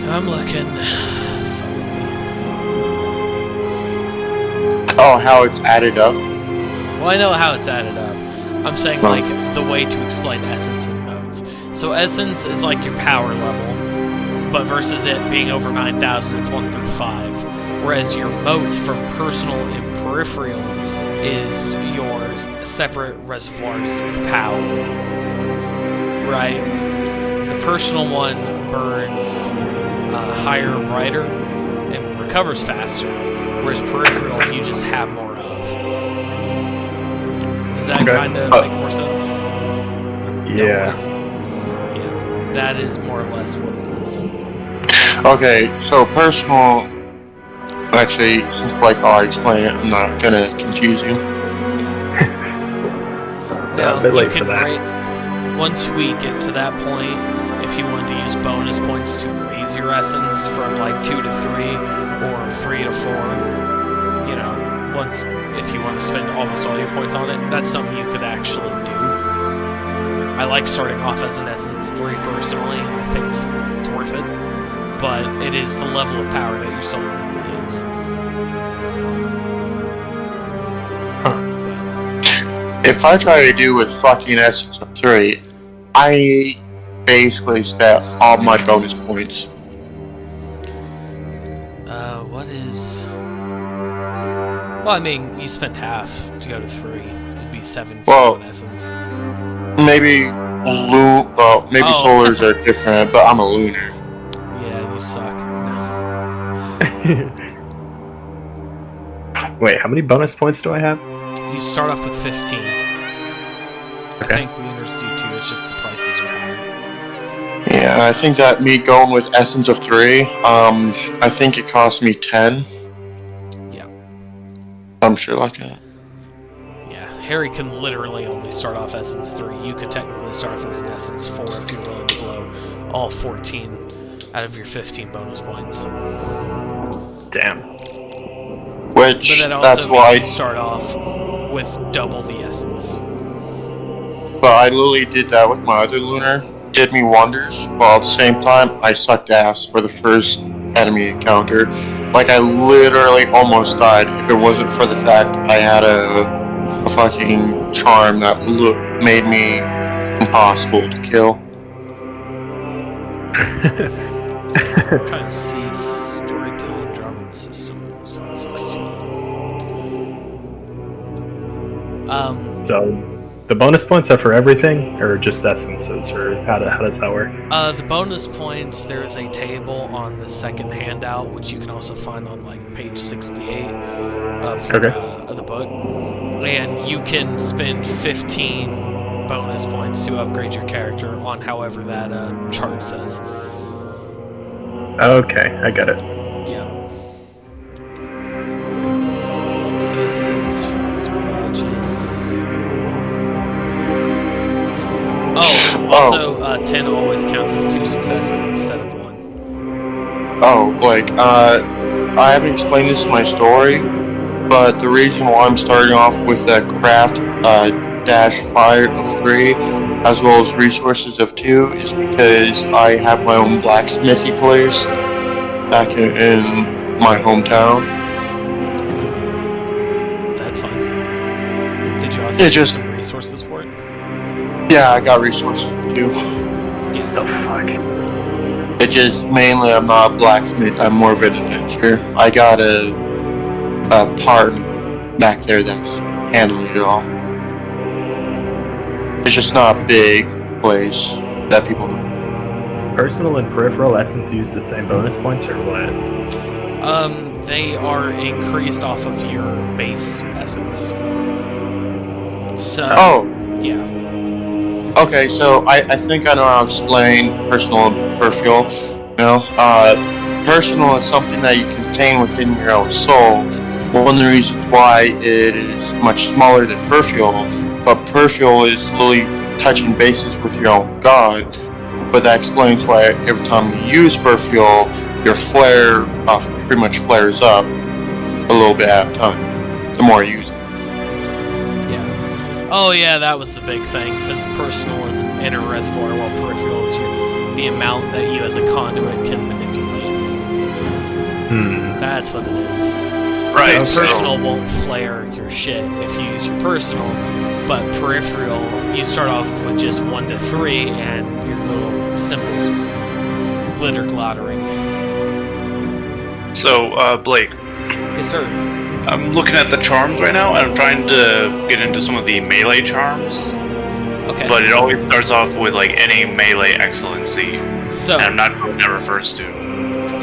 I'm looking. Oh, how it's added up? Well, I know how it's added up. I'm saying, like, the way to explain essence and modes. So essence is like your power level, but versus it being over 9,000, it's 1 through 5. Whereas your modes from personal and peripheral is your separate reservoirs of power. Right? The personal one burns higher and brighter and recovers faster, whereas peripheral you just have more of. Does that kind of make more sense? Yeah. Yeah, that is more or less what it is. Okay, so personal. Actually, since Blake already explained it, I'm not gonna confuse you. Now, a bit late you for can that. rate, once we get to that point, if you wanted to use bonus points to raise your essence from like 2 to 3 or 3 to 4, you know, if you want to spend almost all your points on it, that's something you could actually do. I like starting off as an essence 3 personally. I think it's worth it, but it is the level of power that your soul is. If I try to do with fucking Essence of 3, I basically spent all my bonus points. What is... Well, I mean, you spent half to go to 3. It'd be 7 for Well, an essence. Maybe solars are different, but I'm a lunar. Yeah, you suck. No. Wait, how many bonus points do I have? You start off with 15. Okay. I think lunars do too, it's just the prices are higher. Yeah, I think that me going with Essence of 3, I think it cost me 10. Yeah. I'm sure like that. Yeah, Harry can literally only start off Essence 3. You could technically start off as an Essence 4 if you're willing to blow all 14 out of your 15 bonus points. Damn. Which, But that that's also why, means you start off with double the essence. but I literally did that with my other lunar. Did me wonders, while at the same time, I sucked ass for the first enemy encounter. Like, I literally almost died if it wasn't for the fact I had a fucking charm that made me impossible to kill. I'm trying to see storytelling drama systems 116. So, the bonus points are for everything, or just essences, or how does that work? The bonus points, there's a table on the second handout, which you can also find on like page 68 of the book. And you can spend 15 bonus points to upgrade your character on however that chart says. Okay, I get it. Yeah. Successes, matches. Oh, also, 10 always counts as 2 successes instead of 1. Oh, like, I haven't explained this in my story, but the reason why I'm starting off with that craft dash fire of 3, as well as resources of 2, is because I have my own blacksmithy place back in my hometown. That's fine. Did you also get some resources for it? Yeah, I got resources of 2. Yeah. The fuck? It just, mainly, I'm not a blacksmith, I'm more of an adventurer. I got a partner back there that's handling it all. It's just not a big place that people know. Personal and peripheral essence use the same bonus points, or what? They are increased off of your base essence. So, yeah. Okay, so I think I know how to explain personal and peripheral. Personal is something that you contain within your own soul. One of the reasons why it is much smaller than peripheral, but peripheral is literally touching bases with your own god. But that explains why every time you use peripheral, your flare pretty much flares up a little bit at a time. The more you use it. Oh yeah, that was the big thing. Since personal is an inner reservoir, while peripheral is the amount that you as a conduit can manipulate. That's what it is. Right. Because personal won't flare your shit if you use your personal, but peripheral, you start off with just 1 to 3, and your little symbols glitter glottering. So, Blake. Yes, sir. I'm looking at the charms right now, and I'm trying to get into some of the melee charms. Okay. But it always starts off with like any melee excellency. So, and I'm not sure what that refers to.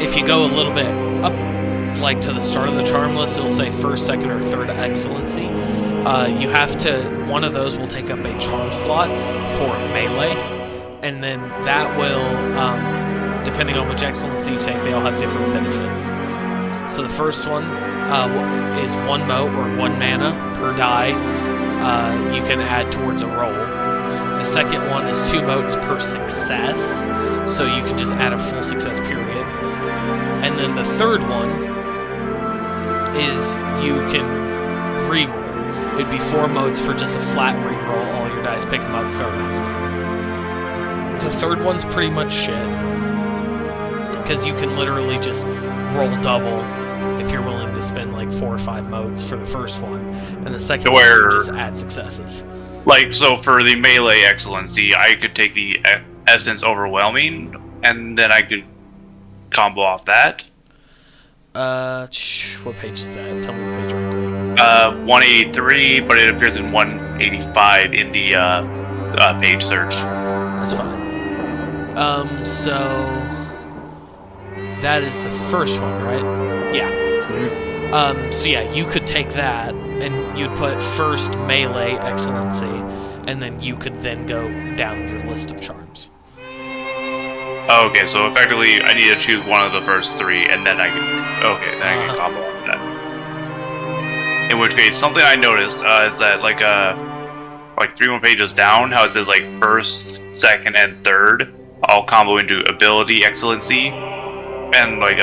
if you go a little bit up, like to the start of the charm list, it'll say first, second, or third excellency. You have to, one of those will take up a charm slot for melee, and then that will, depending on which excellency you take, they all have different benefits. So the first one is 1 mote or 1 mana per die you can add towards a roll. The second one is 2 motes per success, so you can just add a full success period. And then the third one is you can reroll. It'd be 4 motes for just a flat reroll. All your dice pick them up, throw them out. The third one's pretty much shit, because you can literally just roll double if you're willing to spend like 4 or 5 motes for the first one, and the second one you just add successes. Like, so for the melee excellency, I could take the essence overwhelming, and then I could combo off that. What page is that? Tell me the page real quick. 183, but it appears in 185 in the page search. That's fine. So that is the first one, right? Yeah. So yeah, you could take that, and you'd put first melee excellency, and then you could then go down your list of charms. Okay, so effectively, I need to choose one of the first 3, and then I can. Okay, then I can combo on that. In which case, something I noticed is that like 3 more pages down, how it says like first, second, and third. all combo into ability excellency, and like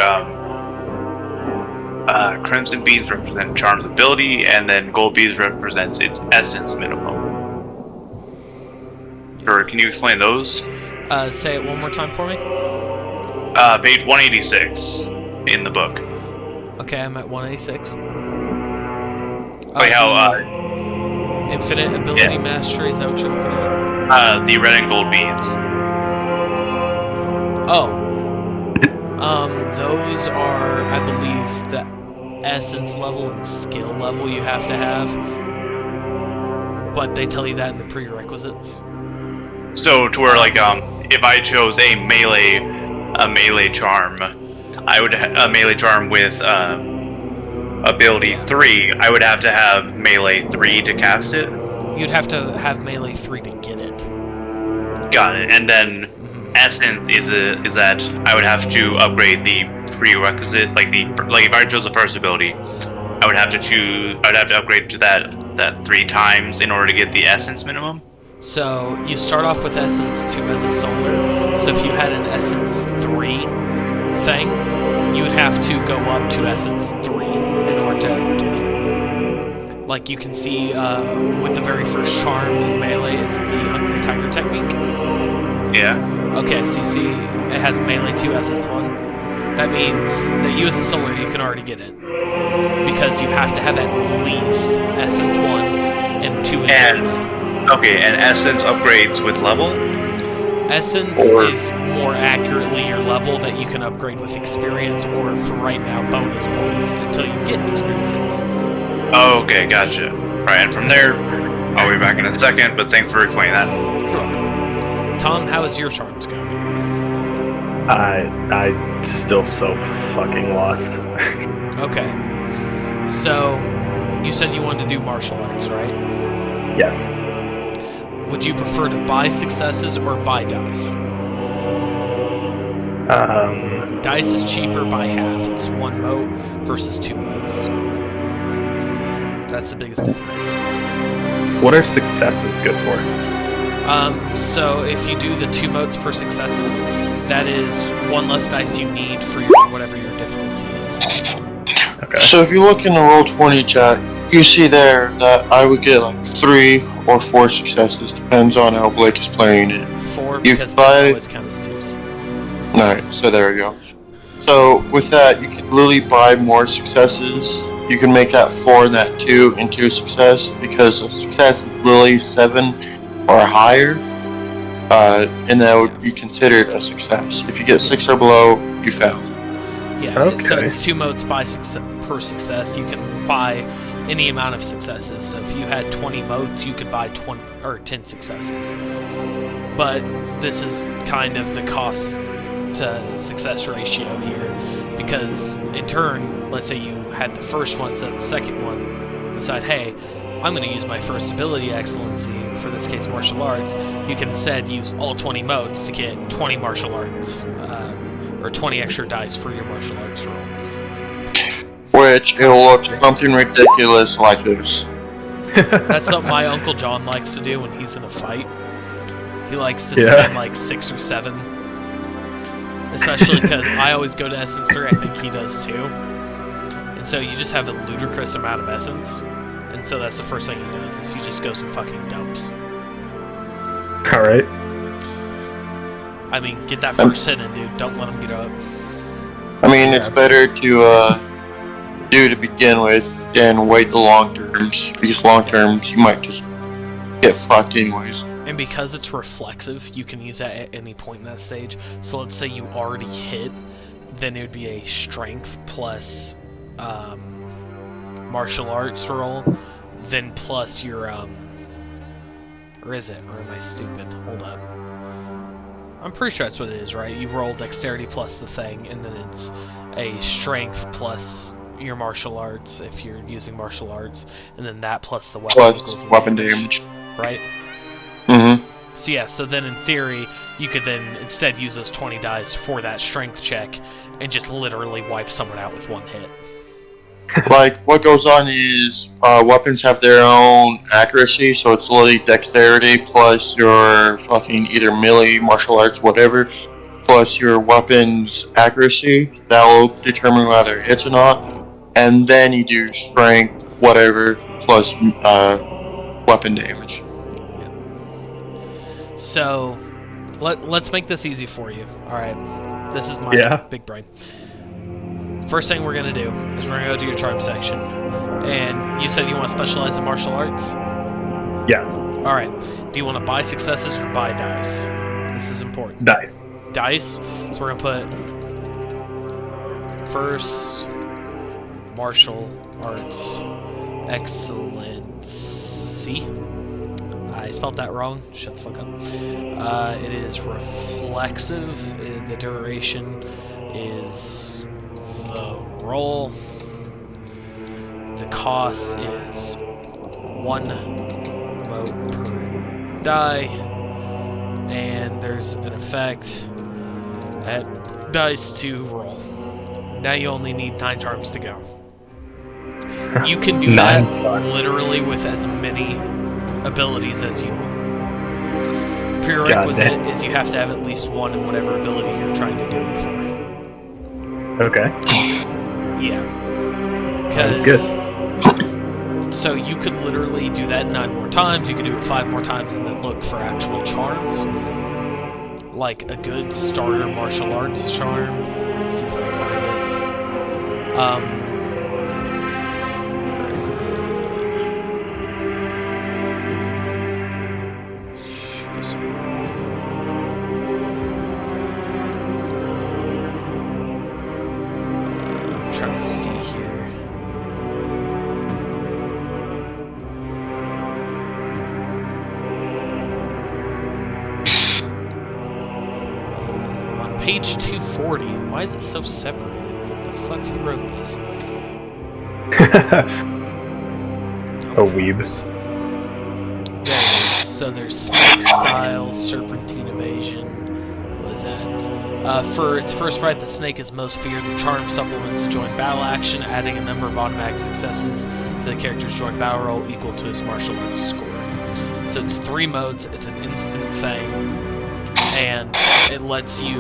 crimson beads represent charm's ability, and then gold beads represents its essence minimum. Or can you explain those? Say it one more time for me. Page 186 in the book. Okay, I'm at 186. Like how Infinite ability mastery, is that what you're looking at? the red and gold beads. Oh. Those are, I believe, the essence level and skill level you have to have. But they tell you that in the prerequisites. So to where like if I chose a melee charm, I would a melee charm with ability 3. I would have to have melee 3 to cast it. You'd have to have melee 3 to get it. Got it. And then essence is that I would have to upgrade the prerequisite, like if I chose the first ability, I would have to upgrade to that 3 times in order to get the essence minimum. So you start off with Essence 2 as a solar. So if you had an Essence 3 thing, you would have to go up to Essence 3 in order to get it. Like you can see with the very first charm in Melee is the Hungry Tiger technique. Yeah. Okay, so you see it has Melee 2, Essence 1. That means that you as a solar, you can already get it. Because you have to have at least Essence 1 and 2 in Melee. Okay, and Essence upgrades with level? Essence is more accurately your level that you can upgrade with experience, or for right now, bonus points until you get experience. Okay, gotcha. Alright, and from there, I'll be back in a second, but thanks for explaining that. You're welcome. Tom, how is your charms going? I still so fucking lost. Okay. So, you said you wanted to do martial arts, right? Yes. Would you prefer to buy successes or buy dice? Dice is cheaper by half. It's 1 mote versus 2 motes. That's the biggest difference. What are successes good for? So if you do the 2 motes per successes, that is 1 less dice you need for whatever your difficulty is. Okay. So if you look in the Roll20 chat, you see there that I would get like 3 or 4 successes, depends on how Blake is playing it. 4 You because buy- they always count as 2s. Alright, so there we go. So with that, you could literally buy more successes. You can make that 4 and that 2 into a success, because a success is literally 7 or higher, and that would be considered a success. If you get 6 or below, you fail. Yeah, so Okay. it's 2 motes per success. You can buy any amount of successes. So if you had 20 motes, you could buy 20 or 10 successes. But this is kind of the cost to success ratio here, because in turn, let's say you had the first one, so the second one decide, hey, I'm going to use my first ability excellency, for this case martial arts. You can instead use all 20 motes to get 20 martial arts, or 20 extra dice for your martial arts roll. Which, it will look something ridiculous like this. That's something my Uncle John likes to do when he's in a fight. He likes to Yeah. spend like 6 or 7. Especially because I always go to Essence 3, I think he does too. And so you just have a ludicrous amount of Essence. And so that's the first thing he does, is he just goes and fucking dumps. Alright. I mean, get that first hit in, dude. Don't let him get up. I mean, it's better to do to begin with than wait the long terms, because long terms you might just get fucked anyways. And because it's reflexive, you can use that at any point in that stage. So let's say you already hit, then it would be a strength plus martial arts roll, then plus your or is it? Or am I stupid? Hold up. I'm pretty sure that's what it is, right? You roll dexterity plus the thing, and then it's a strength plus your martial arts if you're using martial arts, and then that plus the weapon Plus equals the weapon damage. right? Mm-hmm. So yeah, so then in theory, you could then instead use those 20 dice for that strength check and just literally wipe someone out with 1 hit. Like, what goes on is weapons have their own accuracy, so it's literally dexterity plus your fucking either melee, martial arts, whatever, plus your weapon's accuracy. That will determine whether it hits or not. And then you do strength, whatever, plus weapon damage. So, let's make this easy for you. Alright, this is my big brain. First thing we're going to do is we're going to go to your charm section. And you said you want to specialize in martial arts? Yes. Alright, do you want to buy successes or buy dice? This is important. Dice. Dice, so we're going to put first martial arts excellency. I spelled that wrong. Shut the fuck up. It is reflexive. The duration is the roll. The cost is 1 mote per die. And there's an effect at dice to roll. Now you only need 9 charms to go. You can do that literally with as many abilities as you want. The prerequisite is you have to have at least one in whatever ability you're trying to do it for. Okay. Yeah. That's good. So you could literally do that 9 more times, you could do it 5 more times, and then look for actual charms. Like a good starter martial arts charm. Let me see if I can find it. Where is it? I'm trying to see here. On page 240, why is it so separated? What the fuck? Who wrote this? A weebs. There it is. So there's snake style, serpentine evasion. What is that? For its first bite, the snake is most feared. The charm supplements a joint battle action, adding a number of automatic successes to the character's joint battle roll equal to his martial arts score. So it's 3 modes. It's an instant thing, and it lets you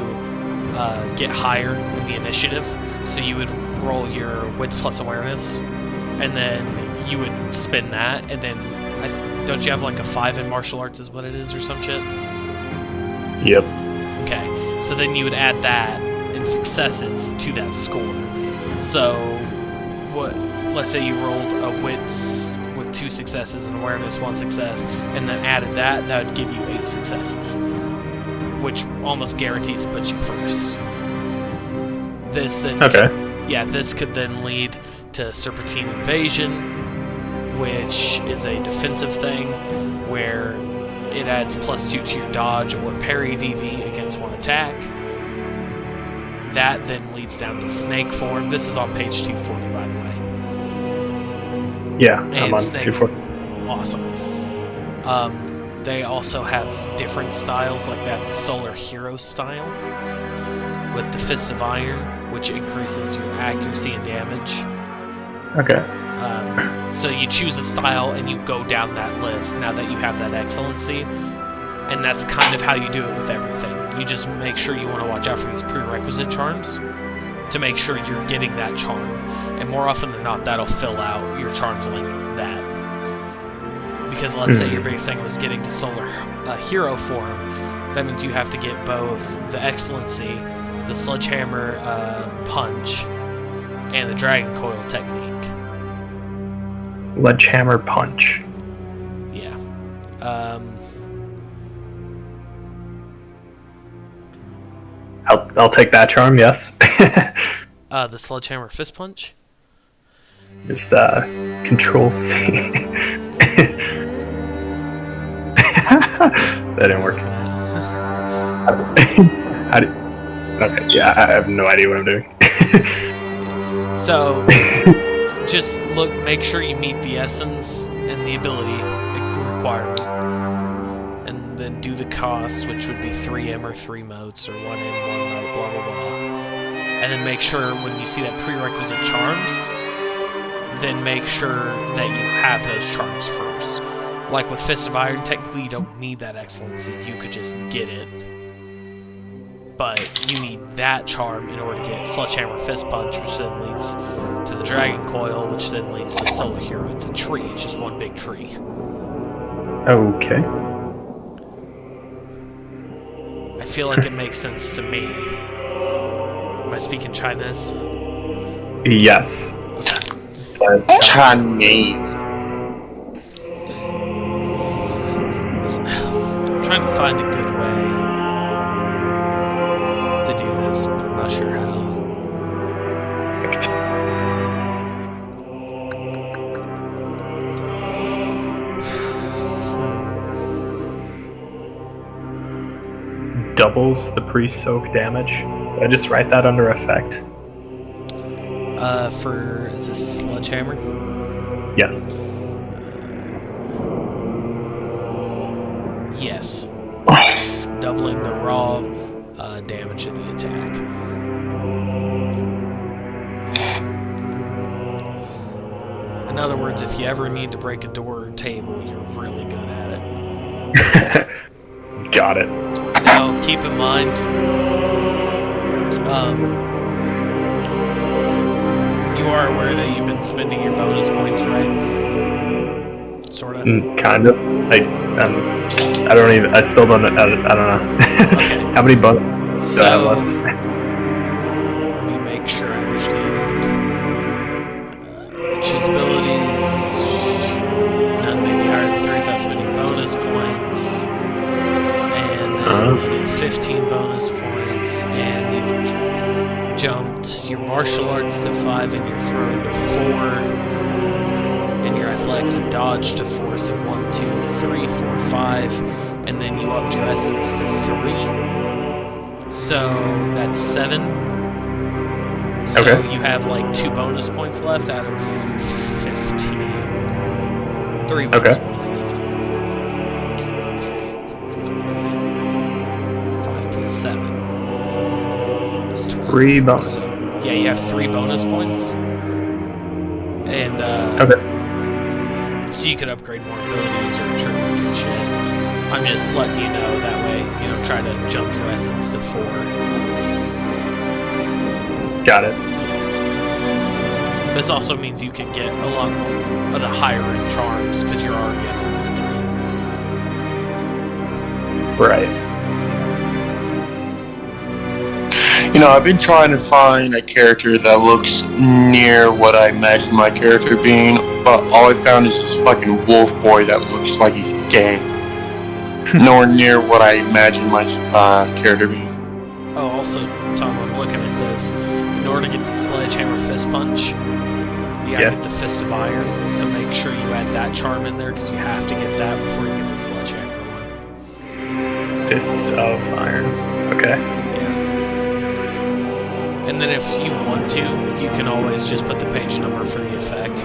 get higher in the initiative. So you would roll your wits plus awareness, and then you would spin that, and then don't you have like a 5 in martial arts is what it is or some shit? Yep. Okay, so then you would add that in successes to that score. So, let's say you rolled a wits with 2 successes and awareness 1 success, and then added that would give you 8 successes, which almost guarantees to put you first. This could then lead to Serpentine Invasion, which is a defensive thing where it adds +2 to your dodge or parry DV against one attack. That then leads down to snake form. This is on page 240, by the way. Yeah, And I'm on snake, 240. awesome. They also have different styles, like that the Solar Hero style with the Fists of Iron, which increases your accuracy and damage. Okay. So you choose a style and you go down that list now that you have that excellency, and that's kind of how you do it with everything. You just make sure you want to watch out for these prerequisite charms to make sure you're getting that charm, and more often than not that'll fill out your charms like that. Because let's say your biggest thing was getting to Solar Hero form, that means you have to get both the excellency, the sledgehammer punch, and the dragon coil technique. Sledgehammer punch. Yeah. I'll take that charm. Yes. The sledgehammer fist punch. Just control C. That didn't work. How do? Okay. Yeah, I have no idea what I'm doing. So, just make sure you meet the essence and the ability requirement, and then do the cost, which would be 3M or 3 motes, or 1M, 1 mote, blah blah blah. And then make sure when you see that prerequisite charms, then make sure that you have those charms first. Like with Fist of Iron, technically you don't need that excellency, you could just get it. But you need that charm in order to get Sledgehammer Fist Punch, which then leads to the Dragon Coil, which then leads to Solar Hero. It's a tree, it's just one big tree. Okay. I feel like it makes sense to me. Am I speaking Chinese? Yes. But, Chinese. I'm trying to find a good way to do this, but I'm not sure how. doubles the pre-soak damage. I just write that under effect. Is this Sledgehammer? Yes. Yes. Doubling the raw damage of the attack. In other words, if you ever need to break a door or table, you're really good at it. Got it. Now, keep in mind, you are aware that you've been spending your bonus points, right? Sort of. Kind of. I don't even. I still don't. I don't know. Okay. How many bonus do I have left? Let me make sure I understand. Choose abilities. None may be higher than 3 without spending bonus points. And then you need 15 bonus points. And you've jumped your martial arts to 5 and your throw to 4. And your athletics and dodge to 4, so 1, 2, 3, 4, 5, and then you upped your essence to 3. So that's 7. So Okay. you have like 2 bonus points left out of 15. 3 bonus points left. 5 plus 7 is 12. 3 bonus. So, yeah, you have 3 bonus points. And Okay. so you could upgrade more abilities or attributes and shit. I'm just letting you know that way, try to jump your essence to 4. Got it. This also means you can get a lot more of the higher end charms because you're already essence 3. Right. I've been trying to find a character that looks near what I imagine my character being, but all I found is this fucking wolf boy that looks like he's gay. Nowhere near what I imagine my character being. Oh, also, Tom, I'm looking at this. In order to get the Sledgehammer Fist Punch, you gotta get the Fist of Iron, so make sure you add that charm in there because you have to get that before you get the Sledgehammer one. Fist of Iron. Okay. And then if you want to, you can always just put the page number for the effect.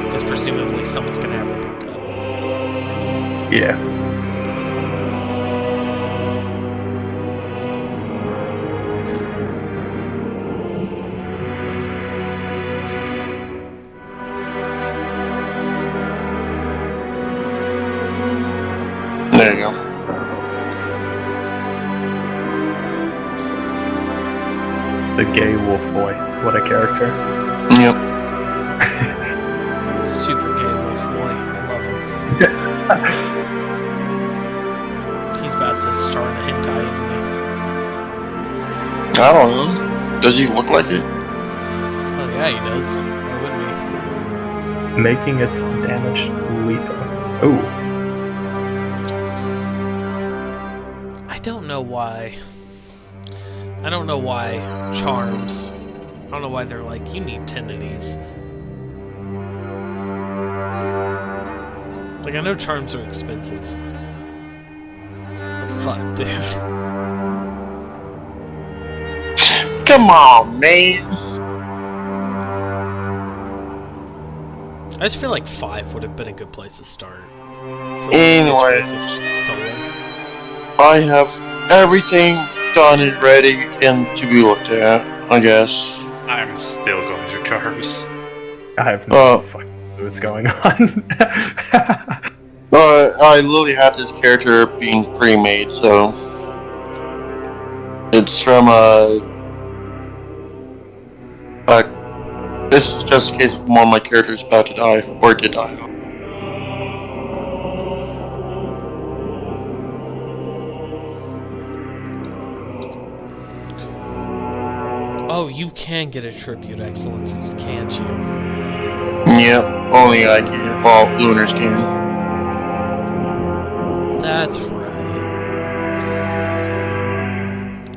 Because presumably someone's going to have the book up. Yeah. There you go. The gay wolf boy. What a character. Yep. Super gay wolf boy. I love him. He's about to start a hentai, isn't he? I don't know. Does he look like it? Oh yeah, he does. Why wouldn't Making its damage lethal. Ooh. he? I don't know why charms. I don't know why they're like, you need 10 of these. Like, I know charms are expensive. But fuck, dude. Come on, man. I just feel like 5 would have been a good place to start. Anyway. Solo. I have everything done and ready and to be looked at, I guess. I'm still going through charms. I have no fucking clue what's going on. I literally have this character being pre-made, so it's from this is just in case one of my characters about to die or did die. Oh, you can get a tribute excellencies, can't you? Yep, only I can. Well, Lunars can. That's right.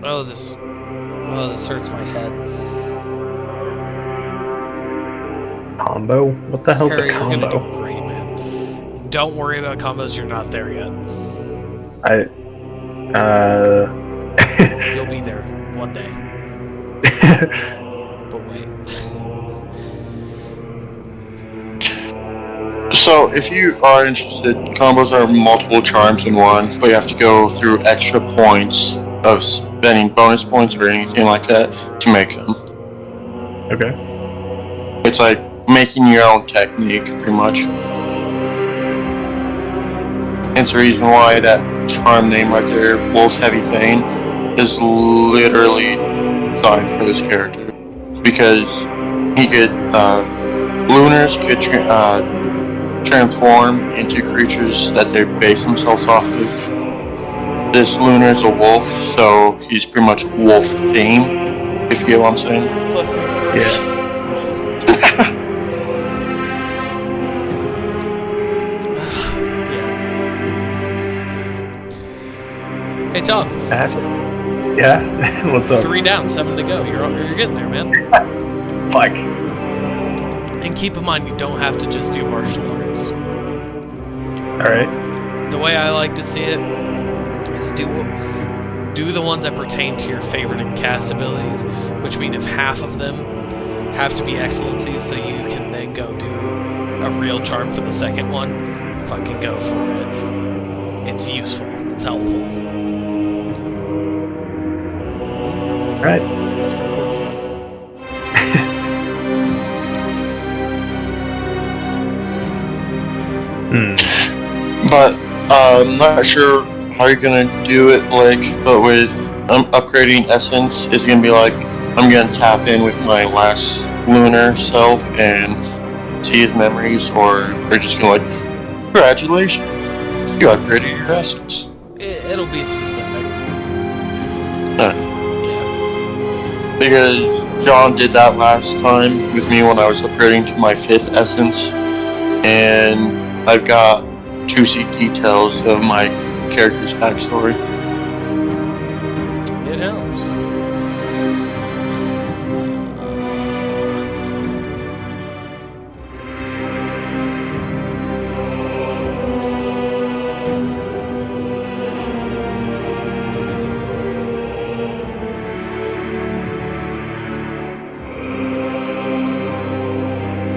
Oh, this hurts my head. Combo? What the hell's Harry, a you're gonna combo? do great, man. Don't worry about combos. You're not there yet. You'll be there one day. But wait. So, if you are interested, combos are multiple charms in one, but you have to go through extra points of spending bonus points or anything like that to make them. Okay. It's like making your own technique, pretty much. It's the reason why that charm name right there, Wolf's Heavy Fane, is literally designed for this character. Because he could, Lunars could transform into creatures that they base themselves off of. This Lunar is a wolf, so he's pretty much wolf themed, if you get what I'm saying. Yeah. Hey Tom. Yeah? What's up? 3 down, 7 to go. You're getting there, man. Fuck. And keep in mind, you don't have to just do martial arts. Alright. The way I like to see it is do the ones that pertain to your favorite cast abilities, which mean if half of them have to be excellencies, so you can then go do a real charm for the second one, fucking go for it. It's useful. It's helpful. Alright. That's pretty cool. But I'm not sure how you're gonna do it, but with upgrading Essence, it's gonna be like, I'm gonna tap in with my last Lunar self and see his memories, or we're just gonna congratulations, you upgraded your Essence. It'll be specific. Yeah. Because John did that last time with me when I was upgrading to my 5th Essence, and I've got juicy details of my character's backstory. It helps.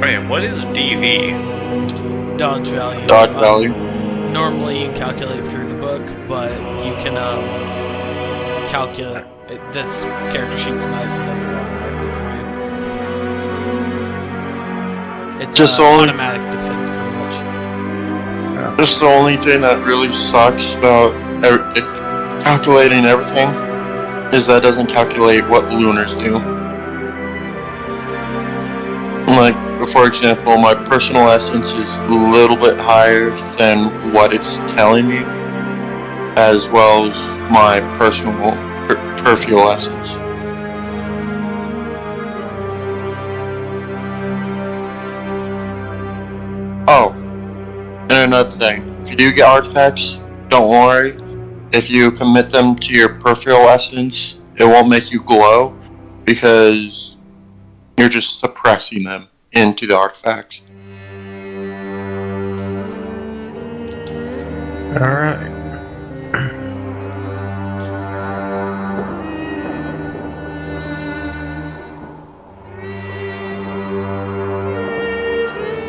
Wait, what is DV? Dodge value. Dodge value. Normally you can calculate through the book, but you can calculate. This character sheet's nice and does it automatically for you. It's Just automatic defense, pretty much. Just the only thing that really sucks about calculating everything is that it doesn't calculate what Lunars do. Like, for example, my personal essence is a little bit higher than what it's telling me, as well as my personal peripheral essence. Oh, and another thing, if you do get artifacts, don't worry. If you commit them to your peripheral essence, it won't make you glow, because you're just suppressing them into the artifacts. Alright.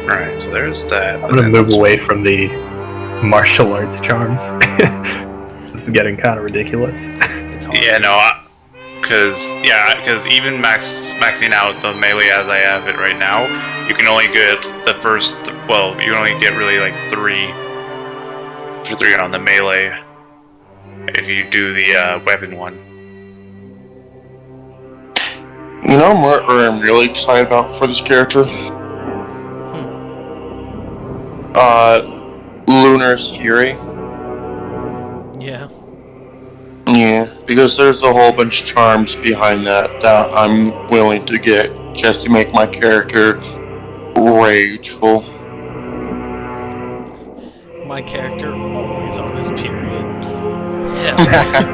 Alright, so there's that. I'm gonna move away from the martial arts charms. This is getting kind of ridiculous. It's hard. Yeah, no, because even maxing out the melee as I have it right now, you can only get the first. Well, you can only get really like 3 for 3 on the melee if you do the weapon one. You know what I'm really excited about for this character? Lunar's Fury. Yeah. Yeah, because there's a whole bunch of charms behind that I'm willing to get just to make my character rageful. My character always on his period. Yeah. 'Cause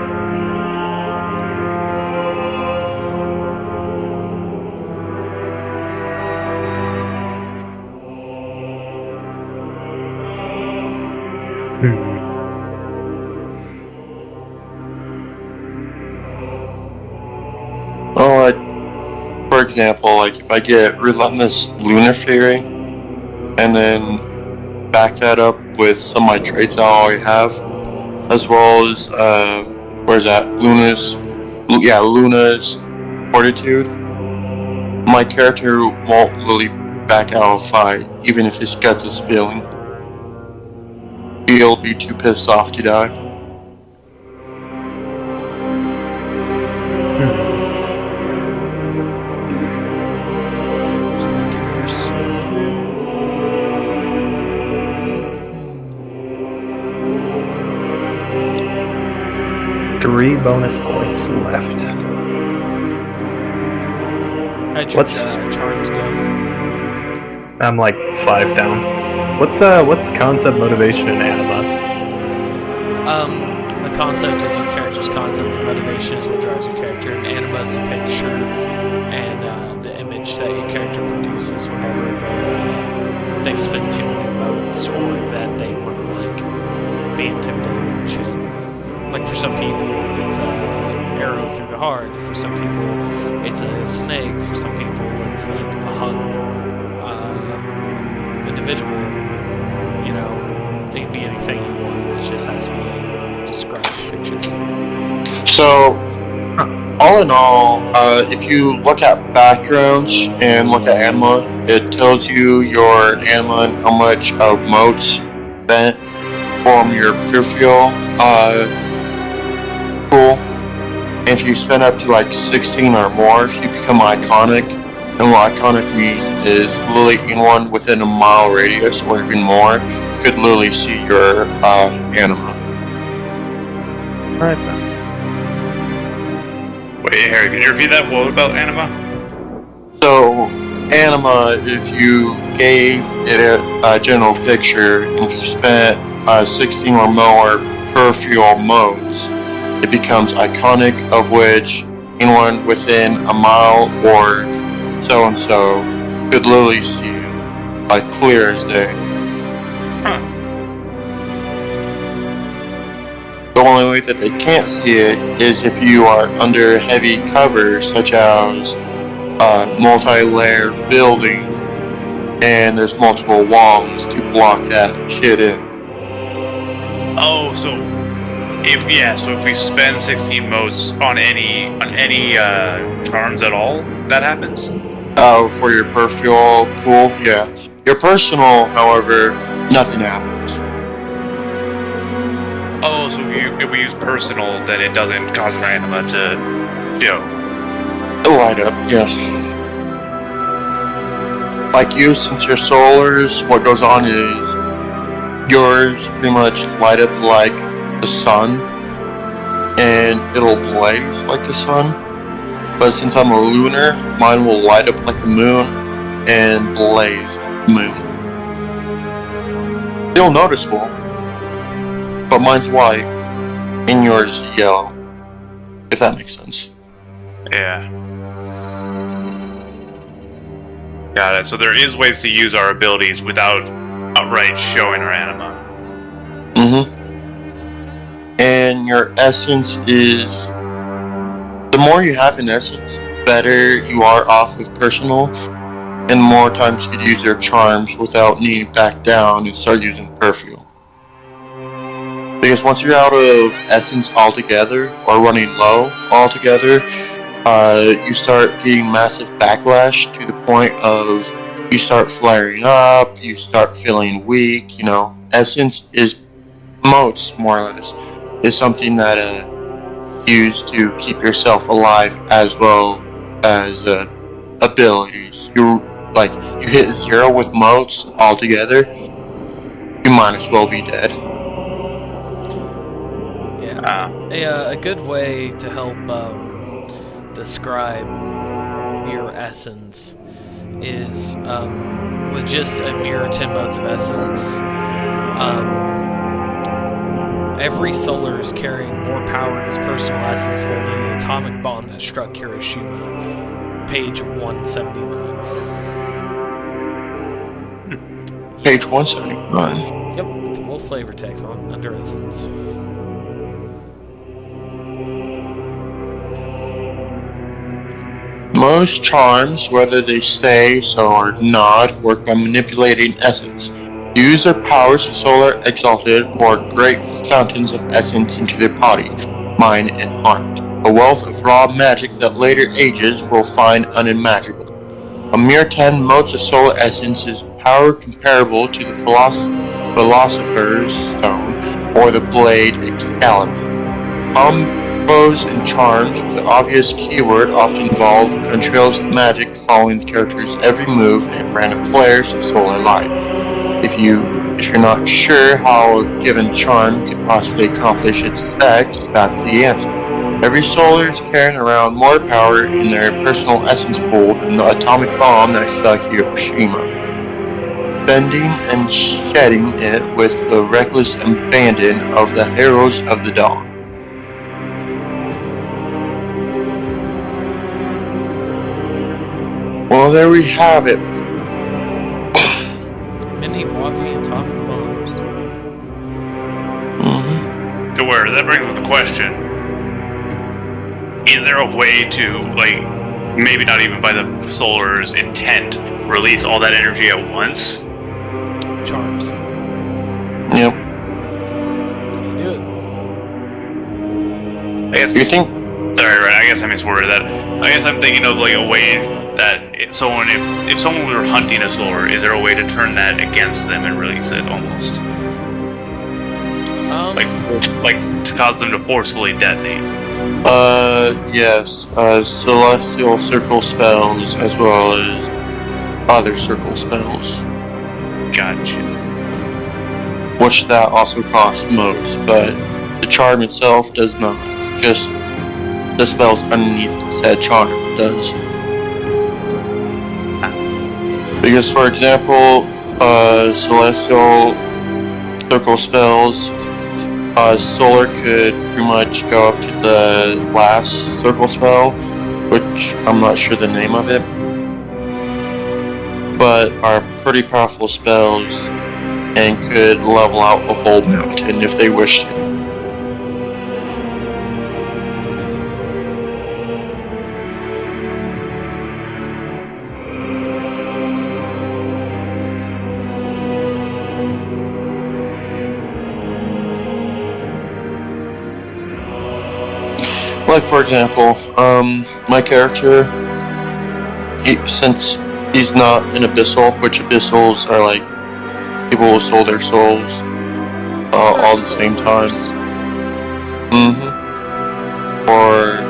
for example, like if I get Relentless Lunar Fury, and then back that up with some of my traits I already have, as well as where's that? Luna's Fortitude. My character won't really back out of a fight, even if his guts is spilling. He'll be too pissed off to die. Three bonus points left. How'd your charms go? I'm like 5 down. What's concept, motivation, and anima? The concept is your character's concept. The motivation is what drives your character. And anima is the picture and the image that your character produces whenever they spend too many modes or that they want to like be intimidated and shit. Like for some people, it's an arrow through the heart. For some people, it's a snake. For some people, it's like a hug individual. You know, it can be anything you want. It just has to be a described picture. So, all in all, if you look at backgrounds and look at anima, it tells you your anima and how much of motes spent from your peripheral pool. And if you spend up to like 16 or more, you become iconic. And what iconic means is literally anyone within a mile radius or even more could literally see your anima. Alright then. Wait, Harry, can you repeat that? What about anima? So, anima, if you gave it a general picture, and if you spent 16 or more peripheral modes, it becomes iconic, of which anyone within a mile or so-and-so could literally see it, like clear as day. Huh. The only way that they can't see it is if you are under heavy cover, such as a multi-layer building, and there's multiple walls to block that shit in. Oh, so if we spend 16 modes on any charms at all, that happens? For your peripheral pool, yeah. Your personal, however, nothing happens. Oh, so if we use personal, then it doesn't cause our anima to show. Light up, yes. Like you, since your solars, what goes on is yours pretty much light up like the sun, and it'll blaze like the sun. But since I'm a lunar, mine will light up like the moon and blaze the moon. Still noticeable, but mine's white and yours yellow, if that makes sense. Yeah. Got it. So there is ways to use our abilities without outright showing our anima. And your essence is... the more you have in essence, better you are off with personal, and more times you could use your charms without needing to back down and start using perfume. Because once you're out of essence altogether, or running low altogether, you start getting massive backlash to the point of you start flaring up, you start feeling weak, essence is motes, more or less, is something that used to keep yourself alive as well as abilities. You hit 0 with motes altogether, you might as well be dead. Yeah, a good way to help describe your essence is with just a mere 10 modes of essence. Every solar is carrying more power in its personal essence, holding the atomic bomb that struck Hiroshima. Page 179. Page 179. Yep, it's a little flavor text under essence. Most charms, whether they say so or not, work by manipulating essence. Use their powers to solar exalted pour great fountains of essence into their body, mind, and heart. A wealth of raw magic that later ages will find unimaginable. A mere 10 motes of solar essence is power comparable to the Philosopher's Stone or the Blade Excalibur. Combos and charms with the obvious keyword often involve contrails of magic following the character's every move and random flares of solar light. If you're not sure how a given charm could possibly accomplish its effects, that's the answer. Every solar is carrying around more power in their personal essence pool than the atomic bomb that struck Hiroshima, bending and shedding it with the reckless abandon of the heroes of the dawn. Well, there we have it. Many walking atomic bombs. Mm-hmm. To where that brings up the question: is there a way to, maybe not even by the solar's intent, release all that energy at once? Charms. Yep. You do it. I guess. You think? Sorry, right. I guess I misworded that. I guess I'm thinking of a way that if someone were hunting a solar, is there a way to turn that against them and release it almost? Like to cause them to forcefully detonate. Yes. Celestial circle spells as well as other circle spells. Gotcha. Which that also costs motes, but the charm itself does not. Just the spells underneath said charm does. Because, for example, celestial circle spells, solar could pretty much go up to the last circle spell, which I'm not sure the name of it, but are pretty powerful spells and could level out a whole mountain if they wish to. Like, for example, my character, since he's not an abyssal, which abyssals are like people who sold their souls all at the same time. Or,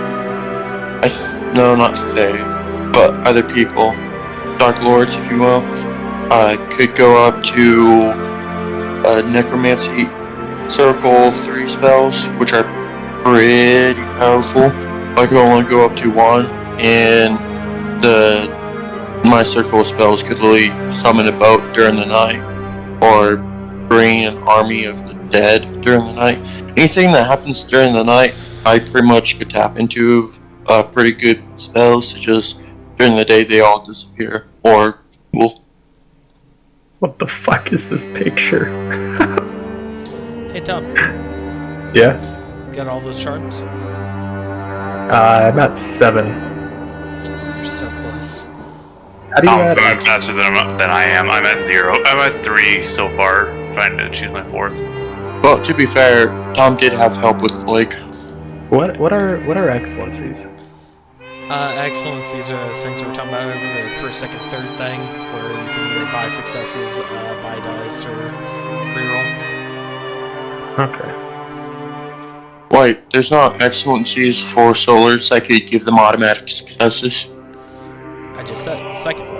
no, not Fae, but other people, Dark Lords, if you will, could go up to Necromancy Circle 3 spells, which are pretty powerful. I can only go up to 1, and my circle of spells could literally summon a boat during the night, or bring an army of the dead during the night. Anything that happens during the night, I pretty much could tap into pretty good spells. To just during the day, they all disappear. Or What the fuck is this picture? Hey, Tom. Yeah? Got all those charms? I'm at 7. You're so close. How do you I'm add going faster than I am. I'm at 0. I'm at 3 so far, trying to choose my 4th. Well, to be fair, Tom did have help with Blake. What are excellencies? Excellencies are those things we were talking about over the first, second, third thing, where you can either buy successes, buy dice, or reroll. Okay. Wait, there's not excellencies for solars that could give them automatic successes? I just said the second one.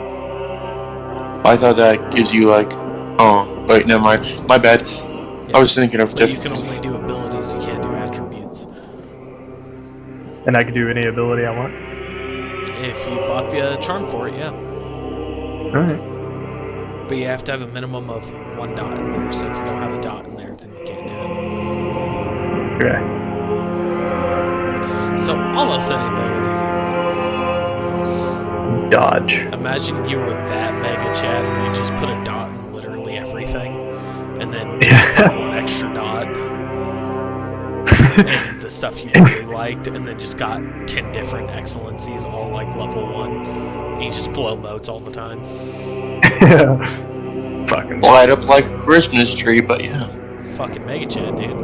I thought that gives you like... Oh, wait, never mind. My bad. Yeah. I was thinking of But you different... can only do abilities, you can't do attributes. And I can do any ability I want? If you bought the charm for it, yeah. Alright. But you have to have a minimum of 1 dot in there, so if you don't have a dot in there, then you can't do Okay. it. So, almost any ability. Dodge. Imagine you were that mega Chad where you just put a dot in literally everything, and then Yeah. one extra dot, and the stuff you really liked, and then just got 10 different excellencies, all like level 1, and you just blow motes all the time. Fucking. Light up like a Christmas tree, but yeah. Fucking mega Chad, dude.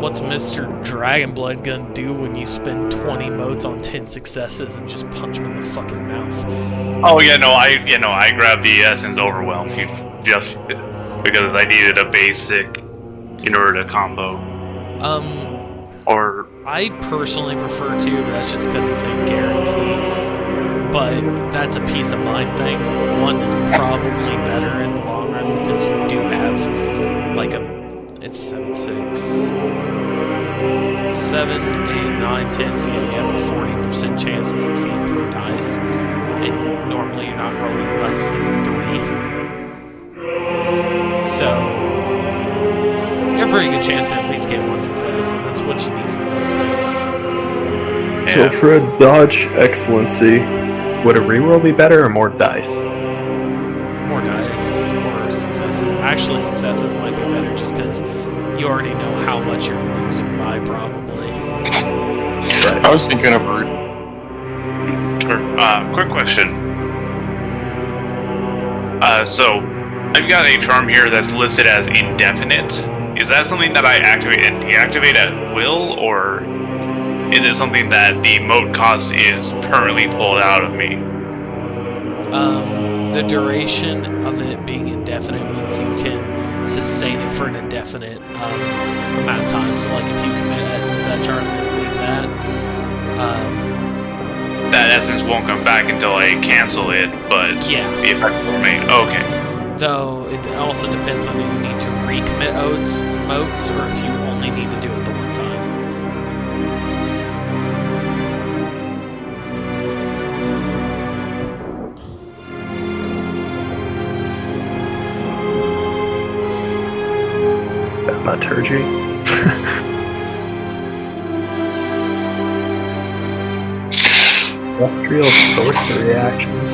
What's Mr. Dragonblood gonna do when you spend 20 motes on 10 successes and just punch him in the fucking mouth? Oh yeah, no, I grabbed the Essence Overwhelm just because I needed a basic in order to combo. Or I personally prefer to, but that's just because it's a guarantee. But that's a peace of mind thing. 1 is probably better in the long run because you do have like it's 7, 6, 7, 8, 9, 10, so you have a 40% chance to succeed per dice. And normally you're not rolling less than 3. So you have a pretty good chance to at least get 1 success, and that's what you need for those things. So for a dodge excellency, would a reroll be better or more dice? More dice or successes. Actually, successes might be better just because you already know how much you're losing by, probably. I was thinking of root. quick question. So I've got a charm here that's listed as indefinite. Is that something that I activate and deactivate at will, or is it something that the mote cost is permanently pulled out of me? The duration of it being indefinite means you can sustain it for an indefinite amount of time. So, like, if you commit essence that charm and leave that, that essence won't come back until I cancel it, but yeah. the effect will remain. Okay. Though it also depends whether you need to recommit motes, or if you only need to do it the one time. Thaumaturgy? Industrial sorcery actions?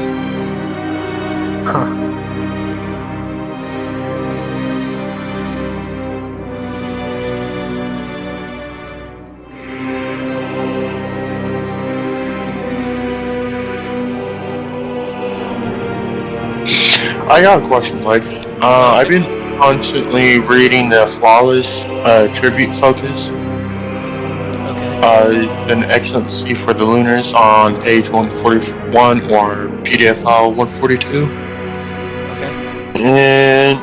Huh. I got a question, Mike. I've been constantly reading the Flawless Tribute Focus. Okay. An excellency for the Lunars on page 141 or PDF file 142. Okay. And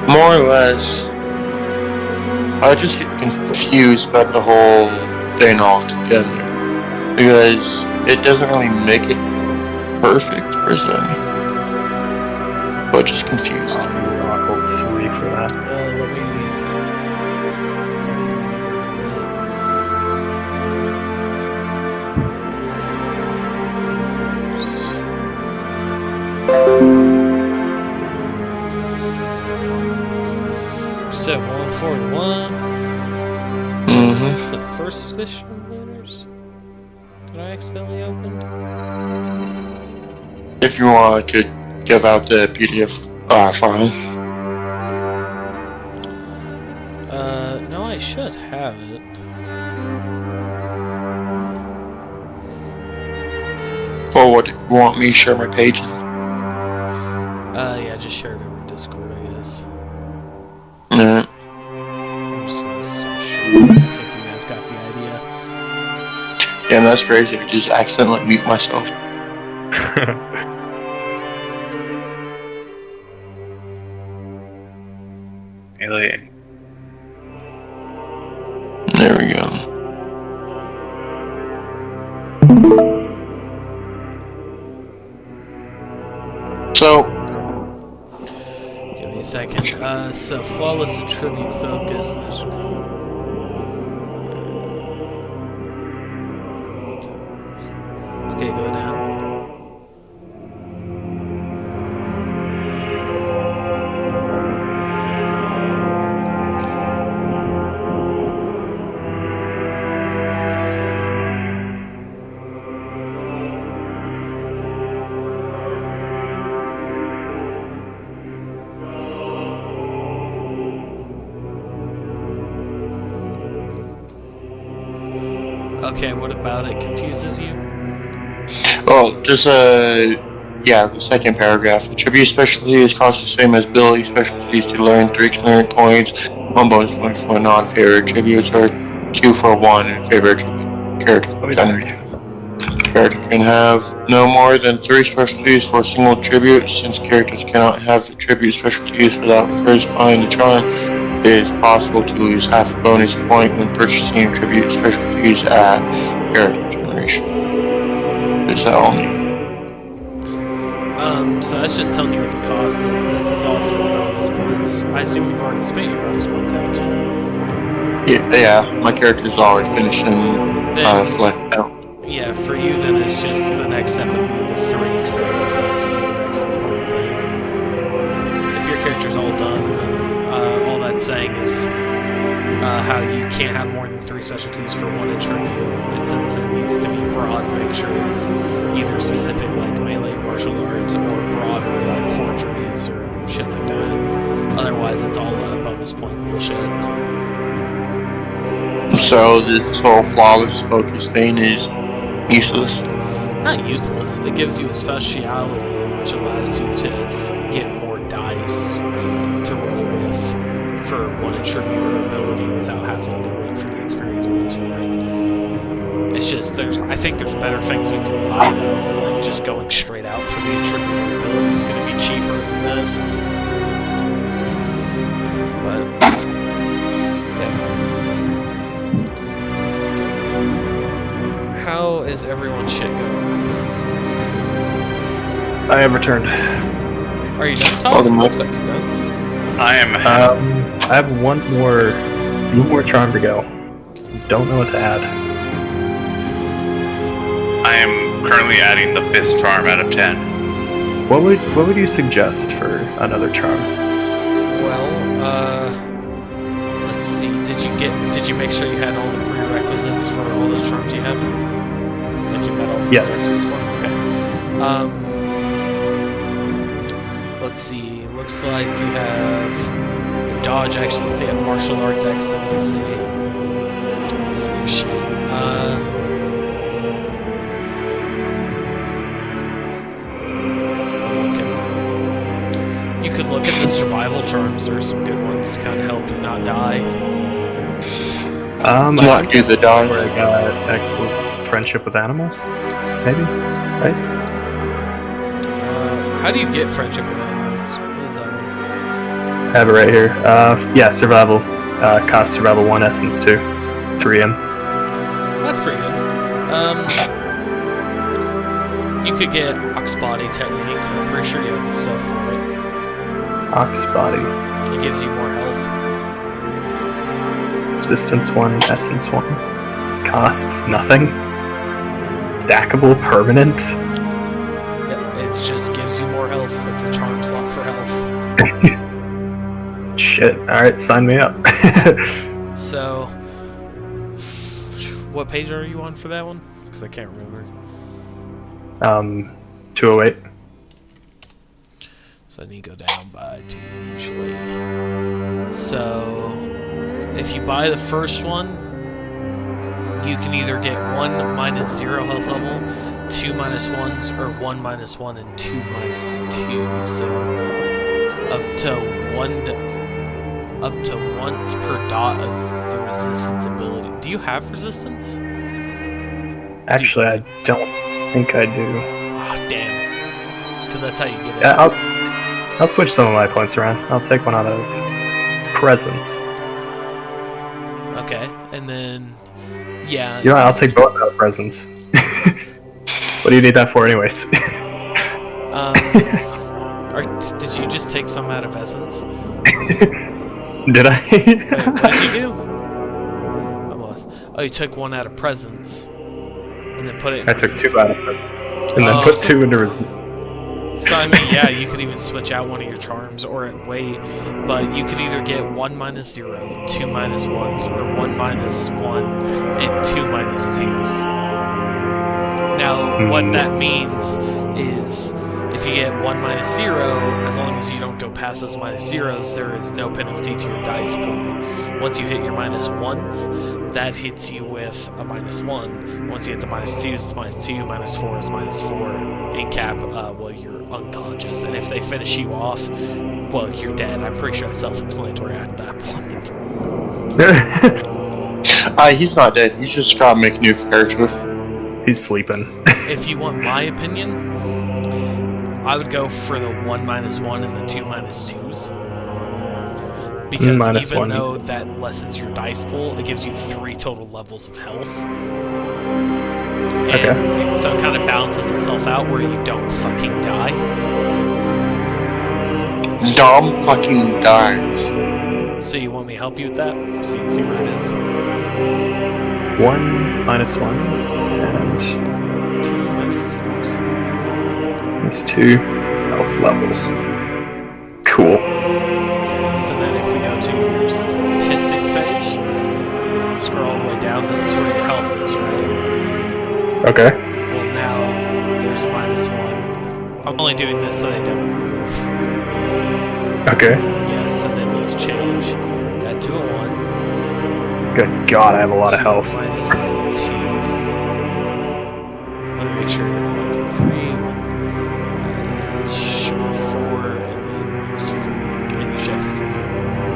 more or less, I just get confused about the whole thing altogether. Because it doesn't really make it perfect, per se. But just confused. Oracle 3 for that. Let me. So 141. Is this the first edition of Lunars that I accidentally opened? If you want, I could give out the PDF file. No, I should have it. Or what, you want me to share my page? Yeah, just share it over Discord, I guess. Nah. I'm just gonna stop sharing. I think you guys got the idea. Yeah, that's crazy. I just accidentally mute myself. Alien. There we go. So, Give me a second. So flawless attribute focus. Okay, go down. Okay, what about it confuses you? well, just yeah, the second paragraph. Attribute specialties cost the same as ability specialties to learn 3 experience points, 1 bonus point for non-favorite attributes, or 2 for 1 in favorite attribute. Character can have no more than 3 specialties for a single attribute. Since characters cannot have attribute specialties without first buying the charm, it is possible to lose half a bonus point when purchasing attribute specialties at character generation. Does that all mean? So that's just telling you what the cost is. This is all for bonus points. I assume you've already spent your bonus points, haven't you? Yeah, my character's already finished and fleshed out. Yeah, for you, then it's just the next step would be the 3 experience points would be the next important thing. If your character's all done, then all that's saying is how you can't have more than 3 specialties for 1 attribute, and since it needs to be broad, make sure it's either specific like melee martial arts or broader like forgeries or shit like that. Otherwise, it's all bonus point bullshit. So this whole flawless focus thing is useless? Not useless. It gives you a speciality which allows you to get more dice to roll with for 1 attribute or ability without having to wait for the experience points for it. It's just I think there's better things you can buy though. Like just going straight out for the attribute or ability is going to be cheaper than this. But how is everyone's shit going? I have returned. Are you done talking? Looks like you're done. I am. I have one more charm to go. Don't know what to add. I am currently adding the 5th charm out of 10. What would you suggest for another charm? Well, let's see. Did you make sure you had all the prerequisites for all those charms you have? Like you met all the Yes. prerequisites for them? Okay. Let's see. Looks like you have dodge excellency and martial arts excellency. Let's see your shit. You could look at the survival charms. There are some good ones to kind of help you not die. Not do the die. I got excellent friendship with animals. Maybe, right? How do you get friendship with animals? What is that one? I have it right here. Yeah, survival. Cost survival 1, essence 2. 3M. That's pretty good. You could get Ox Body Technique. I'm pretty sure you have the stuff for it. Ox body. It gives you more health. Resistance 1, essence 1. Costs nothing. Stackable, permanent. Yeah, it just gives you more health. It's a charm slot for health. Shit. Alright, sign me up. So, what page are you on for that one? Because I can't remember. 208. So I need to go down by 2 usually. So, if you buy the first one, you can either get 1 minus 0 health level, 2 minus 1s, or 1 minus 1 and 2 minus 2. So, up to once per dot of the resistance ability. Do you have resistance? Actually, I don't think I do. Ah, damn. Because that's how you get it. Yeah, I'll switch some of my points around. I'll take one out of presence. Okay, and then yeah. You know what, I'll take both out of presence. What do you need that for, anyways? Did you just take some out of essence? Did I? Wait, what did you do? I lost. Oh, you took one out of presence, and then put it in I took resistance. 2 out of presence, and then put 2 into resistance. So I mean, yeah, you could even switch out one of your charms, or wait, but you could either get 1 minus 0, 2 minus 1s, or 1 minus 1 and 2 minus 2s. Now, what that means is if you get 1 minus 0, as long as you don't go past those minus 0s, there is no penalty to your dice pool. Once you hit your minus 1s, that hits you with a minus 1. Once you hit the minus 2s, it's minus 2, minus 4 is minus 4. In cap, well, you're unconscious. And if they finish you off, well, you're dead. I'm pretty sure it's self-explanatory at that point. He's not dead. He's just got to make a new character. He's sleeping. If you want my opinion, I would go for the 1 minus 1 and the 2 minus 2s. Because minus even 1. though that lessens your dice pool, it gives you 3 total levels of health. And Okay. so it kind of balances itself out where you don't fucking die. Dom fucking dies. So you want me to help you with that? So you can see where it is. 1 minus 1 and 2 minus 2s. minus 2 health levels. Cool. Okay, so then if we go to your statistics page, scroll all the way down, this is where your health is, right? Okay. Well, now there's a minus 1. I'm only doing this so they don't move. Okay. Yes, and then you can change that to a 1. Good God, I have a lot of health. Minus 2s. Let me make sure. 1, 2, 3. Should be 4, and then minus 4. And you should have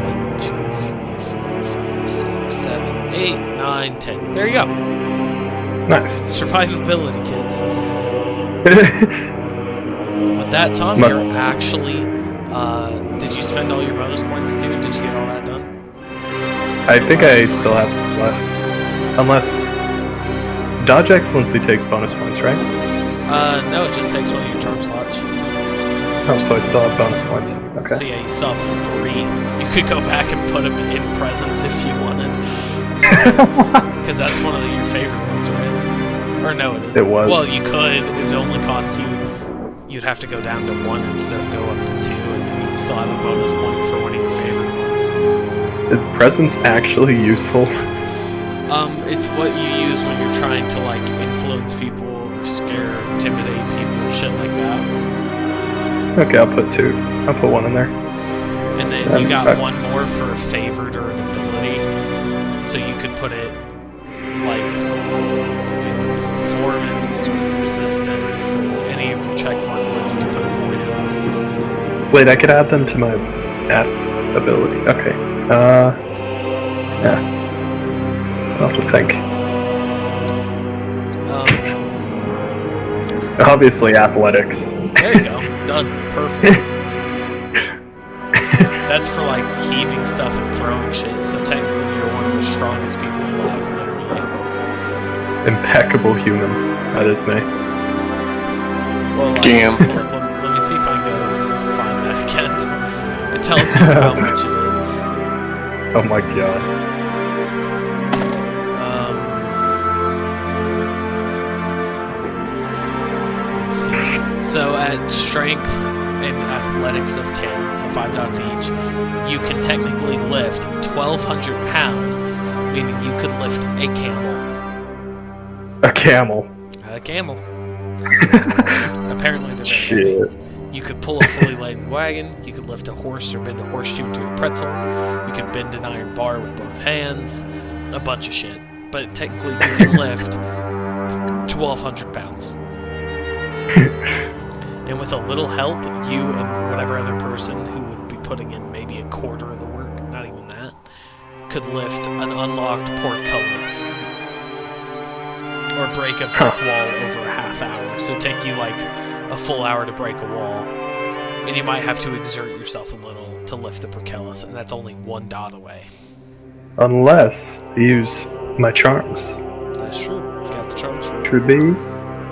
1, 2, 3, 4, 5, 6, 7, 8, 9, 10. There you go. Nice. Survivability, kids. With that, Tom, But- you're actually. Did you spend all your bonus points, dude? Did you get all that done? I think I still have some left. Unless Dodge Excellency takes bonus points, right? No, it just takes one of your charm slots. Oh, so I still have bonus points. So Okay. yeah, you still have 3. You could go back and put them in presence if you wanted. Because that's one of your favorite ones, right? Or no, it isn't. It was. Well, you could. It would only cost you... You'd have to go down to 1 instead of go up to 2, and you'd still have a bonus point for one of your favorite ones. Is presence actually useful? It's what you use when you're trying to, like, influence people or scare, intimidate people, shit like that. Okay, I'll put 2. I'll put 1 in there. And then you got one more for a favored or an ability. So you could put it, like, in performance or resistance or any of your checkpoint ones. You can put avoid it. Wait, I could add them to my add ability. Okay. Yeah. I'll have to think. Obviously, athletics. There you go. Done. Perfect. That's for, like, heaving stuff and throwing shit. So technically you're one of the strongest people alive, literally. Impeccable human. That is me. Well, like, Damn. Let me see if I can go find that again. It tells you how much it is. Oh my god. Let's see. So at strength and athletics of 10, so 5 dots each, you can technically lift 1,200 pounds, meaning you could lift a camel. A camel. A camel. Apparently they're Shit. You could pull a fully laden wagon, you could lift a horse or bend a horseshoe to a pretzel, you could bend an iron bar with both hands, a bunch of shit. But technically you can lift 1,200 pounds. And with a little help, you and whatever other person who would be putting in maybe a quarter of the work, not even that, could lift an unlocked portcullis. or break a brick wall over a half hour. So it'd take you like a full hour to break a wall, and you might have to exert yourself a little to lift the portcullis, and that's only 1 dot away. Unless I use my charms. That's true. You've got the charms for it. Should be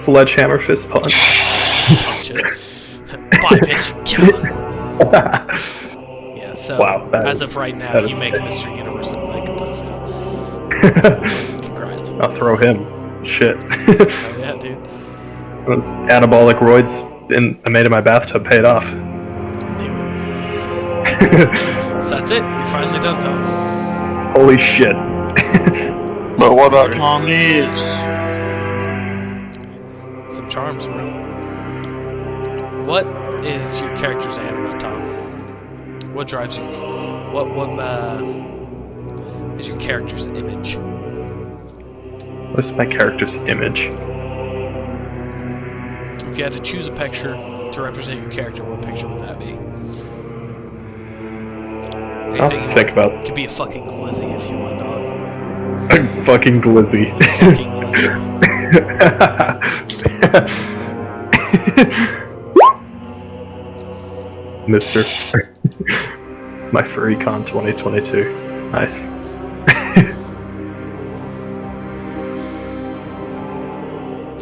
sledgehammer fist punch. Punch it. Bye, bitch. Kill it. Yeah, so Wow, as of right now, you make Mr. Universe look like a pussy. Congrats. I'll throw him. Shit. Oh, yeah, dude. Those anabolic roids I made in my bathtub paid off. So that's it. You're finally done, Tom. Holy shit. But what about Tom Leaves? Some charms, bro. What is your character's anima, Tom? What drives you? What is your character's image? What's my character's image? If you had to choose a picture to represent your character, what picture would that be? I'll think about it. Could be a fucking glizzy if you want, dog. Fucking glizzy. Fucking glizzy. Mister. My FurryCon 2022. Nice.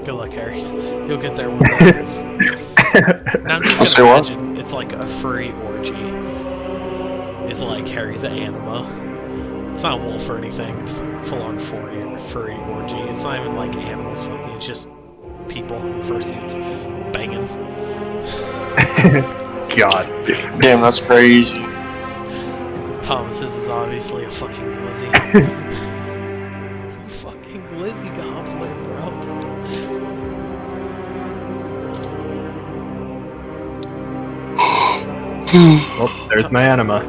Good luck, Harry. You'll get there one day. Now I'm just gonna imagine it's like a furry orgy. It's like Harry's anima. It's not wolf or anything. It's full-on furry orgy. It's not even like animals fucking. It's just people in fursuits banging. God. Damn, that's crazy. Thomas's is obviously a fucking glizzy. Fucking glizzy gobbler, bro. Well, there's my anima.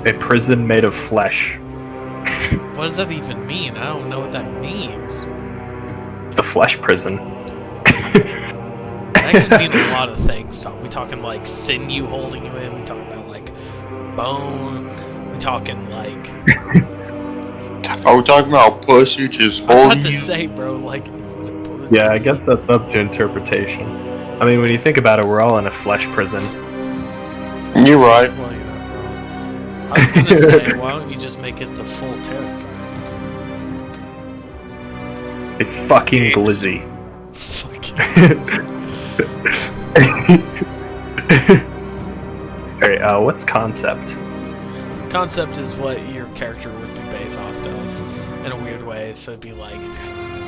A prison made of flesh. What does that even mean? I don't know what that means. It's the flesh prison. That could mean a lot of things, Tom. We talking like sinew holding you in. We talking about like bone. We talking like. Are we talking about pussy just I was holding about to you? say, bro. Like. Yeah, I guess that's up to interpretation. I mean, when you think about it, we're all in a flesh prison. You're right. Well, you're not wrong. I was gonna say, why don't you just make it the full tarot card? A fucking glizzy. Fucking. Alright, what's concept? Concept is what your character would be based off of in a weird way. So it'd be like,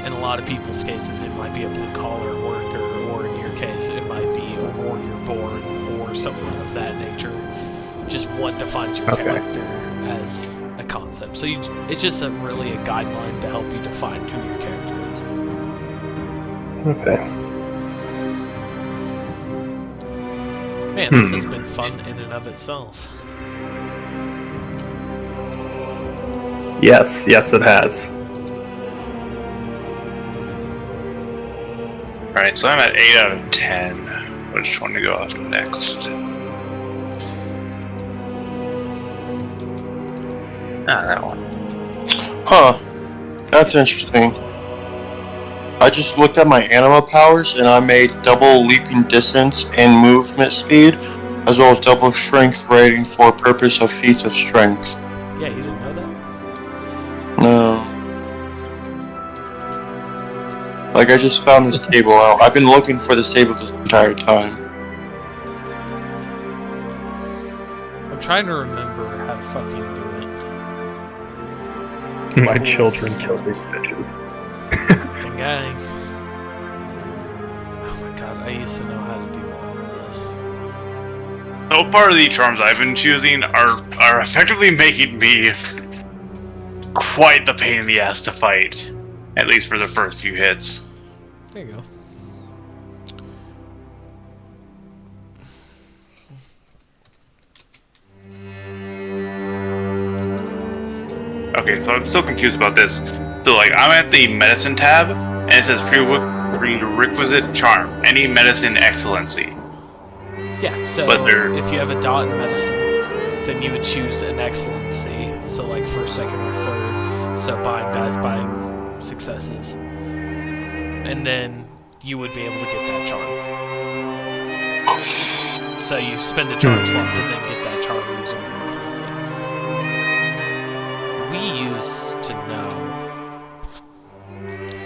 in a lot of people's cases, it might be a blue collar worker, or in your case, it might be a warrior born or something of that nature. Just what defines your character as a concept. So it's just really a guideline to help you define who your character is. Okay. Man, this has been fun in and of itself. Yes, it has. Alright, so I'm at 8 out of 10. Which one to go out next? That one. Huh. That's interesting. I just looked at my anima powers and I made double leaping distance and movement speed, as well as double strength rating for purpose of feats of strength. Yeah, you didn't know that? No. Like, I just found this table out. I've been looking for this table this entire time. I'm trying to remember how to fucking do it. My children killed these bitches. Fucking gang. Oh my god, I used to know how to do all of this. So part of the charms I've been choosing are effectively making me quite the pain in the ass to fight. At least for the first few hits. There you go. Okay, so I'm still confused about this. So, like, I'm at the medicine tab, and it says prerequisite charm, any medicine excellency. Yeah, so But if you have a dot in medicine, then you would choose an excellency. So like first, second, or third. So buying dies, buying successes. and then you would be able to get that charm. So you spend a charm slot to then get that charm using your excellency. We used to know.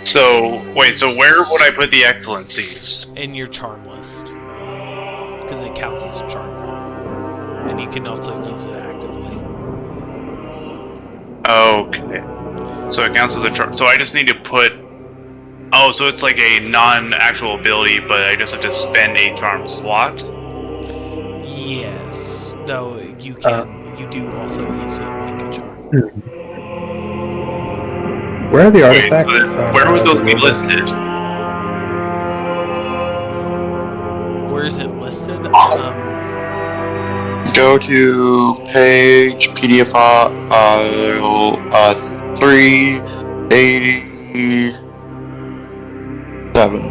So, wait, so where would I put the excellencies? In your charm list. Because it counts as a charm. And you can also use it actively. Okay. So it counts as a charm. So I just need to put... Oh, so it's like a non-actual ability, but I just have to spend a charm slot? Yes. Though you can... you do also use it like a charm. Where are the Wait, artifacts? so where would those be listed? Where is it listed? Go to page PDF file 387.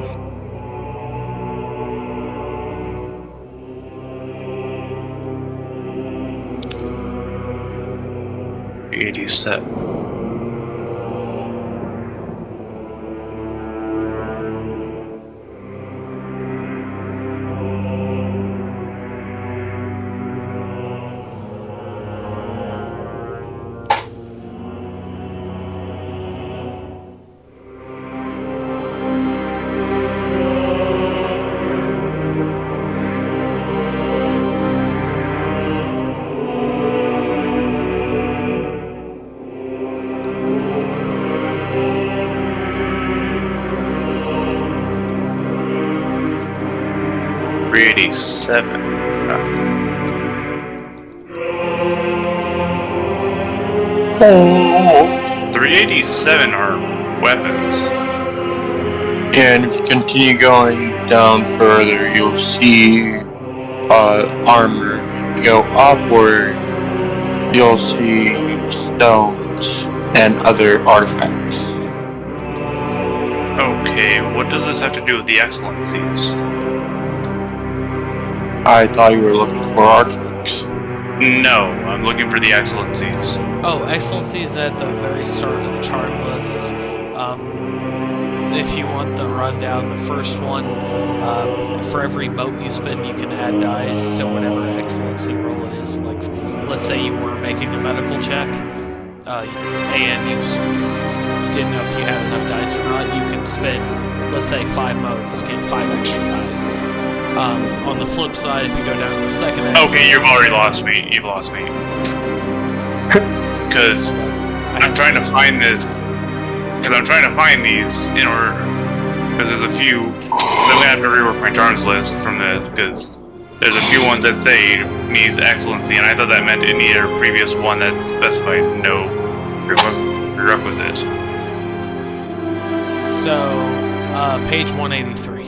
Seven. 387 are weapons. And if you continue going down further, you'll see armor. You go upward, you'll see stones and other artifacts. Okay, what does this have to do with the excellencies? I thought you were looking for artifacts. No, I'm looking for the excellencies. Oh, excellency is at the very start of the charm list. If you want the rundown, the first one, for every mote you spend, you can add dice to whatever excellency roll it is. Like, let's say you were making a medical check, and you didn't know if you had enough dice or not, you can spend, let's say, 5 motes to get 5 extra dice. On the flip side, if you go down to the second excellency... Okay, you've already lost me. You've lost me. Because I'm trying to find this... Because I'm trying to find these in order... Because there's a few... I'm going to have to rework my charms list from this, because there's a few ones that say needs excellency, and I thought that meant any other previous one that specified no prerequisite. So, page 183.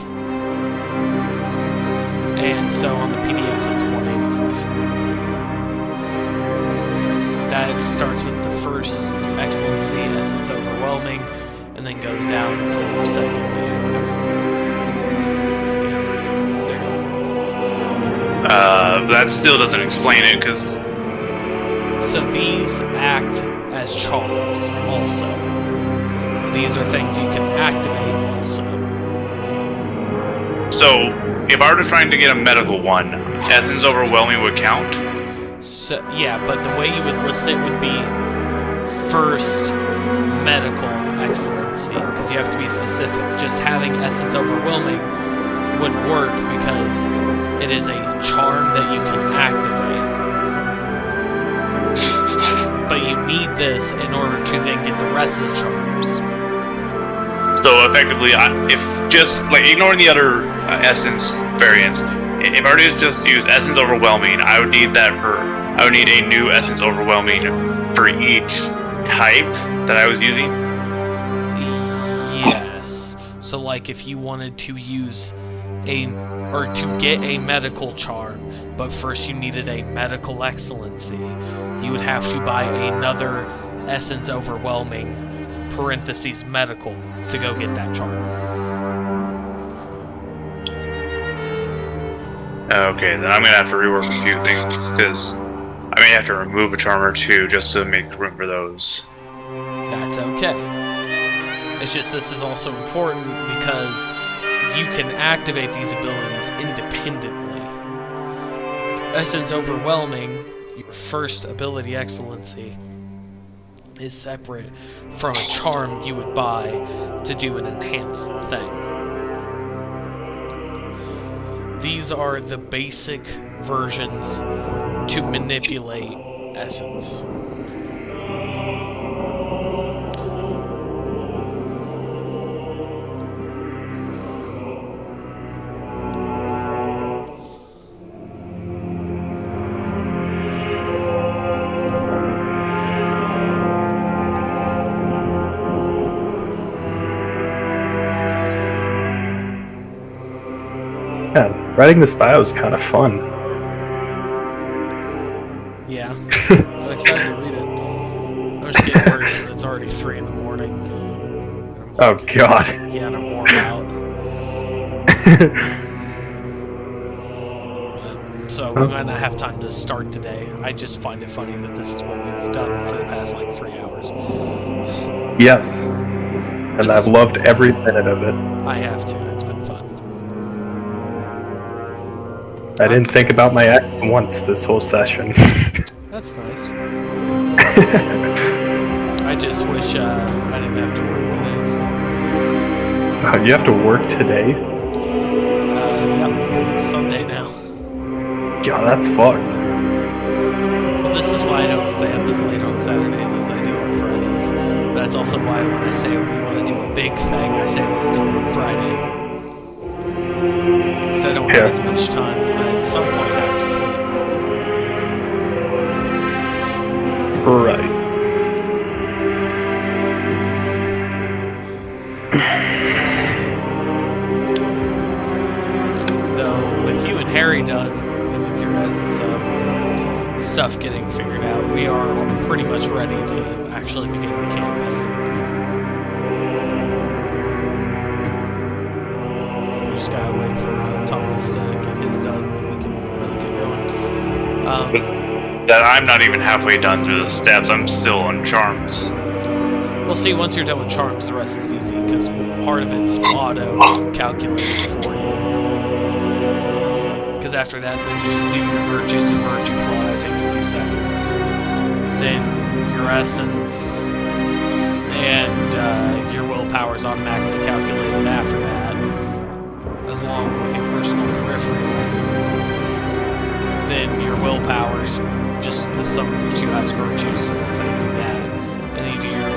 And so on the PDF it's 185. That starts with the first excellency, essence overwhelming, and then goes down to the second and third. That still doesn't explain it, because... So these act as charms also. These are things you can activate also. So, if I were trying to get a medical one, essence overwhelming would count? So, yeah, but the way you would list it would be first medical excellency, because you have to be specific. Just having essence overwhelming would work because it is a charm that you can activate. But you need this in order to then get the rest of the charms. So effectively, if just like ignoring the other essence variants, if I were to just use essence overwhelming, I would need a new essence overwhelming for each type that I was using. Yes. So like if you wanted to use to get a medical charm, but first you needed a medical excellency, you would have to buy another essence overwhelming parentheses medical to go get that charm. Okay, then I'm gonna have to rework a few things, because I may have to remove a charm or two just to make room for those. That's okay. It's just this is also important because you can activate these abilities independently. Essence Overwhelming, your first ability excellency, is separate from a charm you would buy to do an enhanced thing. These are the basic versions to manipulate Essence. Yeah, writing this bio is kind of fun. Yeah. I'm excited to read it. I'm just getting worried because it's already 3 in the morning. Oh god. Yeah, and I'm worn out. So we might not have time to start today. I just find it funny that this is what we've done for the past, 3 hours. Yes. And I've loved every minute of it. I have to. It's been fun. I didn't think about my ex once this whole session. That's nice. I just wish I didn't have to work today. You have to work today? Yeah, because it's Sunday now. Yeah, that's fucked. Well, this is why I don't stay up as late on Saturdays as I do on Fridays. But that's also why when I say we want to do a big thing, I say let's do it on Friday. Because I don't have as much time, because I at some point have to sleep. Right. Though, with you and Harry done, and with your guys' stuff getting figured out, we are pretty much ready to actually begin the campaign. We just gotta wait for Thomas to get his done, and we can really get going. That I'm not even halfway done through the steps. I'm still on charms. We'll see, once you're done with charms, the rest is easy, because part of it's auto-calculated for you. Because after that, then you just do your virtues and virtue flaw. That takes 2 seconds. Then your essence and your willpower is automatically calculated after that, as long with your personal peripheral. Then your willpower's just the sum of your 2 highest virtues, so that's how you do that. And then you do your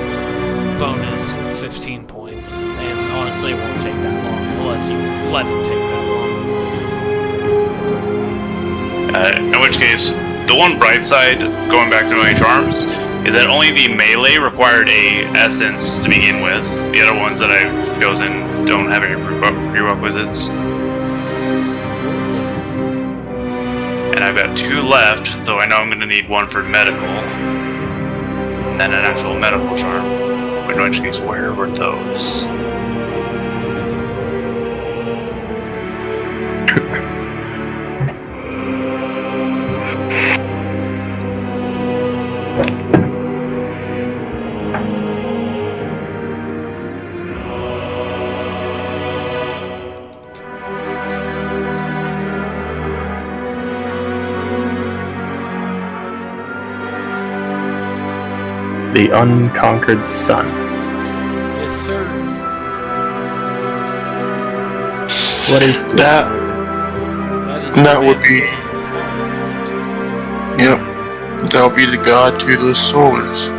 bonus 15 points, and honestly it won't take that long, unless you let it take that long. In which case, the one bright side, going back to my charms, is that only the melee required a essence to begin with. The other ones that I've chosen don't have any prerequisites. And I've got 2 left, so I know I'm going to need 1 for medical, and then an actual medical charm. In which case, where were those? The Unconquered Sun. Yes, sir. What is That That would be. Yep. That'll be the god to the solars.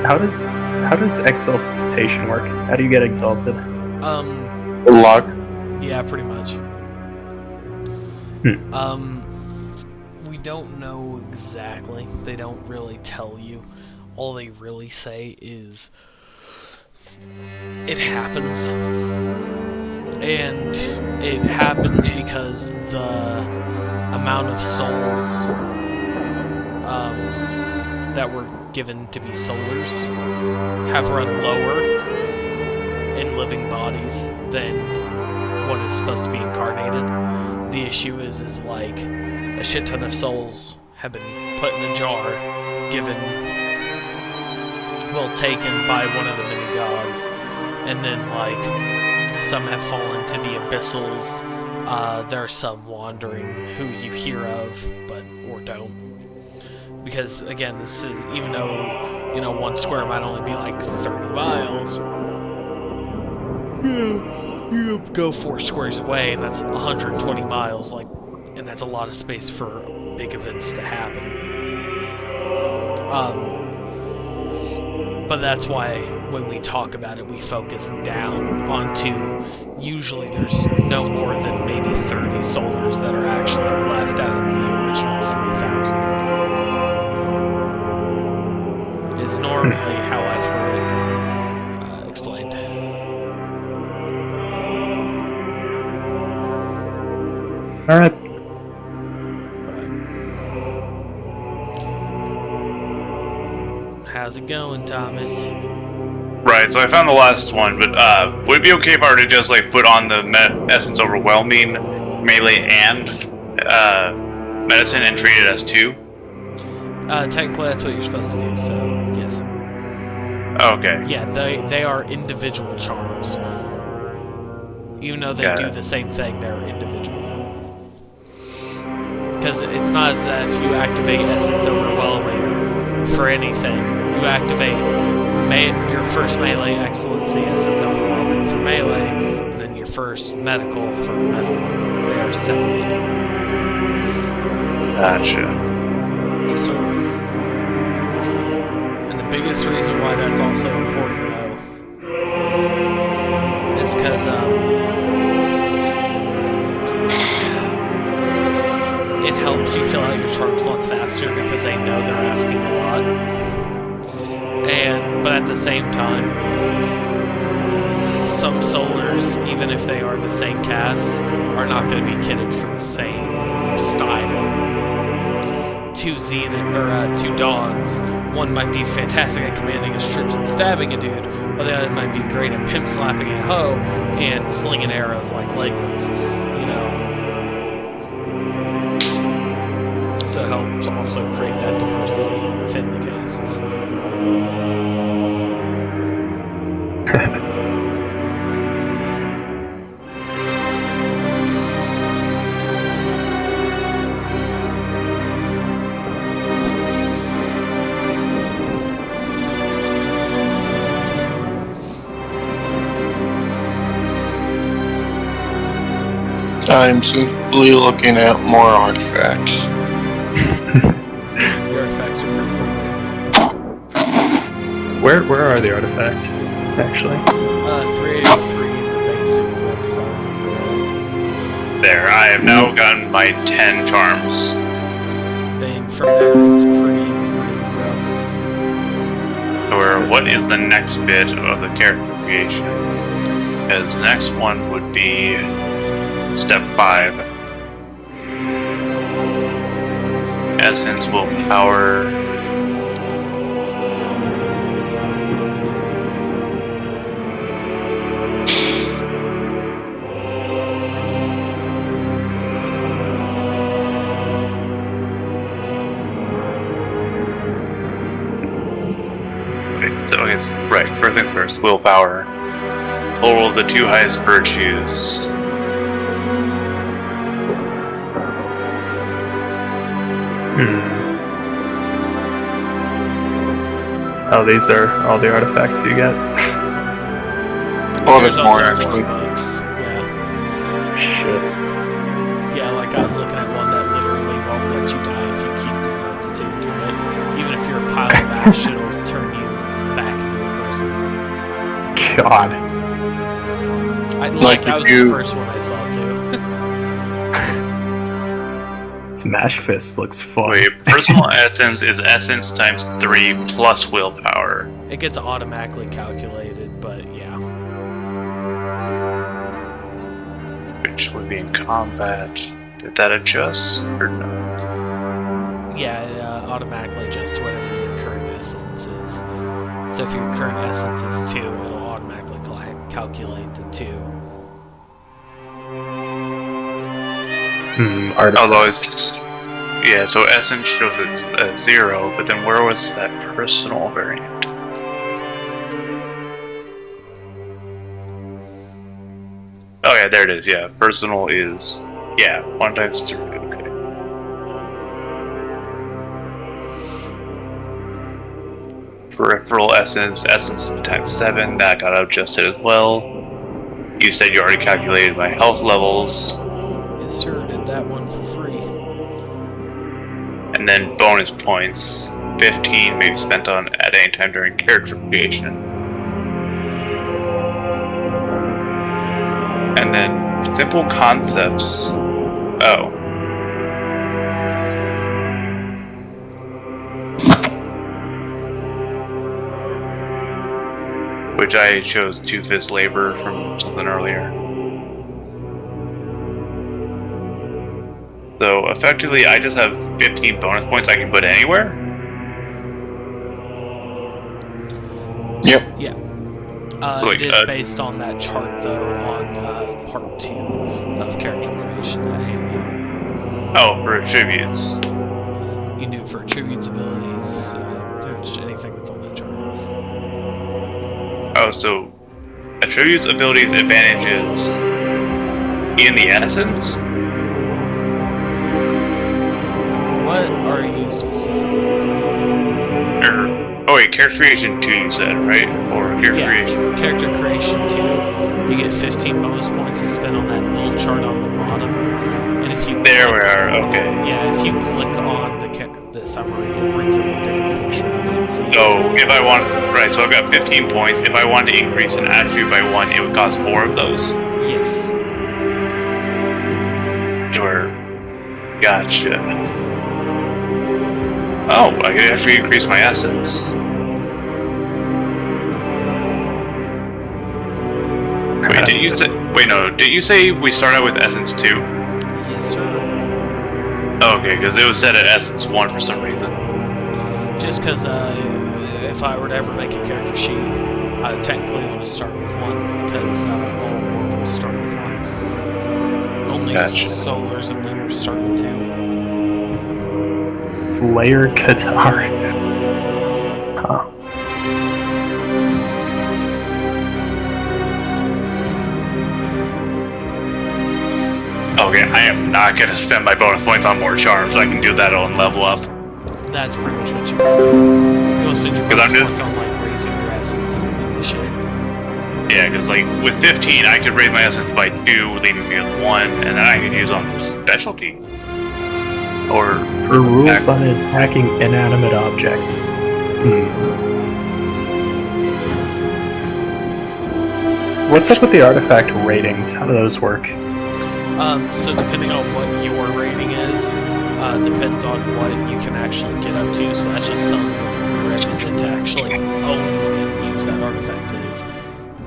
How does exaltation work? How do you get exalted? Luck. Yeah, pretty much. We don't know exactly. They don't really tell you. All they really say is it happens. And it happens because the amount of souls that were given to be solars have run lower in living bodies than what is supposed to be incarnated. The issue is like a shit ton of souls have been put in a jar, given, well, taken by one of the many gods, and then like some have fallen to the abyssals. There are some wandering who you hear of, but or don't. Because again, this is, even though, you know, 1 square might only be like 30 miles, you go 4 squares away, and that's 120 miles, like, and that's a lot of space for big events to happen. But that's why when we talk about it, we focus down onto, usually there's no more than maybe 30 solars that are actually left out of the original 3,000. Is normally how I've heard it explained. Alright. How's it going, Thomas? Right, so I found the last one, but would it be okay if I were to just like put on the Essence Overwhelming, Melee, and Medicine and treat it as 2? Technically that's what you're supposed to do, so yes. Okay. Yeah, they are individual charms. Even though they do the same thing, they're individual. Because it's not as if you activate Essence Overwhelming for anything. You activate your first Melee Excellency Essence Overwhelming for Melee, and then your first Medical for Medical. They are separated. Gotcha. Yes, sir. And the biggest reason why that's also important, though, is because it helps you fill out your charm slots faster because they know they're asking a lot. But at the same time, some solars, even if they are the same casts, are not going to be kitted for the same style. 2 Zenith or 2 Dawns, one might be fantastic at commanding his troops and stabbing a dude, while the other might be great at pimp slapping a hoe and slinging arrows like Legolas, you know. So it helps also create that diversity within the casts. I'm simply looking at more artifacts. The artifacts are pretty cool. Where are the artifacts, actually? 383 in the basic artifact. There, I have now gotten my 10 charms. Then from there, it's pretty easy, bro. Or what is the next bit of the character creation? Because the next one would be step 5. Essence, willpower. Okay, right. First things first. Willpower. Total of the 2 highest virtues. Oh, these are all the artifacts you get? Oh, there's also more actually. books. Yeah. Shit. Yeah, like I was looking at one that literally won't let you die if you keep doing altitude to it. Even if you're a pile of ash, it'll turn you back into a person. God. Like that was if you- the first one I saw too. Smash Fist looks fun. Wait, personal essence is essence times 3 plus willpower. It gets automatically calculated, but yeah. Which would be in combat. Did that adjust or no? Yeah, it automatically adjusts to whatever your current essence is. So if your current essence is 2, it'll automatically calculate the 2. Artifact. Although it's yeah, so essence shows it's 0, but then where was that personal variant? Oh yeah, there it is. Yeah, personal is 1 times 3. Okay. Peripheral essence times 7. That got adjusted as well. You said you already calculated my health levels. Yes, sir. Did that one for free. And then bonus points, 15 may be spent on at any time during character creation. And then simple concepts. Oh. Which I chose Two-Fist Labor from something earlier. So effectively, I just have 15 bonus points I can put anywhere. Yep. Yeah. So, like, it is based on that chart, though, on part 2 of character creation that handout. Oh, for attributes. You can do it for attributes, abilities, pretty much anything that's on that chart. Oh, so attributes, abilities, advantages in the essence? What are you specifically? Oh wait, character creation 2 you said, right? Or character creation? Character creation 2, you get 15 bonus points to spend on that little chart on the bottom. And if you There we are, okay. Yeah, if you click on the summary, it brings up a bigger picture of it. So if I want, right, so I've got 15 points. If I wanted to increase an attribute by 1, it would cost 4 of those? yes. Sure. Gotcha. Oh, I could actually increase my essence. Wait, did you say? Wait, no. Did you say we start out with essence 2? Yes, sir. Okay, because it was set at essence 1 for some reason. Just because if I were to ever make a character sheet, I would technically want to start with 1, because all mortals start with 1. Only Gotcha. solars and lunars start with 2. Layer Qatar. Huh. Okay, I am not going to spend my bonus points on more charms. I can do that on level up. That's pretty much what you do. You'll spend your 'Cause I'm bonus just- points on like raising your essence and easy shit. Yeah, because like with 15, I could raise my essence by 2, leaving me with 1, and then I could use on specialty. Or For rules on attacking inanimate objects. What's up with the artifact ratings? How do those work? So depending on what your rating is, depends on what you can actually get up to. So that's just telling you what the prerequisite to actually own and use that artifact is.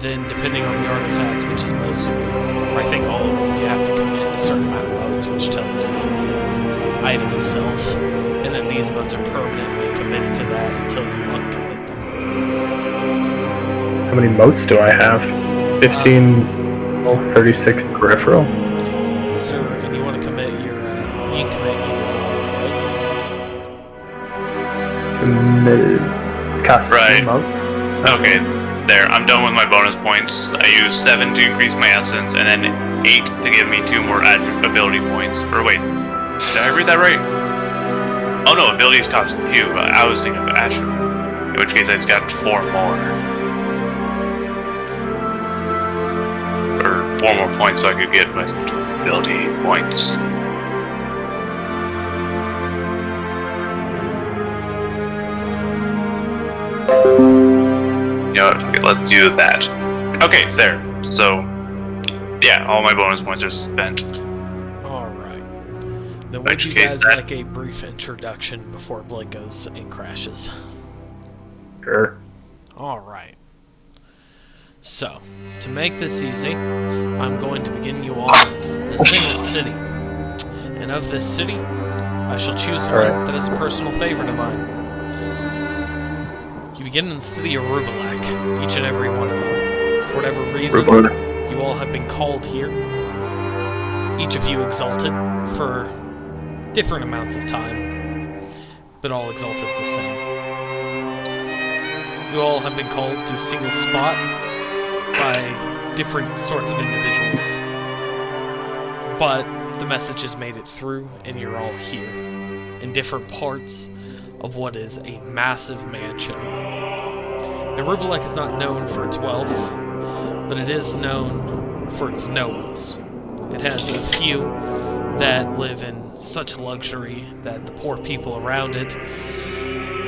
Then depending on the artifact, which is most of them, or I think all of them, you have to commit a certain amount of modes, which tells you the item itself. And then these modes are permanently committed to that until you uncommit them. How many motes do I have? 15, 36 peripheral? So, and you want to commit your, you can commit either one, Committed. Custom Right. mote? okay, there. I'm done with my bonus points. I used 7 to increase my essence, and then 8 to give me 2 more ability points. Or wait, did I read that right? Oh no, abilities cost 2. I was thinking of attribute. In which case, I just got 4 more. Or 4 more points, so I could get my ability points. You know what, okay, let's do that. Okay, there. So, yeah, all my bonus points are spent. Alright. Then would you Which case guys that- like a brief introduction before Blake goes and crashes? Sure. Alright. So, to make this easy, I'm going to begin you all in a single city. And of this city, I shall choose one Alright. that is a personal favorite of mine. You begin in the city of Rubalak, each and every one of them. For whatever reason, you all have been called here. each of you exalted for different amounts of time, but all exalted the same. You all have been called to a single spot by different sorts of individuals, but the message has made it through, and you're all here in different parts of what is a massive mansion. Now, Rubelek is not known for its wealth, but it is known for its nobles. It has a few that live in such luxury that the poor people around it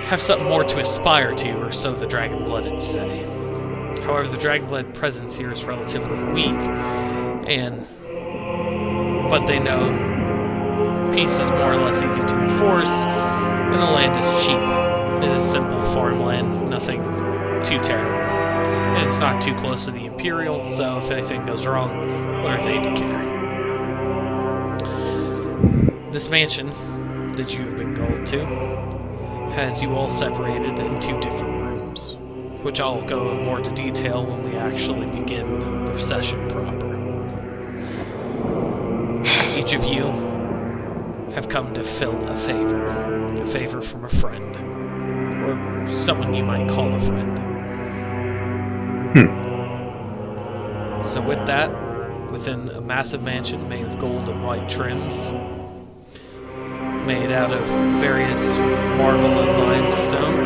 have something more to aspire to, or so the Dragon-Blooded say. However, the Dragon-Blood presence here is relatively weak, but they know peace is more or less easy to enforce, and the land is cheap. It is simple farmland, nothing too terrible. And it's not too close to the Imperial, so if anything goes wrong, what are they to care? This mansion that you have been called to has you all separated into different rooms, which I'll go in more to detail when we actually begin the session proper. Each of you have come to fill a favor from a friend, or someone you might call a friend. So with that, within a massive mansion made of gold and white trims, made out of various marble and limestone,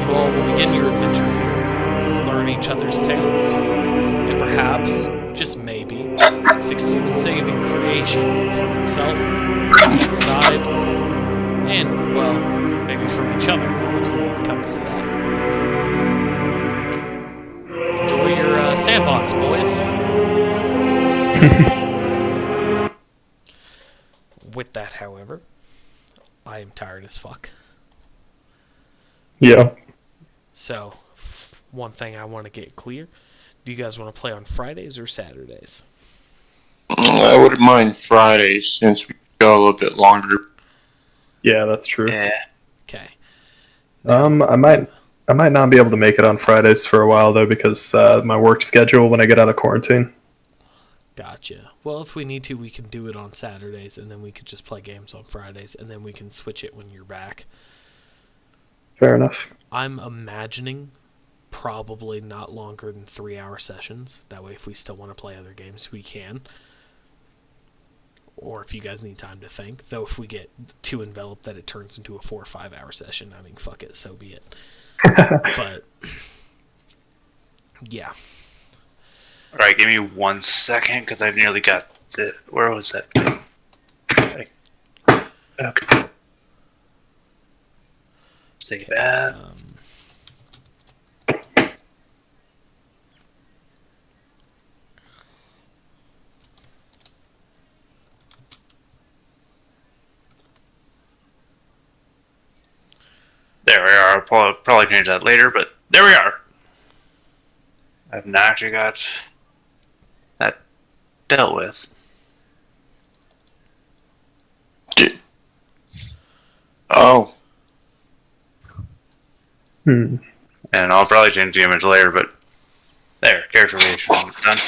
you all will begin your adventure here, learn each other's tales, and perhaps, just maybe, succeed in saving creation from itself, from inside, and, well, maybe from each other, if it comes to that. Enjoy your sandbox, boys. With that, however, I am tired as fuck. Yeah. So, one thing I want to get clear. Do you guys want to play on Fridays or Saturdays? I wouldn't mind Fridays since we go a little bit longer. Yeah, that's true. Yeah. Okay. I might not be able to make it on Fridays for a while though because my work schedule when I get out of quarantine. Gotcha. Well, if we need to, we can do it on Saturdays, and then we could just play games on Fridays, and then we can switch it when you're back. Fair enough. I'm imagining probably not longer than 3-hour sessions. That way, if we still want to play other games, we can. Or if you guys need time to think. Though if we get too enveloped that it turns into a 4 or 5 hour session, I mean, fuck it, so be it. But, yeah. Alright, give me 1 second, because I've nearly got the... Where was that? Okay. Let's take a bath. There we are. I'll probably change that later, but there we are. I've not actually got that dealt with. Oh. And I'll probably change the image later, but there, character creation is done.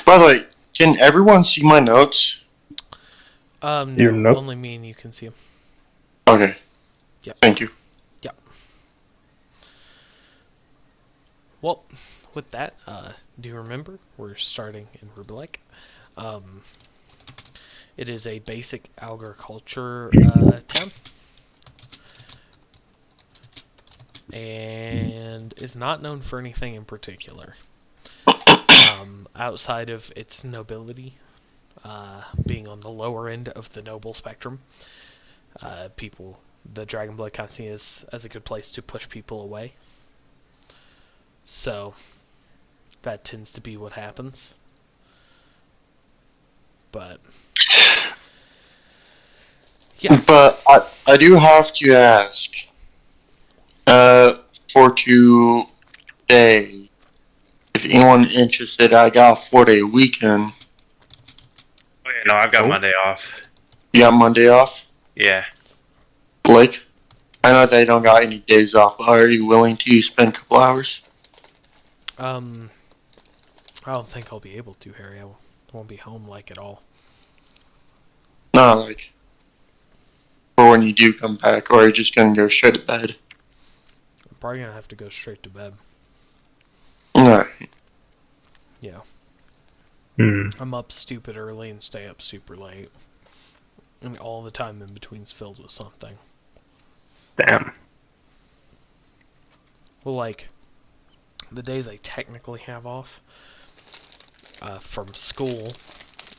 By the way, can everyone see my notes? No, Your note? only me and you can see them. Okay. Yep. Thank you. Yep. Well, with that, do you remember we're starting in Rubelek? It is a basic agriculture town, and is not known for anything in particular. Outside of its nobility, being on the lower end of the noble spectrum, the Dragonblood kind of see as a good place to push people away. So, that tends to be what happens. But, yeah. But I do have to ask, for today, if anyone interested, I got a 4-day weekend. Oh, yeah, no, I've got Monday off. You got Monday off? Yeah. Blake? I know they don't got any days off, but are you willing to spend a couple hours? I don't think I'll be able to, Harry. Won't be home like at all. Not like for when you do come back, or you're just gonna go straight to bed. I'm probably gonna have to go straight to bed. Alright. Yeah. Hmm. I'm up stupid early and stay up super late. And all the time in between's filled with something. Damn. Well, like, the days I technically have off from school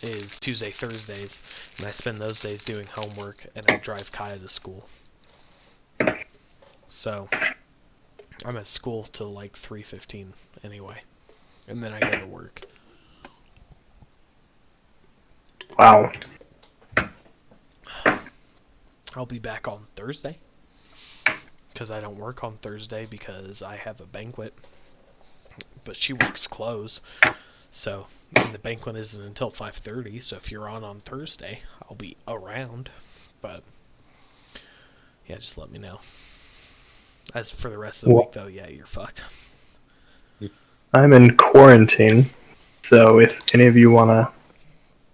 is Tuesday, Thursdays, and I spend those days doing homework, and I drive Kaya to school. So, I'm at school till like 3:15 anyway, and then I go to work. Wow. I'll be back on Thursday, because I don't work on Thursday because I have a banquet, but she works close, so, and the banquet isn't until 5:30, so if you're on Thursday, I'll be around, but, yeah, just let me know. As for the rest of the week, though, yeah, you're fucked. I'm in quarantine, so if any of you want to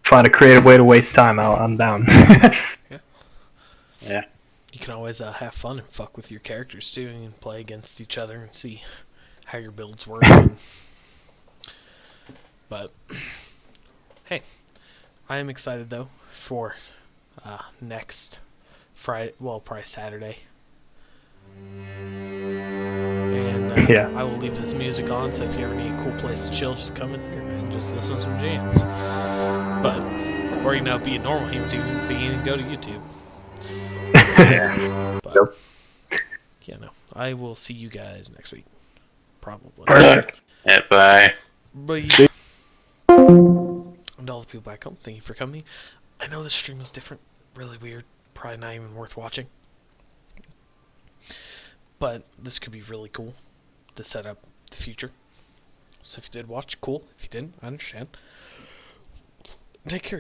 find a creative way to waste time, I'm down. Yeah. You can always have fun and fuck with your characters, too, and play against each other and see how your builds work. But, hey, I am excited, though, for next Friday, well, probably Saturday. And Yeah. I will leave this music on, so if you ever need a cool place to chill, just come in here and just listen to some jams. But, or, be a normal human being and go to YouTube. Yeah. But, Nope. yeah, no. I will see you guys next week. Probably. Perfect. Yeah, bye. Bye. And all the people back home, thank you for coming. I know this stream was different, really weird, probably not even worth watching. But this could be really cool to set up the future. So if you did watch, cool. If you didn't, I understand. Take care.